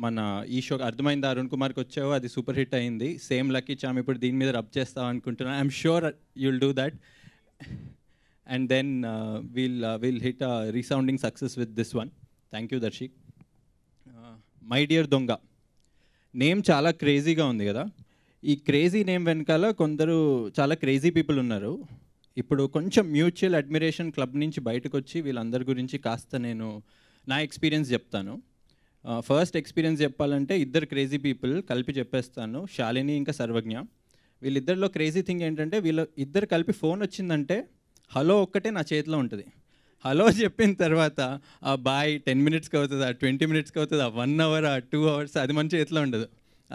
మన ఈ షో అర్థమైంది అరుణ్ కుమార్కి వచ్చావు, అది సూపర్ హిట్ అయింది. సేమ్ లక్కీ చామ్ ఇప్పుడు దీని మీద రబ్ చేస్తావు అనుకుంటున్నాను. I'm sure you'll do that and then will hit resounding success with this one. Thank you Darshi. My dear Donga name చాలా క్రేజీగా ఉంది కదా. ఈ క్రేజీ నేమ్ వెనకాల కొందరు చాలా క్రేజీ పీపుల్ ఉన్నారు. ఇప్పుడు కొంచెం మ్యూచువల్ అడ్మిరేషన్ క్లబ్ నుంచి బయటకు వచ్చి వీళ్ళందరి గురించి కాస్త నేను నా ఎక్స్పీరియన్స్ చెప్తాను. ఫస్ట్ ఎక్స్పీరియన్స్ చెప్పాలంటే ఇద్దరు క్రేజీ పీపుల్ కలిపి చెప్పేస్తాను, శాలిని ఇంకా సర్వజ్ఞ. వీళ్ళిద్దరిలో క్రేజీ థింగ్ ఏంటంటే వీళ్ళు ఇద్దరు కలిపి ఫోన్ వచ్చిందంటే హలో ఒక్కటే నా చేతిలో ఉంటుంది. హలో చెప్పిన తర్వాత ఆ బాయ్ 10 minutesకి అవుతుందా, 20 minutesకి అవుతుందా, 1 hour, 2 hours అది మన చేతిలో ఉండదు.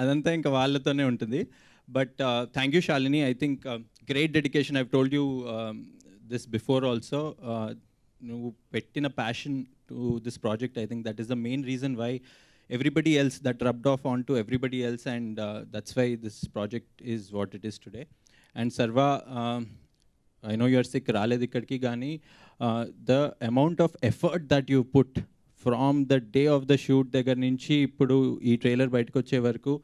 అదంతా ఇంకా వాళ్ళతోనే ఉంటుంది. But thank you Shalini. I think great dedication. I've told you this before also. నువ్వు పెట్టిన passion to this project, I think that is the main reason why everybody else that rubbed off onto everybody else, and that's why this project is what it is today. And Sarva, I know you're sick, raledi ikkadiki gaani the amount of effort that you put from the day of the shoot దగ్గర నుంచి ఇప్పుడు ఈ trailer బయటకు వచ్చే వరకు,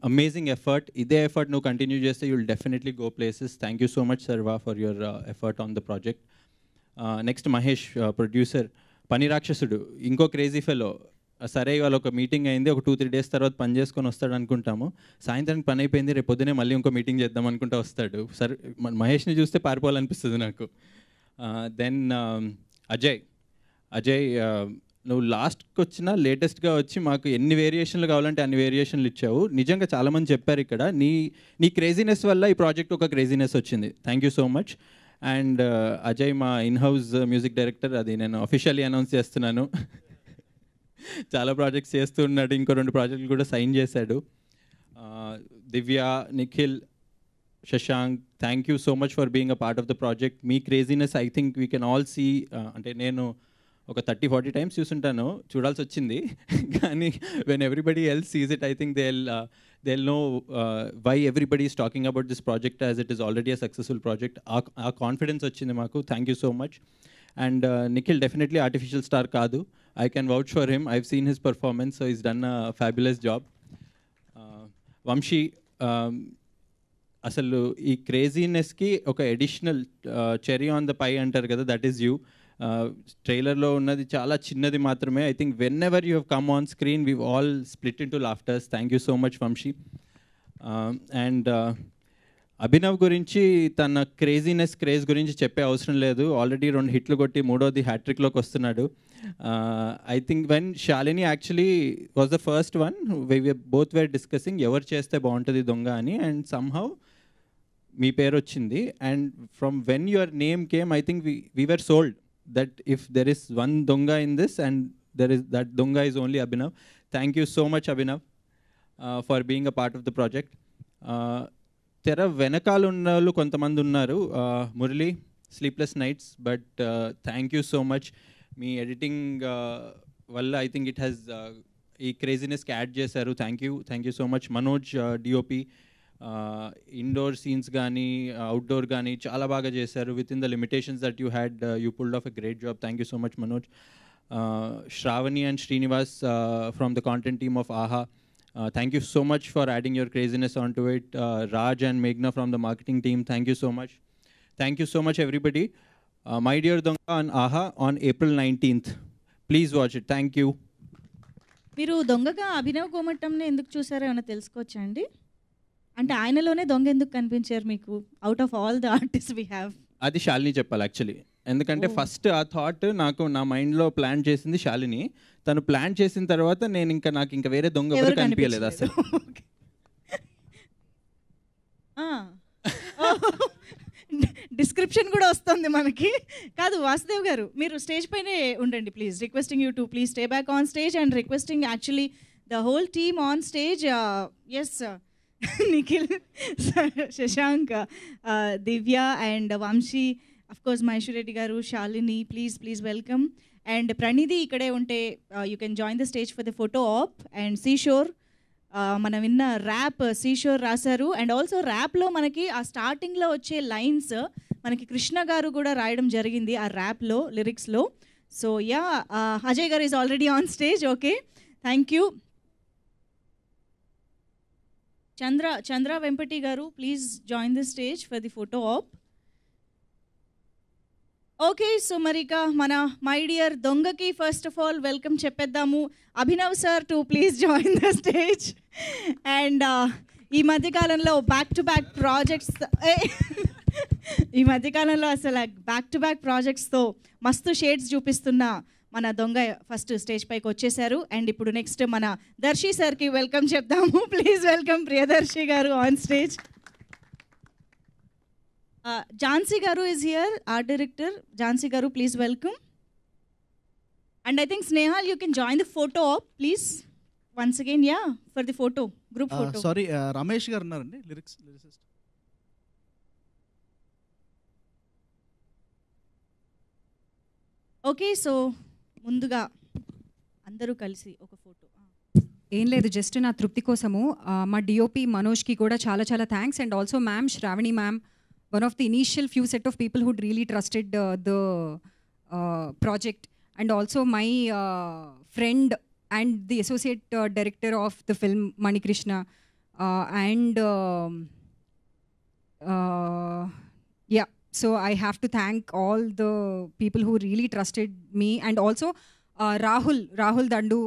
amazing effort. ఇదే effort నువ్వు continue చేస్తే you will definitely go places. Thank you so much Sarva for your effort on the project. Next Mahesh, producer. పని రాక్షసుడు ఇంకో క్రేజీ ఫెలో. సరే ఇవాళ ఒక మీటింగ్ అయింది, ఒక 2-3 days తర్వాత పని చేసుకొని వస్తాడు అనుకుంటాము. సాయంత్రానికి పని అయిపోయింది, రేపు పొద్దునే మళ్ళీ ఇంకో మీటింగ్ చేద్దాం అనుకుంటా వస్తాడు. సరే మహేష్ని చూస్తే పారిపోవాలనిపిస్తుంది నాకు. దెన్ అజయ్, నువ్వు లాస్ట్కి వచ్చినా లేటెస్ట్గా వచ్చి మాకు ఎన్ని వేరియేషన్లు కావాలంటే అన్ని వేరియేషన్లు ఇచ్చావు. నిజంగా చాలామంది చెప్పారు ఇక్కడ నీ క్రేజీనెస్ వల్ల ఈ ప్రాజెక్ట్ ఒక క్రేజీనెస్ వచ్చింది. Thank you so much. And Ajay మా ఇన్హౌస్ మ్యూజిక్ డైరెక్టర్, అది నేను అఫీషియల్లీ అనౌన్స్ చేస్తున్నాను. చాలా ప్రాజెక్ట్స్ చేస్తూ ఉన్నాడు, ఇంకో 2 ప్రాజెక్టులు కూడా సైన్ చేశాడు. Divya, Nikhil, Shashank, thank you so much for being a part of the project. మీ craziness I think we can all see. అంటే నేను ఒక 30-40 times చూసుంటాను, చూడాల్సి వచ్చింది. కానీ when everybody else sees it, I think they'll know why everybody is talking about this project as it is already a successful project. Our confidence వచ్చింది మాకు. Thank you so much. And Nikhil definitely artificial star కాదు. I can vouch for him. I've seen his performance, so he's done a fabulous job. Vamshi, అసలు ఈ క్రేజీనెస్కి ఒక additional cherry on the పై అంటారు కదా, that is you. ట్రైలర్లో ఉన్నది చాలా చిన్నది మాత్రమే. I think whenever you have come on screen we all split into laughters. Thank you so much Vamshi. And Abhinav గురించి తన క్రేజ్ గురించి చెప్పే అవసరం లేదు. ఆల్రెడీ 2 hits కొట్టి 3వది హ్యాట్రిక్లోకి వస్తున్నాడు. I think when Shalini actually was the first one, both wear discussing ఎవరు చేస్తే బాగుంటుంది దొంగ అని, అండ్ సమ్హౌ మీ పేరు వచ్చింది. And from when your name came, I think we were sold that if there is one దొంగ ఇన్ దిస్ అండ్ దట్ దొంగ is only Abhinav. Thank you so much Abhinav for being a part of the project. తెర వెనకాల ఉన్న వాళ్ళు కొంతమంది ఉన్నారు, Murali, sleepless nights, but thank you so much. Me editing వల్ల I think it has ఈ క్రేజీనెస్కి యాడ్ చేశారు. Thank you so much. Manoj, DOP, indoor scenes కానీ అవుట్డోర్ కానీ చాలా బాగా చేశారు. Within the limitations that you had, you pulled off a great job. Thank you so much Manoj. Shravani and Srinivas from the content team of Aha, thank you so much for adding your craziness onto it. Raj and Meghna from the marketing team, thank you so much. Thank you so much everybody. My Dear Donga on AHA on April 19th. Please watch it. Thank you. మీరు దొంగగా అభినవ్ గోమట్టంని ఎందుకు చూసారో ఏమైనా తెలుసుకోవచ్చా అండి? అంటే ఆయనలోనే దొంగ ఎందుకు కనిపించారు మీకు out of all the artist we have? అది శాలిని చెప్పాలి యాక్చువల్లీ. ఎందుకంటే ఫస్ట్ ఆ థాట్ నాకు నా మైండ్లో ప్లాన్ చేసింది శాలిని. తను ప్లాన్ చేసిన తర్వాత నాకు ఇంకా వేరే దొంగ ఎవరు కనిపించలేదు అసలు. డిస్క్రిప్షన్ కూడా వస్తుంది మనకి. కాదు వాసుదేవ్ గారు, మీరు స్టేజ్ పైనే ఉండండి please. Requesting you to please stay back on stage and requesting actually the whole team on stage. Yes, Nikhil, Shashank, Divya and Vamshi, of course Maheshwar Reddy garu, Shalini, please welcome. And Pranidhi ఇక్కడే ఉంటే you can join the stage for the photo op. And Seashore, మనం విన్న rap Seashore రాశారు. And also ర్యాప్లో మనకి ఆ స్టార్టింగ్లో వచ్చే లైన్స్ మనకి కృష్ణ గారు కూడా రాయడం జరిగింది ఆ ర్యాప్లో, లిరిక్స్లో. So yeah, Ajay garu is already on stage. Okay, thank you. Chandra Vempati garu, please join the stage for the photo op. Okay, so మరి ఇక మన మై డియర్ దొంగకి ఫస్ట్ ఆఫ్ ఆల్ వెల్కమ్ చెప్పేద్దాము. Abhinav sir to please join the stage. And ఈ మధ్యకాలంలో back to back projects, ఈ మధ్యకాలంలో అసలు బ్యాక్ టు బ్యాక్ ప్రాజెక్ట్స్తో మస్తు షేడ్స్ చూపిస్తున్న మన దొంగ ఫస్ట్ స్టేజ్ పైకి వచ్చేసారు. అండ్ ఇప్పుడు నెక్స్ట్ మన దర్శి సార్కి వెల్కమ్ చెప్దాము. Please welcome Priyadarshi garu on stage. Jhansi garu is here, art director. Jhansi garu, please welcome. And I think Snehal, you can join the photo op please once again. Yeah, for the photo, group photo. Sorry, Ramesh garu ఉన్నారండి, lyricist. Okay, so ముందుగా అందరూ కలిసి ఒక photo. ఏం లేదు, just నా తృప్తి కోసము మా డిఓపి మనోజ్కి కూడా చాలా చాలా thanks. And also ma'am Shravani ma'am, one of the initial few set of people who'd really trusted the project. And also my friend and the associate director of the film Manikrishna. And ya, so I have to thank all the people who really trusted me. And also Rahul Dandu,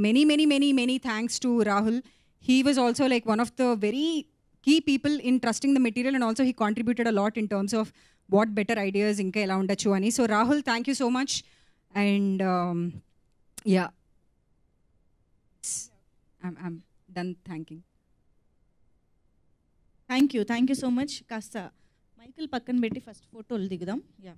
many thanks to Rahul. He was also like one of the very key people in trusting the material, and also he contributed a lot in terms of what better ideas inka ela undachu ani. So Rahul, thank you so much. And yeah, I'm done thanking. Thank you so much. Kasta మైకిల్ పక్కన పెట్టి first ఫోటోలు దిగుదాం. Yeah,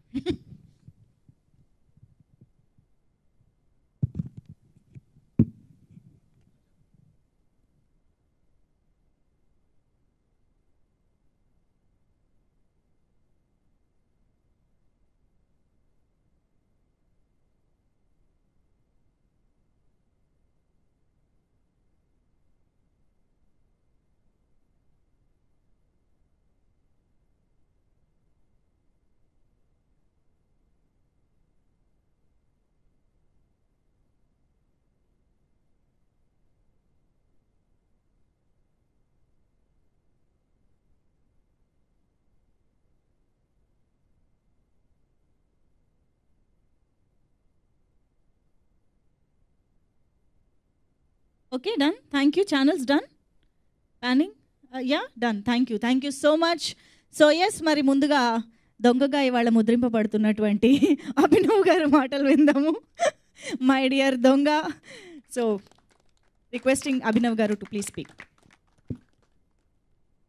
okay, done. Thank you. Channels done, planning yeah done. Thank you so much. So yes, మరి ముందుగా దొంగగా ఇవాళ ముద్రింపబడుతున్నటువంటి అభినవ్ గారి మాటలు విందాము. My dear Donga. So requesting Abhinav garu to please speak.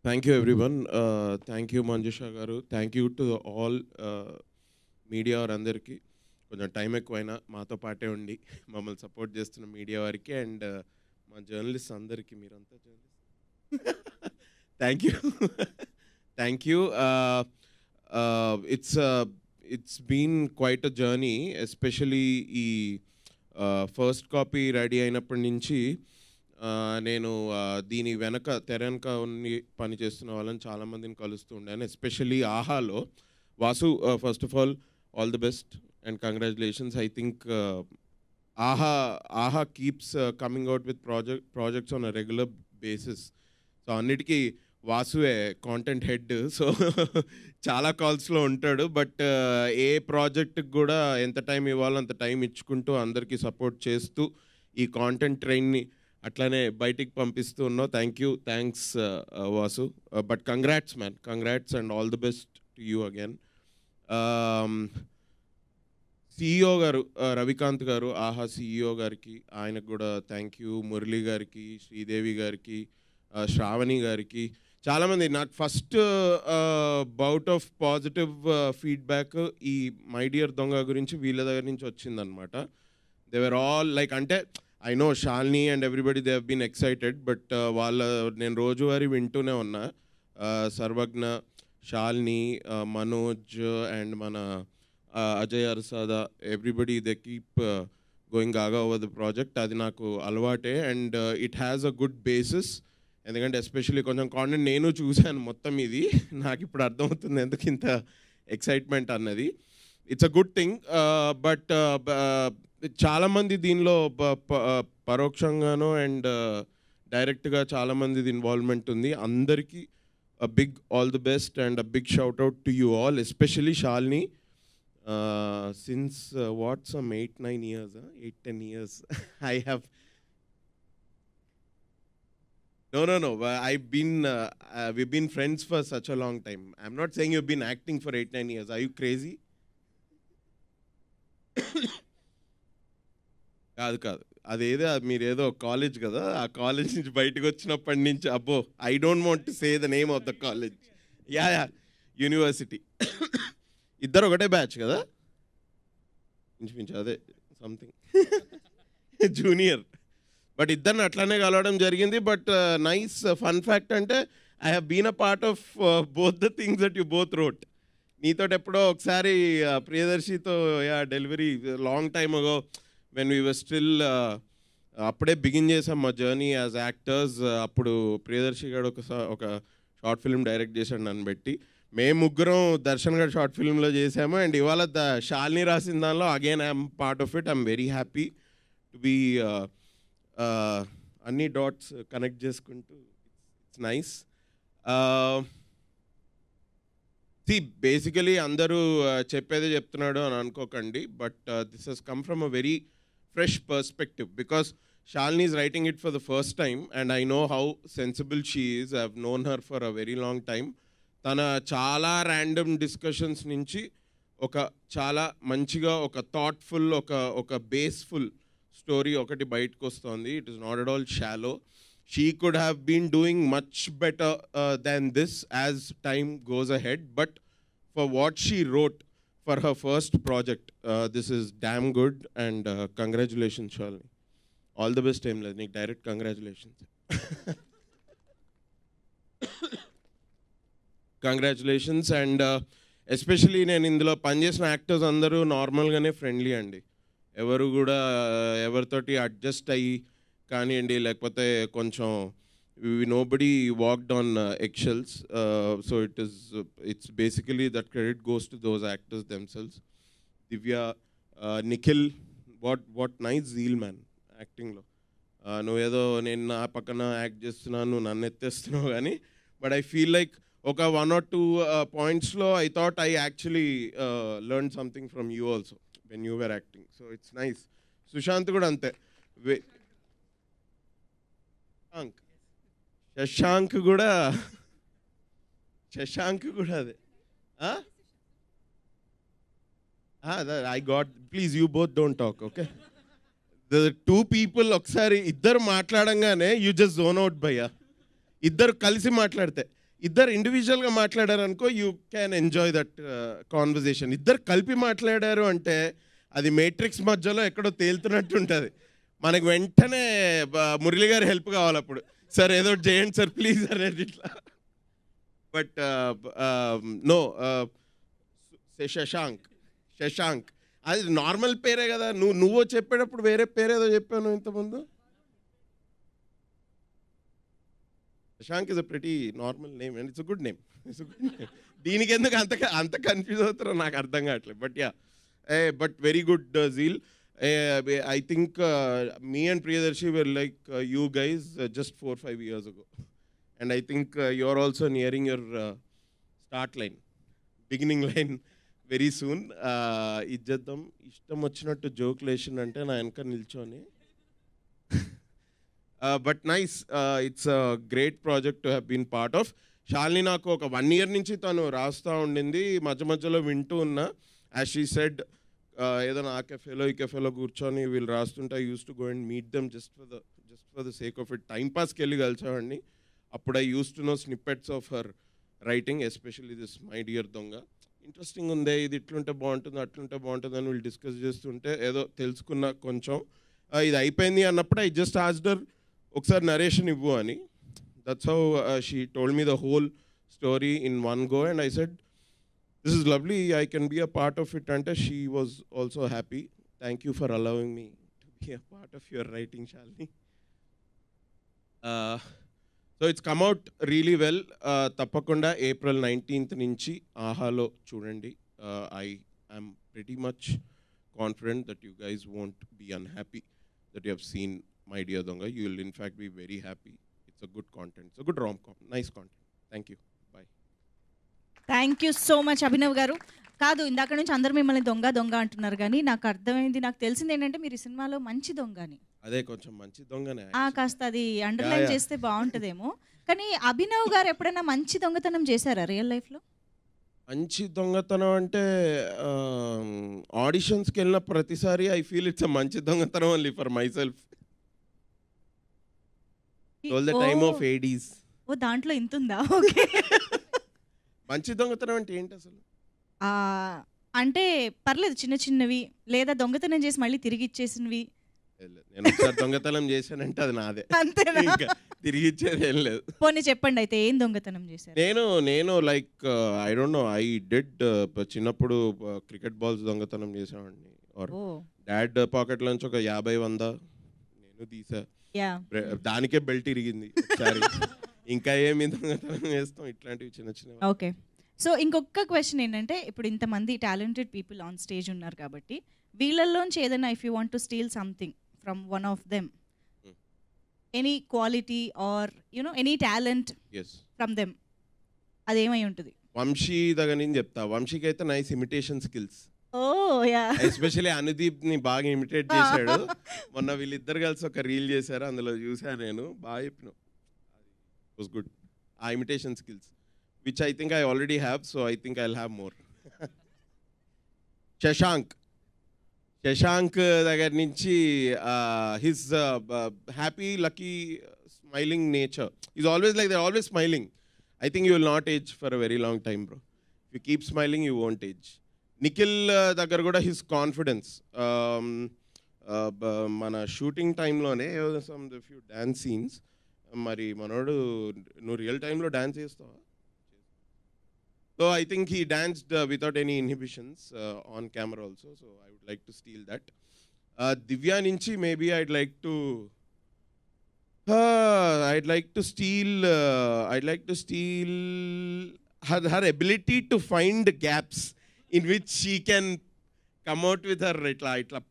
Thank you everyone. Thank you Manjusha garu. Thank you to all media వారందరికీ. కొంచెం టైం ఎక్కువైనా మాతో పాటే ఉండి మమ్మల్ని సపోర్ట్ చేస్తున్న మీడియా వారికి అండ్ మా జర్నలిస్ట్ అందరికీ, మీరంతా journalist, thank you. It's been quite a journey, especially ఈ ఫస్ట్ కాపీ రెడీ అయినప్పటి నుంచి నేను దీని తెర వెనక పని చేస్తున్న వాళ్ళని చాలామందిని కలుస్తూ ఉండాను. ఎస్పెషలీ ఆహాలో Vasu, first of all the best and congratulations. I think AHA keeps coming out with projects on a regular basis. So annitiki Vasu content head, so చాలా కాల్స్లో ఉంటాడు. బట్ ఏ ప్రాజెక్ట్కి కూడా ఎంత టైం ఇవ్వాలో అంత టైం ఇచ్చుకుంటూ అందరికీ సపోర్ట్ చేస్తూ ఈ కాంటెంట్ ట్రైన్ని అట్లానే బయటికి పంపిస్తూ ఉన్నావు. Thanks Vasu. But congrats man, congrats and all the best to you again. CEO గారు రవికాంత్ గారు, ఆహా CEO గారికి, ఆయనకు కూడా థ్యాంక్ యూ. మురళి గారికి, శ్రీదేవి గారికి, శ్రావణి గారికి, చాలామంది. నాకు first bout of positive feedback ఈ మై డియర్ దొంగ గురించి వీళ్ళ దగ్గర నుంచి వచ్చిందనమాట. దే వర్ ఆల్ లైక్, అంటే I know Shalini and everybody they have been excited, but నేను రోజువారీ వింటూనే ఉన్నా. సర్వజ్ఞ, షాల్ని, మనోజ్ అండ్ మన Ajay Arsada, everybody they keep going gaga over the project. అది నాకు అలవాటే and it has a good basis. ఎందుకంటే ఎస్పెషల్లీ కొంచెం కాంటెంట్ నేను చూశాను మొత్తం ఇది, నాకు ఇప్పుడు అర్థమవుతుంది ఎందుకు ఇంత ఎక్సైట్మెంట్ అన్నది. It's a good thing. But చాలామంది దీనిలో పరోక్షంగానో అండ్ డైరెక్ట్గా చాలామంది ఇన్వాల్వ్మెంట్ ఉంది. అందరికీ a big all the best and a big shout out to you all, especially Shalini. Since what, some 8-9 years, 8-10 years I have no I've been we've been friends for such a long time. I'm not saying you've been acting for 8-9 years. Are you crazy? కాదు అదేదో మీరేదో college కదా, ఆ college నుంచి బయటకు వచ్చినప్పటి నుంచి అబ్బో I don't want to say the name of the college. Yeah university. ఇద్దరు ఒకటే బ్యాచ్ కదా ఇంచుమించు, అదే సంథింగ్ జూనియర్. బట్ ఇద్దరిని అట్లానే కలవడం జరిగింది. బట్ నైస్ ఫన్ ఫ్యాక్ట్ అంటే I have been a part of both the things that you both wrote. నీతో ఎప్పుడో ఒకసారి ప్రియదర్శితో delivery long time ago when we were still అప్పుడే బిగిన్ చేసాం మా జర్నీ యాజ్ యాక్టర్స్. అప్పుడు ప్రియదర్శి గారు ఒక షార్ట్ ఫిల్మ్ డైరెక్ట్ చేశాడు నన్ను పెట్టి. మేము ముగ్గురం దర్శన్ గారు షార్ట్ ఫిల్మ్లో చేసాము. అండ్ ఇవాళ షాలిని రాసిన దానిలో again I'm part of it. I'm very happy to be అన్ని డాట్స్ కనెక్ట్ చేసుకుంటూ. It's nice. బేసికలీ అందరూ చెప్పేదే చెప్తున్నాడు అని అనుకోకండి. But this he's come from a very fresh perspective because Shalini is writing it for the first time and I know how sensible she is. I've known her for a very long time. Tana chala random discussions nunchi oka chala manchiga oka thoughtful oka baseful story okati bayitku vastundi. It is not at all shallow. She could have been doing much better than this as time goes ahead, but for what she wrote for her first project, this is damn good and congratulations Shalini. All the best time Nik direct congratulations. Congratulations and especially నేను ఇందులో పనిచేసిన actors అందరూ నార్మల్గానే friendly అండి. ఎవరు కూడా ఎవరితోటి adjust అయ్యి కానివ్వండి లేకపోతే కొంచెం nobody walked on eggshells. So it's basically that credit goes to those actors themselves. Divya, Nikhil, what nice zeal man acting lo. నువ్వేదో నేను నా పక్కన యాక్ట్ చేస్తున్నాను, నువ్వు నన్ను ఎత్తేస్తున్నావు కానీ బట్ ఐ ఫీల్ లైక్ ఒక 1 or 2 పాయింట్స్లో I thought I actually learn something from you also when you were acting. So it's nice. Sushanth కూడా అంతే. శశాంక్ కూడా అదే. I got please you both don't talk okay. The 2 people ఒకసారి ఇద్దరు మాట్లాడంగానే you just zone out భయ్యా. ఇద్దరు కలిసి మాట్లాడితే, ఇద్దరు ఇండివిజువల్గా మాట్లాడారు అనుకో you can enjoy that conversation. ఇద్దరు కలిపి మాట్లాడారు అంటే అది మేట్రిక్స్ మధ్యలో ఎక్కడో తేలుతున్నట్టు ఉంటుంది. మనకు వెంటనే మురళి గారి హెల్ప్ కావాలి అప్పుడు. సార్ ఏదో చేయండి సార్ ప్లీజ్ అనేది ఇట్లా. బట్ నో శశాంక్ అది నార్మల్ పేరే కదా. నువ్వు చెప్పేటప్పుడు వేరే పేరేదో చెప్పాను ఇంతకుముందు. Shashank is a pretty normal name and it's a good name. దీనికి ఎందుకు అంత కన్ఫ్యూజ్ అవుతారో నాకు అర్థం కావట్లేదు. But yeah but very good zeal. I think me and Priyadarshi were like you guys just 4-5 years ago. And I think you're also nearing your start line, beginning line very soon. Ijjaddam ishtam vachinattu joke lesson ante na enka nilchoni. But nice. It's a great project to have been part of. Shalini నాకు ఒక 1 year నుంచి తను రాస్తూ ఉండింది. మధ్య మధ్యలో వింటూ ఉన్నా. As she said, ఏదైనా ఆ కెఫేలో ఈ కెఫేలో కూర్చొని వీళ్ళు రాస్తుంటే I use to go and meet them just for the sake of it. Time పాస్కి వెళ్ళి కలిసామండి. అప్పుడు I use to know snippets of her writing, especially this my dear Donga. Interesting ఉంది, ఇది ఇట్లుంటే బాగుంటుంది అట్లుంటే బాగుంటుంది అని వీళ్ళు డిస్కస్ చేస్తుంటే ఏదో తెలుసుకున్న కొంచెం. ఇది అయిపోయింది అన్నప్పుడు ఐ జస్ట్ ఆస్క్డ్ హర్ ఒకసారి నరేషన్ ఇవ్వు అని. That's how she told me the whole story in one go, and I said, this is lovely, I can be a part of it. And she was also happy. Thank you for allowing me to be a part of your writing, Shalini. So it's come out really well. Tappakunda April 19th nunchi Ahalo chudandi. I am pretty much confident that you guys won't be unhappy that you have seen My Dear Donga. You will in fact be very happy. It's a good content. It's a good rom-com. Nice content. Thank you. Bye. Thank you so much Abhinav గారు. కాదు, ఇందాక నుంచి అందరూ మిమ్మల్ని దొంగ దొంగ అంటున్నారు, కానీ నాకు అర్థమైంది, నాకు తెలిసింది ఏంటంటే మీరు ఈ సినిమాలో మంచి దొంగ అని. అదే కొంచెం మంచి దొంగనే. కాస్త అది అండర్లైన్ చేస్తే బాగుంటుందేమో. కానీ అభినవ్ గారు ఎప్పుడైనా మంచి దొంగతనం చేశారా రియల్ లైఫ్లో? మంచి దొంగతనం అంటే ఆడిషన్స్కి వెళ్ళిన ప్రతిసారి ఐ ఫీల్ ఇట్స్ మంచి దొంగతనం only for my self. All the time of ADs. ఓ దాంట్లో ఇంత ఉందా? ఓకే. మంచి దొంగతనం అంటే ఏంటి అసలు? అంటే పర్లేదు, చిన్న చిన్నవి లేదా దొంగతనం చేసి మళ్ళీ తిరిగి ఇచ్చేసినవి. నేను ఒకసారి దొంగతనం చేశానంటే అది నాదే, ఇంకా తిరిగి ఇచ్చేది ఏం లేదు. పోనీ చెప్పండి అయితే ఏం దొంగతనం చేశారు? నేను like I don't no, I did చిన్నప్పుడు క్రికెట్ బాల్స్ దొంగతనం చేసామండి. ఆర్ డాడ్ పాకెట్ నుంచి ఒక 50-100 నేను తీసా, దానికే బెల్ట్ ఇరిగింది ఒకసారి. ఇంకా ఏమి దొంగతనం చేస్తాం, ఇట్లాంటివి చిన్న చిన్న. ఓకే. సో ఇంకొక క్వశ్చన్ ఏంటంటే, ఇప్పుడు ఇంతమంది టాలెంటెడ్ పీపుల్ ఆన్ స్టేజ్ ఉన్నారు కాబట్టి వీళ్ళల్లోంచి ఏదైనా if you want to steal something from one of them, any quality or you know any talent from them, అదేమై ఉంటుంది? వంశీ దగ్గర నుంచి చెప్తా. వంశీకి అయితే nice imitation skills. Especially Anudeep ని బాగా ఇమిటేట్ చేశాడు. మొన్న వీళ్ళిద్దరు కలిసి ఒక రీల్ చేశారు, అందులో చూసాను నేను. బాగా చెప్పిన, వాస్ గుడ్. ఆ imitation skills which I think I already have, so I think I'll have more. Shashank దగ్గర నుంచి his happy, lucky, smiling nature. He's always like that, always smiling. I think you will not age for a very long time, bro. If you keep smiling, you won't age. Nikhil దగ్గర కూడా his confidence. మన shooting టైంలోనే some few dance scenes. మరి మనోడు నువ్వు real టైంలో dance చేస్తావా? So I think he danced without any inhibitions on camera also. So I would like to steal that. Divya Ninchi, maybe I'd like to steal her ability to find gaps in which she can come out with her itla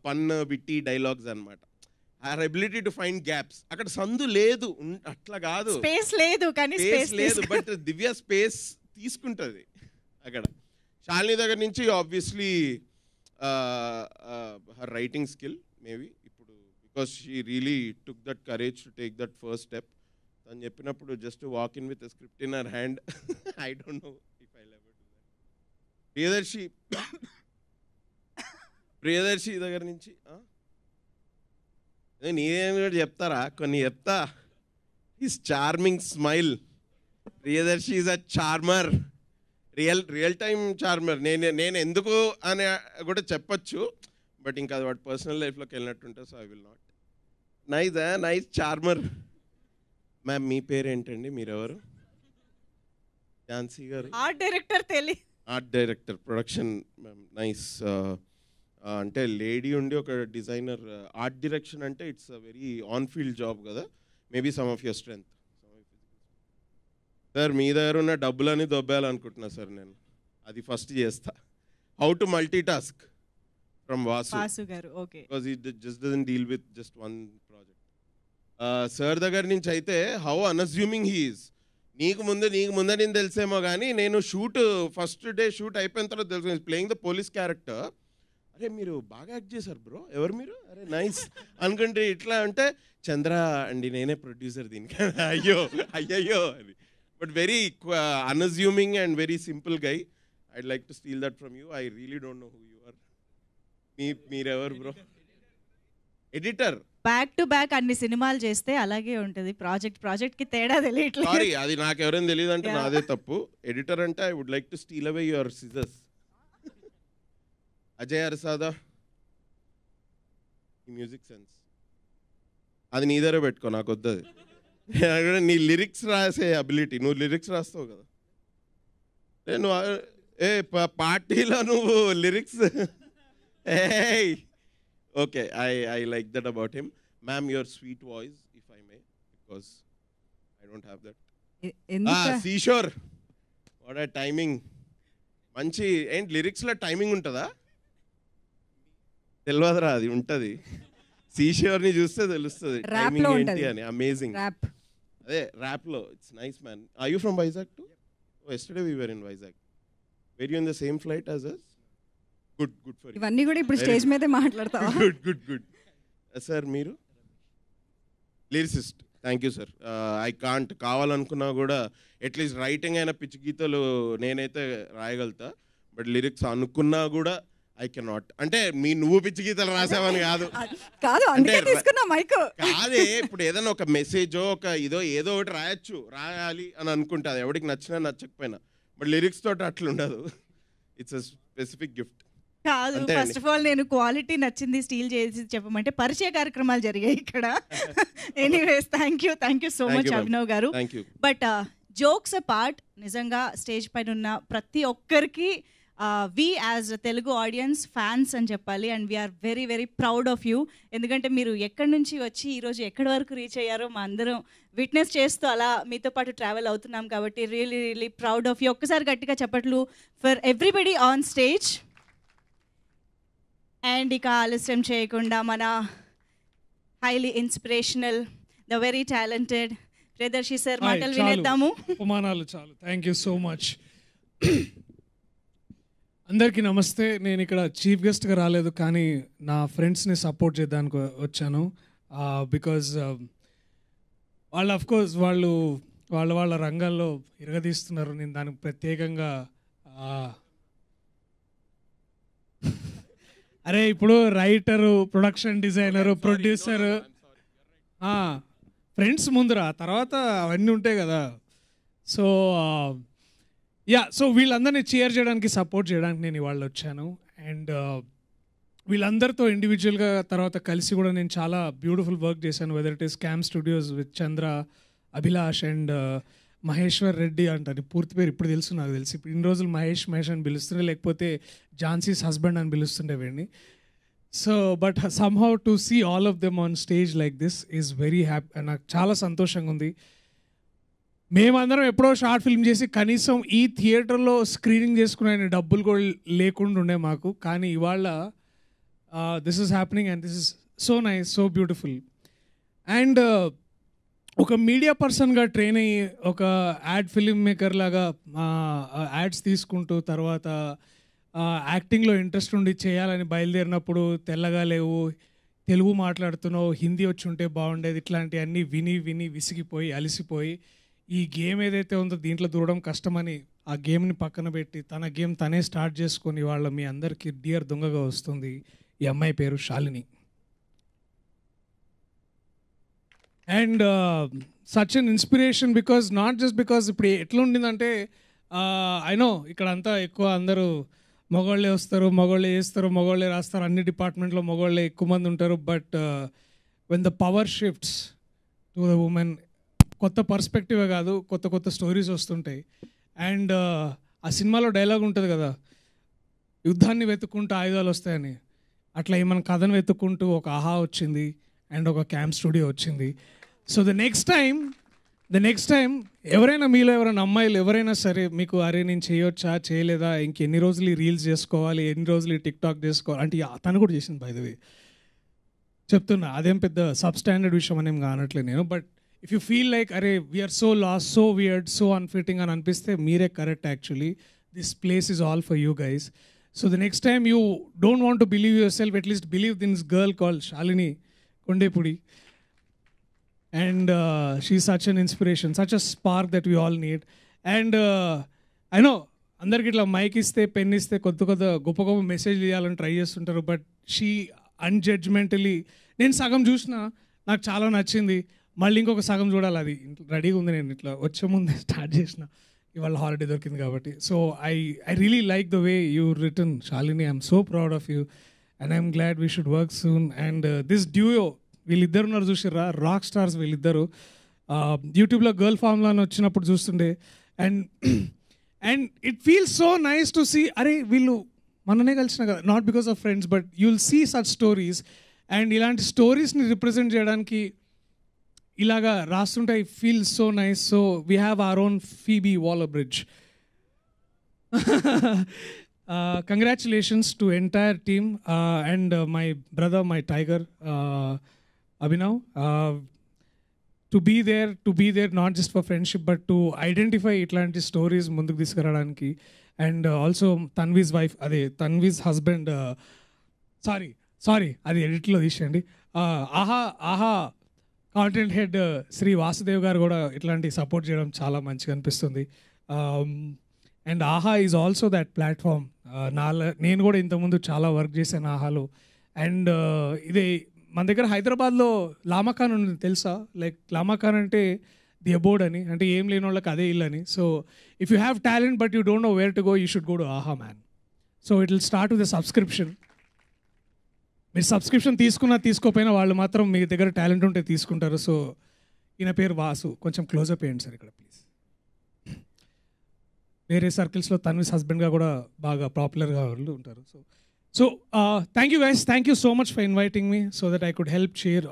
pun witty dialogues anamata. Her ability to find gaps. అక్కడ సందు లేదు, అట్లా కాదు, space లేదు, కానీ space లేదు, but Divya space తీసుకుంటుంది అక్కడ. శాలిని దగ్గర నుంచి obviously her writing skill maybe ఇప్పుడు, because she really took that courage to take that first step. తను చెప్పినప్పుడు just walk in with script in her hand. I don't know if I ever do that. Priyadarshi దగ్గర నుంచి నేనేం కూడా చెప్తారా, కొన్ని చెప్తా. His charming smile. Priyadarshi is a charmer, real time charmer. నేను ఎందుకు అని కూడా చెప్పచ్చు, బట్ ఇంకా అది వాటి పర్సనల్ లైఫ్లోకి వెళ్ళినట్టుంటే, so I will not. Nice charmer. Ma'am మీ పేరు ఏంటండి, మీరెవరు? ఝాన్సీ గారు, art director. Art director, production. Ma'am nice. అంటే లేడీ ఉండి ఒక డిజైనర్. ఆర్ట్ డైరెక్షన్ అంటే it's a very on field job కదా. Maybe some of your strength. Sir మీ దగ్గర ఉన్న డబ్బులని దొబ్బేయాలనుకుంటున్నా సార్ నేను, అది ఫస్ట్ చేస్తా. How to multi task from Vasu గారు. Okay. Because it just doesn't deal with just one project. Sir దగ్గర నుంచి అయితే హౌ అన్అస్యూమింగ్ హీ ఈజ్. నీకు ముందే నేను తెలిసేమో కానీ నేను ఫస్ట్ డే షూట్ అయిపోయిన తర్వాత తెలుసు ప్లేయింగ్ ద పోలీస్ క్యారెక్టర్. అరే మీరు బాగా యాక్ట్ చేశారు బ్రో, ఎవరు మీరు? అరే నైస్ అనుకుంటే ఇట్లా అంటే, చంద్ర అండి నేనే ప్రొడ్యూసర్ దీనికి. అయ్యయ్యో అని. But very unassuming and very simple guy. I'd like to steal that from you. I really don't know who you are. మీరెవరు bro? Editor. Back to back అన్ని సినిమాలు చేస్తే అలాగే ఉంటుంది. ప్రాజెక్ట్ కి తేడా తెలియట్లేదు. సారీ, అది నాకు ఎవరైనా తెలియదు అంటే నాదే తప్పు. ఎడిటర్ అంటే I would like to steal away your scissors. Ajay Arasada, ఈ మ్యూజిక్ సెన్స్ అది నీ దగ్గర పెట్టుకో, నాకు వద్దది. నీ లిరిక్స్ రాసే అబిలిటీ, నువ్వు లిరిక్స్ రాస్తావు కదా. నేను పార్టీలో నువ్వు lyrics okay. I like that about him. Ma'am, your sweet voice if I may, because I don't have that. Seashore, what ఆ టైమింగ్. మంచి ఏంటి లిరిక్స్లో టైమింగ్ ఉంటుందా? తెలియదురా, అది ఉంటుంది. సీషోర్ని చూస్తే తెలుస్తుంది టైమింగ్ ఏంటి అని. అమేజింగ్. అదే ర్యాప్లో it's nice man. Are you from Vizag too? Yesterday we were in Vizag. Were you in the same flight as us? Good for you. ఇవన్నీ కూడా ఇప్పుడు స్టేజ్ మీదే మాట్లాడతావా? Good. సార్ మీరు lyricist. Thank you sir. I can't, కావాలనుకున్నా కూడా at least writing అయిన పిచ్చి గీతలు నేనైతే రాయగలుగుతా, బట్ లిరిక్స్ అనుకున్నా కూడా ఐ కెనాట్. అంటే నువ్వు పిచ్చి గీతలు రాసావని కాదు, కాదే. ఇప్పుడు ఏదైనా ఒక మెసేజో ఏదో ఒకటి రాయాలి అని అనుకుంటే అది ఎవరికి నచ్చినా నచ్చకపోయినా, బట్ లిరిక్స్ తోటి అట్లా ఉండదు. ఇట్స్ అ స్పెసిఫిక్ గిఫ్ట్ కాదు. ఫస్ట్ ఆఫ్ ఆల్ నేను క్వాలిటీ నచ్చింది స్టీల్ చేసి చెప్పమంటే పరిచయ కార్యక్రమాలు జరిగాయి ఇక్కడ. Anyways thank you so much Abhinav garu. But jokes apart, నిజంగా స్టేజ్ పైన ఉన్న ప్రతి ఒక్కరికి we as Telugu audience fans అని చెప్పాలి. And we're very very proud of you. ఎందుకంటే మీరు ఎక్కడి నుంచి వచ్చి ఈరోజు ఎక్కడి వరకు రీచ్ అయ్యారో మా అందరం విట్నెస్ చేస్తూ అలా మీతో పాటు ట్రావెల్ అవుతున్నాం కాబట్టి రియలీ ప్రౌడ్ ఆఫ్ యూ. ఒక్కసారి గట్టిగా చెప్పట్లు for everybody on stage. And ఇక ఆలస్యం చేయకుండా మన highly inspirational, the very talented Priyadarshi sir మాటలు వినేద్దాము. ఉపమానాలు చాలు. Thank you so much. అందరికీ నమస్తే. నేను ఇక్కడ చీఫ్ గెస్ట్గా రాలేదు, కానీ నా ఫ్రెండ్స్ని సపోర్ట్ చేయడానికి వచ్చాను. బికాజ్ వాళ్ళు అఫ్కోర్స్ వాళ్ళ రంగాల్లో ఇరగదీస్తున్నారు. నేను దానికి ప్రత్యేకంగా అరే ఇప్పుడు writer, production designer, producer, friends ముందురా, తర్వాత అవన్నీ ఉంటాయి కదా. సో వీళ్ళందరినీ చీర్ చేయడానికి, సపోర్ట్ చేయడానికి నేను ఇవాళ వచ్చాను. అండ్ వీళ్ళందరితో ఇండివిజువల్గా తర్వాత కలిసి కూడా నేను చాలా బ్యూటిఫుల్ వర్క్ చేశాను. Whether it is cam studios with Chandra, Abhilash and Maheshwar Reddy అంటాను. పూర్తి పేరు ఇప్పుడు తెలుసు, నాకు తెలిసి. ఇప్పుడు ఇన్ని రోజులు మహేష్ అని పిలుస్తుండే, లేకపోతే ఝాన్సీస్ హస్బెండ్ అని పిలుస్తుండే వీడిని. So but somehow to see all of them on stage like this is very happy. నాకు చాలా సంతోషంగా ఉంది. మేమందరం ఎప్పుడో షార్ట్ ఫిల్మ్ చేసి కనీసం ఈ థియేటర్లో స్క్రీనింగ్ చేసుకునే డబ్బులు కూడా లేకుండా ఉండే మాకు. కానీ ఇవాళ this is happening and this is so nice, so beautiful. And ఒక మీడియా పర్సన్గా ట్రైన్ అయ్యి ఒక యాడ్ ఫిల్మ్ మేకర్ లాగా యాడ్స్ తీసుకుంటూ తర్వాత యాక్టింగ్లో ఇంట్రెస్ట్ ఉండి చేయాలని బయలుదేరినప్పుడు తెల్లగా లేవు, తెలుగు మాట్లాడుతున్నావు, హిందీ వచ్చి ఉంటే బాగుండేది, ఇట్లాంటివన్నీ విని విసిగిపోయి అలసిపోయి ఈ గేమ్ ఏదైతే ఉందో దీంట్లో దూరడం కష్టమని ఆ గేమ్ని పక్కన పెట్టి తన గేమ్ తనే స్టార్ట్ చేసుకొని వాళ్ళ మీ అందరికీ డియర్ దొంగగా వస్తుంది. ఈ అమ్మాయి పేరు Shalini. And such an inspiration because not just because ఇప్పుడు ఎట్లా ఉండిందంటే ఐ నో ఇక్కడ అంతా ఎక్కువ అందరూ మగవాళ్ళే వస్తారు, మగవాళ్ళే చేస్తారు, మగవాళ్ళే రాస్తారు, అన్ని డిపార్ట్మెంట్లో మగవాళ్ళే ఎక్కువ మంది ఉంటారు. But when the power shifts to the women, కొత్త పర్స్పెక్టివే కాదు, కొత్త స్టోరీస్ వస్తుంటాయి. అండ్ ఆ సినిమాలో డైలాగ్ ఉంటుంది కదా, యుద్ధాన్ని వెతుక్కుంటూ ఆయుధాలు వస్తాయని. అట్లా ఏమైనా కథను వెతుక్కుంటూ ఒక ఆహా వచ్చింది అండ్ ఒక క్యాంప్ స్టూడియో వచ్చింది. సో ద నెక్స్ట్ టైం ఎవరైనా మీలో ఎవరైనా అమ్మాయిలు ఎవరైనా సరే మీకు అరే నేను చేయొచ్చా చేయలేదా, ఇంకెన్ని రోజులు ఈ రీల్స్ చేసుకోవాలి, ఎన్ని రోజులు ఈ టిక్టాక్ చేసుకోవాలి అంటే తను కూడా చేసింది. బై ద వే చెప్తున్నా, అదేం పెద్ద సబ్ స్టాండర్డ్ విషయం అనేం కానట్లేదు నేను. But if you feel like అరే we are so lost, so weird, so unfitting అని అనిపిస్తే మీరే correct. Actually this place is all for you guys. So the next time you don't want to believe your self, at least believe this girl called Shalini Kondepudi. And she's such an inspiration, such a spark that we all need. And I know అందరికి ఇట్లా mic ఇస్తే pen ఇస్తే కొత్త గొప్ప message ఇవ్వాలని try చేస్తుంటారు. But she అన్జడ్జ్మెంటలీ, నేను సగం చూసిన నాకు చాలా నచ్చింది, మళ్ళీ ఇంకొక సగం చూడాలి, అది రెడీగా ఉంది. నేను ఇట్లా వచ్చే ముందే స్టార్ట్ చేసిన, ఇవాళ హాలిడే దొరికింది కాబట్టి. So I really like the way you return Shalini. I'm so proud of you and I'm glad we should work soon. And this duo, వీళ్ళిద్దరు ఉన్నారు చూసిర్రా, రాక్ స్టార్స్ వీళ్ళిద్దరు. యూట్యూబ్లో గర్ల్ ఫార్ములా అని వచ్చినప్పుడు చూస్తుండే and it feels so nice to see అరే వీళ్ళు మననే కలిసిన కదా, not because of friends but you will see such stories. And ఇలాంటి స్టోరీస్ని రిప్రజెంట్ చేయడానికి ఇలాగా రాస్తుంటే I feel so nice. So we have our own Phoebe Waller Bridge. Congratulations to entire team and my brother, my tiger, Abhinav. To be there not just for friendship but to identify itlanti stories munduku తీసుకురావడానికి. And also Tanvi's wife, అదే Tanvi's husband, sorry అది ఎడిట్లో తీసేయండి. ఆహా content head Shri Vasudev గారు కూడా ఇట్లాంటి support చేయడం చాలా మంచిగా అనిపిస్తుంది. అండ్ ఆహా ఈజ్ ఆల్సో దట్ ప్లాట్ఫామ్. నేను కూడా ఇంతకుముందు చాలా వర్క్ చేశాను ఆహాలో. అండ్ ఇది మన దగ్గర హైదరాబాద్లో లామాఖాన్ ఉంది తెలుసా? లైక్ లామాఖాన్ అంటే ది అబోర్డ్ అని, అంటే ఏం లేని వాళ్ళకి అదే ఇల్లు అని. So if you have talent but you don't know where to go, you should go to Aha man. So it will start with the subscription. మీరు సబ్స్క్రిప్షన్ తీసుకున్నా తీసుకోపోయినా వాళ్ళు మాత్రం మీ దగ్గర టాలెంట్ ఉంటే తీసుకుంటారు. సో ఈయన పేరు వాసు, కొంచెం క్లోజప్ వేయండి సార్ ఇక్కడ ప్లీజ్. వేరే సర్కిల్స్లో తన్విస్ హస్బెండ్గా కూడా బాగా పాపులర్గా వాళ్ళు ఉంటారు. So thank you guys, thank you so much for inviting me so that I could help share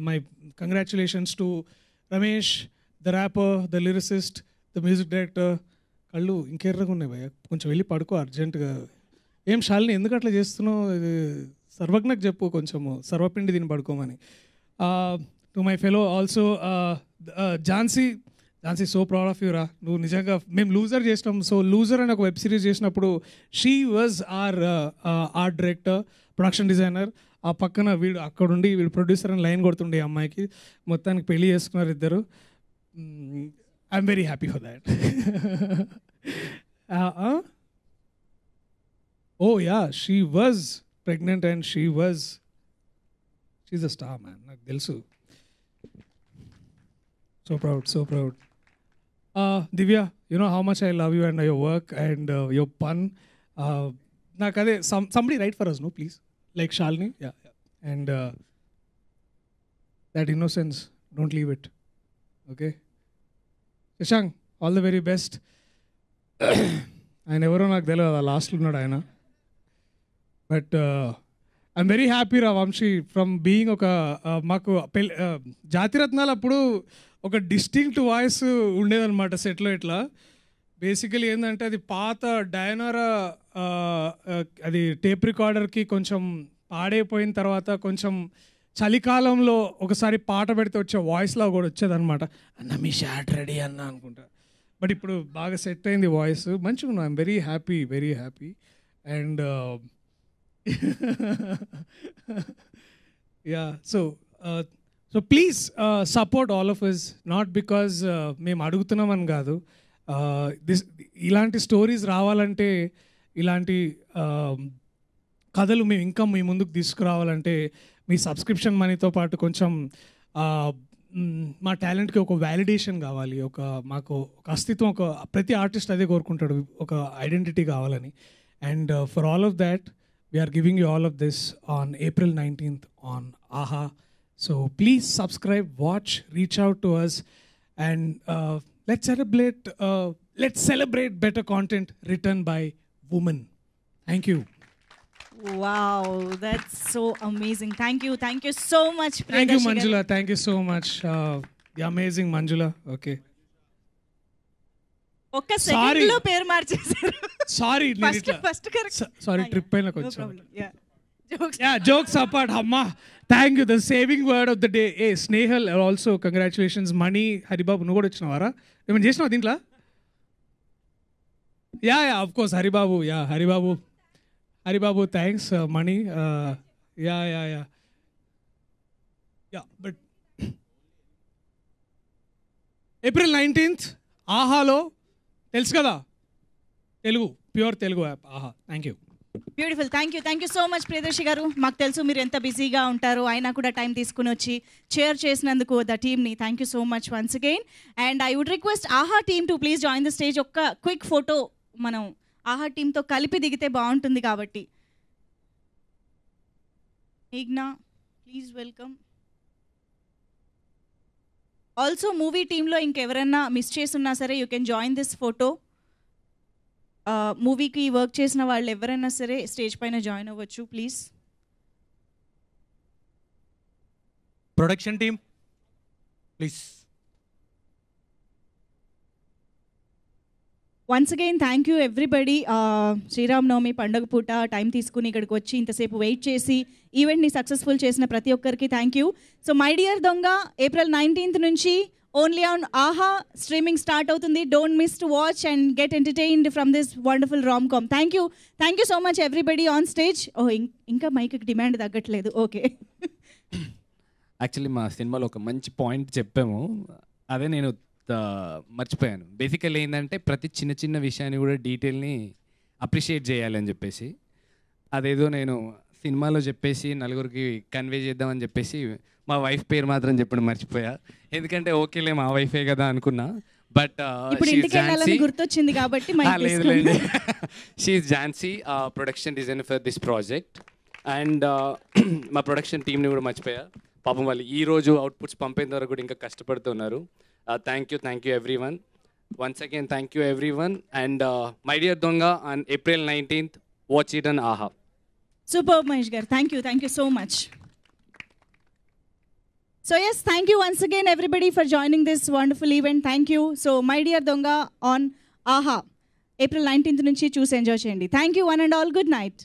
my congratulations to Ramesh, the wrapper, the lyricist, the music director. కళ్ళు ఇంకెర్రగా ఉన్నాయి భయ్య, కొంచెం వెళ్ళి పడుకో అర్జెంటుగా. ఏం శాలిని ఎందుకు అట్లా చేస్తున్నావు? ఇది సర్వజ్ఞకు చెప్పు కొంచెము సర్వపిండి దీన్ని పడుకోమని. To my fellow also Jhansi, so proud of you రా. నువ్వు నిజంగా మేము లూజర్ చేసినాం. సో లూజర్ అని ఒక వెబ్ సిరీస్ చేసినప్పుడు she was art director, production designer. ఆ పక్కన వీడు అక్కడుండి వీడు ప్రొడ్యూసర్ అని లైన్ కొడుతుండే అమ్మాయికి. మొత్తానికి పెళ్లి చేసుకున్నారు ఇద్దరు. I'm very happy for that. Oh ya, she was pregnant and she's a star man, నాకు తెలుసు. So proud. Divya, you know how much I love you and your work and your pun. Nak ade somebody write for us, no please, like Shalini. Yeah. And that innocence, don't leave it. Okay, Shashank, all the very best. ఆయన ఎవరో నాకు తెలియదు, లాస్ట్లో ఉన్నాడు ఆయన. But I'm very happy రా Vamsi from being ఒక మాకు జాతిరత్నాలు అప్పుడు ఒక డిస్టింక్ట్ వాయిస్ ఉండేదన్నమాట సెట్లో. ఇట్లా బేసికలీ ఏంటంటే అది పాత డయనోరా అది టేప్ రికార్డర్కి కొంచెం పాడైపోయిన తర్వాత కొంచెం చలికాలంలో ఒకసారి పాట పెడితే వచ్చే వాయిస్లో కూడా వచ్చేదన్నమాట. అన్న మీ షాట్ రెడీ అన్న అనుకుంటా. బట్ ఇప్పుడు బాగా సెట్ అయింది వాయిస్, మంచిగా ఉన్నా. I'm very happy. And yeah, so please support all of us, not because మేము అడుగుతున్నామని కాదు. ఇలాంటి స్టోరీస్ రావాలంటే, ఇలాంటి కథలు మేము ఇంకా మీ ముందుకు తీసుకురావాలంటే మీ సబ్స్క్రిప్షన్ మనీతో పాటు కొంచెం మా టాలెంట్కి ఒక వ్యాలిడేషన్ కావాలి, మాకు ఒక అస్తిత్వం, ప్రతి ఆర్టిస్ట్ అదే కోరుకుంటాడు, ఒక ఐడెంటిటీ కావాలని. And for all of that we are giving you all of this on April 19th on AHA. So please subscribe, watch, reach out to us, and let's celebrate better content written by women. Thank you. Wow, that's so amazing. Thank you so much. Thank you Manjula, thank you so much. The amazing Manjula. Okay, ఒక్క second లో పేరు మార్చేశారు. Sorry first correct. Sorry trip అయినా కొంచెం. Jokes apart, అమ్మా thank you. The saving word of the day. Snehal also congratulations. Mani, Haribabu నువ్వు కూడా వచ్చినావారా? ఏమైనా చేసినావా దీంట్లో? Yeah of course Haribabu thanks. Mani yeah but April 19th ఆహాలో తెలుసు కదా, Telugu, pure Telugu app Aha. Thank you. Beautiful. Thank you so much Priyadarshi గారు. మాకు తెలుసు మీరు ఎంత బిజీగా ఉంటారు, అయినా కూడా టైం తీసుకుని వచ్చి షేర్ చేసినందుకు ద టీమ్ని thank you so much once again. And I would request Aha team to please join the stage. ఒక్క క్విక్ ఫోటో మనం ఆహా టీమ్తో కలిపి దిగితే బాగుంటుంది కాబట్టి. మేఘ్నా ప్లీజ్ వెల్కమ్. ఆల్సో మూవీ టీంలో ఇంకెవరన్నా మిస్ చేసున్నా సరే you can join this photo. మూవీకి వర్క్ చేసిన వాళ్ళు ఎవరైనా సరే స్టేజ్ పైన జాయిన్ అవ్వచ్చు please. Production team please. Once again thank you everybody. Sri Ramanavami పండుగ పూట టైం తీసుకుని ఇక్కడికి వచ్చి ఇంతసేపు వెయిట్ చేసి ఈవెంట్ని సక్సెస్ఫుల్ చేసిన ప్రతి ఒక్కరికి thank you. So my dear Donga April 19th నుంచి only on Aha streaming start అవుతుంది. Don't miss to watch and get entertained from this wonderful rom com. Thank you so much everybody on stage. ఇంకా మైక్కి demand తగ్గట్లేదు. Okay. Actually మా సినిమాలో ఒక మంచి point చెప్పాము, అదే నేను మర్చిపోయాను. బేసికల్లీ ఏంటంటే ప్రతి చిన్న చిన్న విషయాన్ని కూడా డీటెయిల్ని అప్రిషియేట్ చేయాలని చెప్పేసి, అదేదో నేను సినిమాలో చెప్పేసి నలుగురికి కన్వే చేద్దామని చెప్పేసి మా వైఫ్ పేరు మాత్రం చెప్పడం మర్చిపోయా. ఎందుకంటే ఓకేలే మా వైఫే కదా అనుకున్నా. బట్ గుర్తొచ్చింది కాబట్టి లేదులేండి. She Jhansi, production designer for this project. And మా ప్రొడక్షన్ టీమ్ని కూడా మర్చిపోయా. పాపం వాళ్ళు ఈరోజు అవుట్పుట్స్ పంపేంత వరకు కూడా ఇంకా కష్టపడుతున్నారు. Thank you everyone. Once again thank you everyone. And my dear Donga on April 19th, watch it on Aha. Super Mahesh గారు, thank you so much. So yes, thank you once again everybody for joining this wonderful event. Thank you. So my dear Donga on AHA April 19th నుంచి చూసి enjoy చేయండి. Thank you one and all. Good night.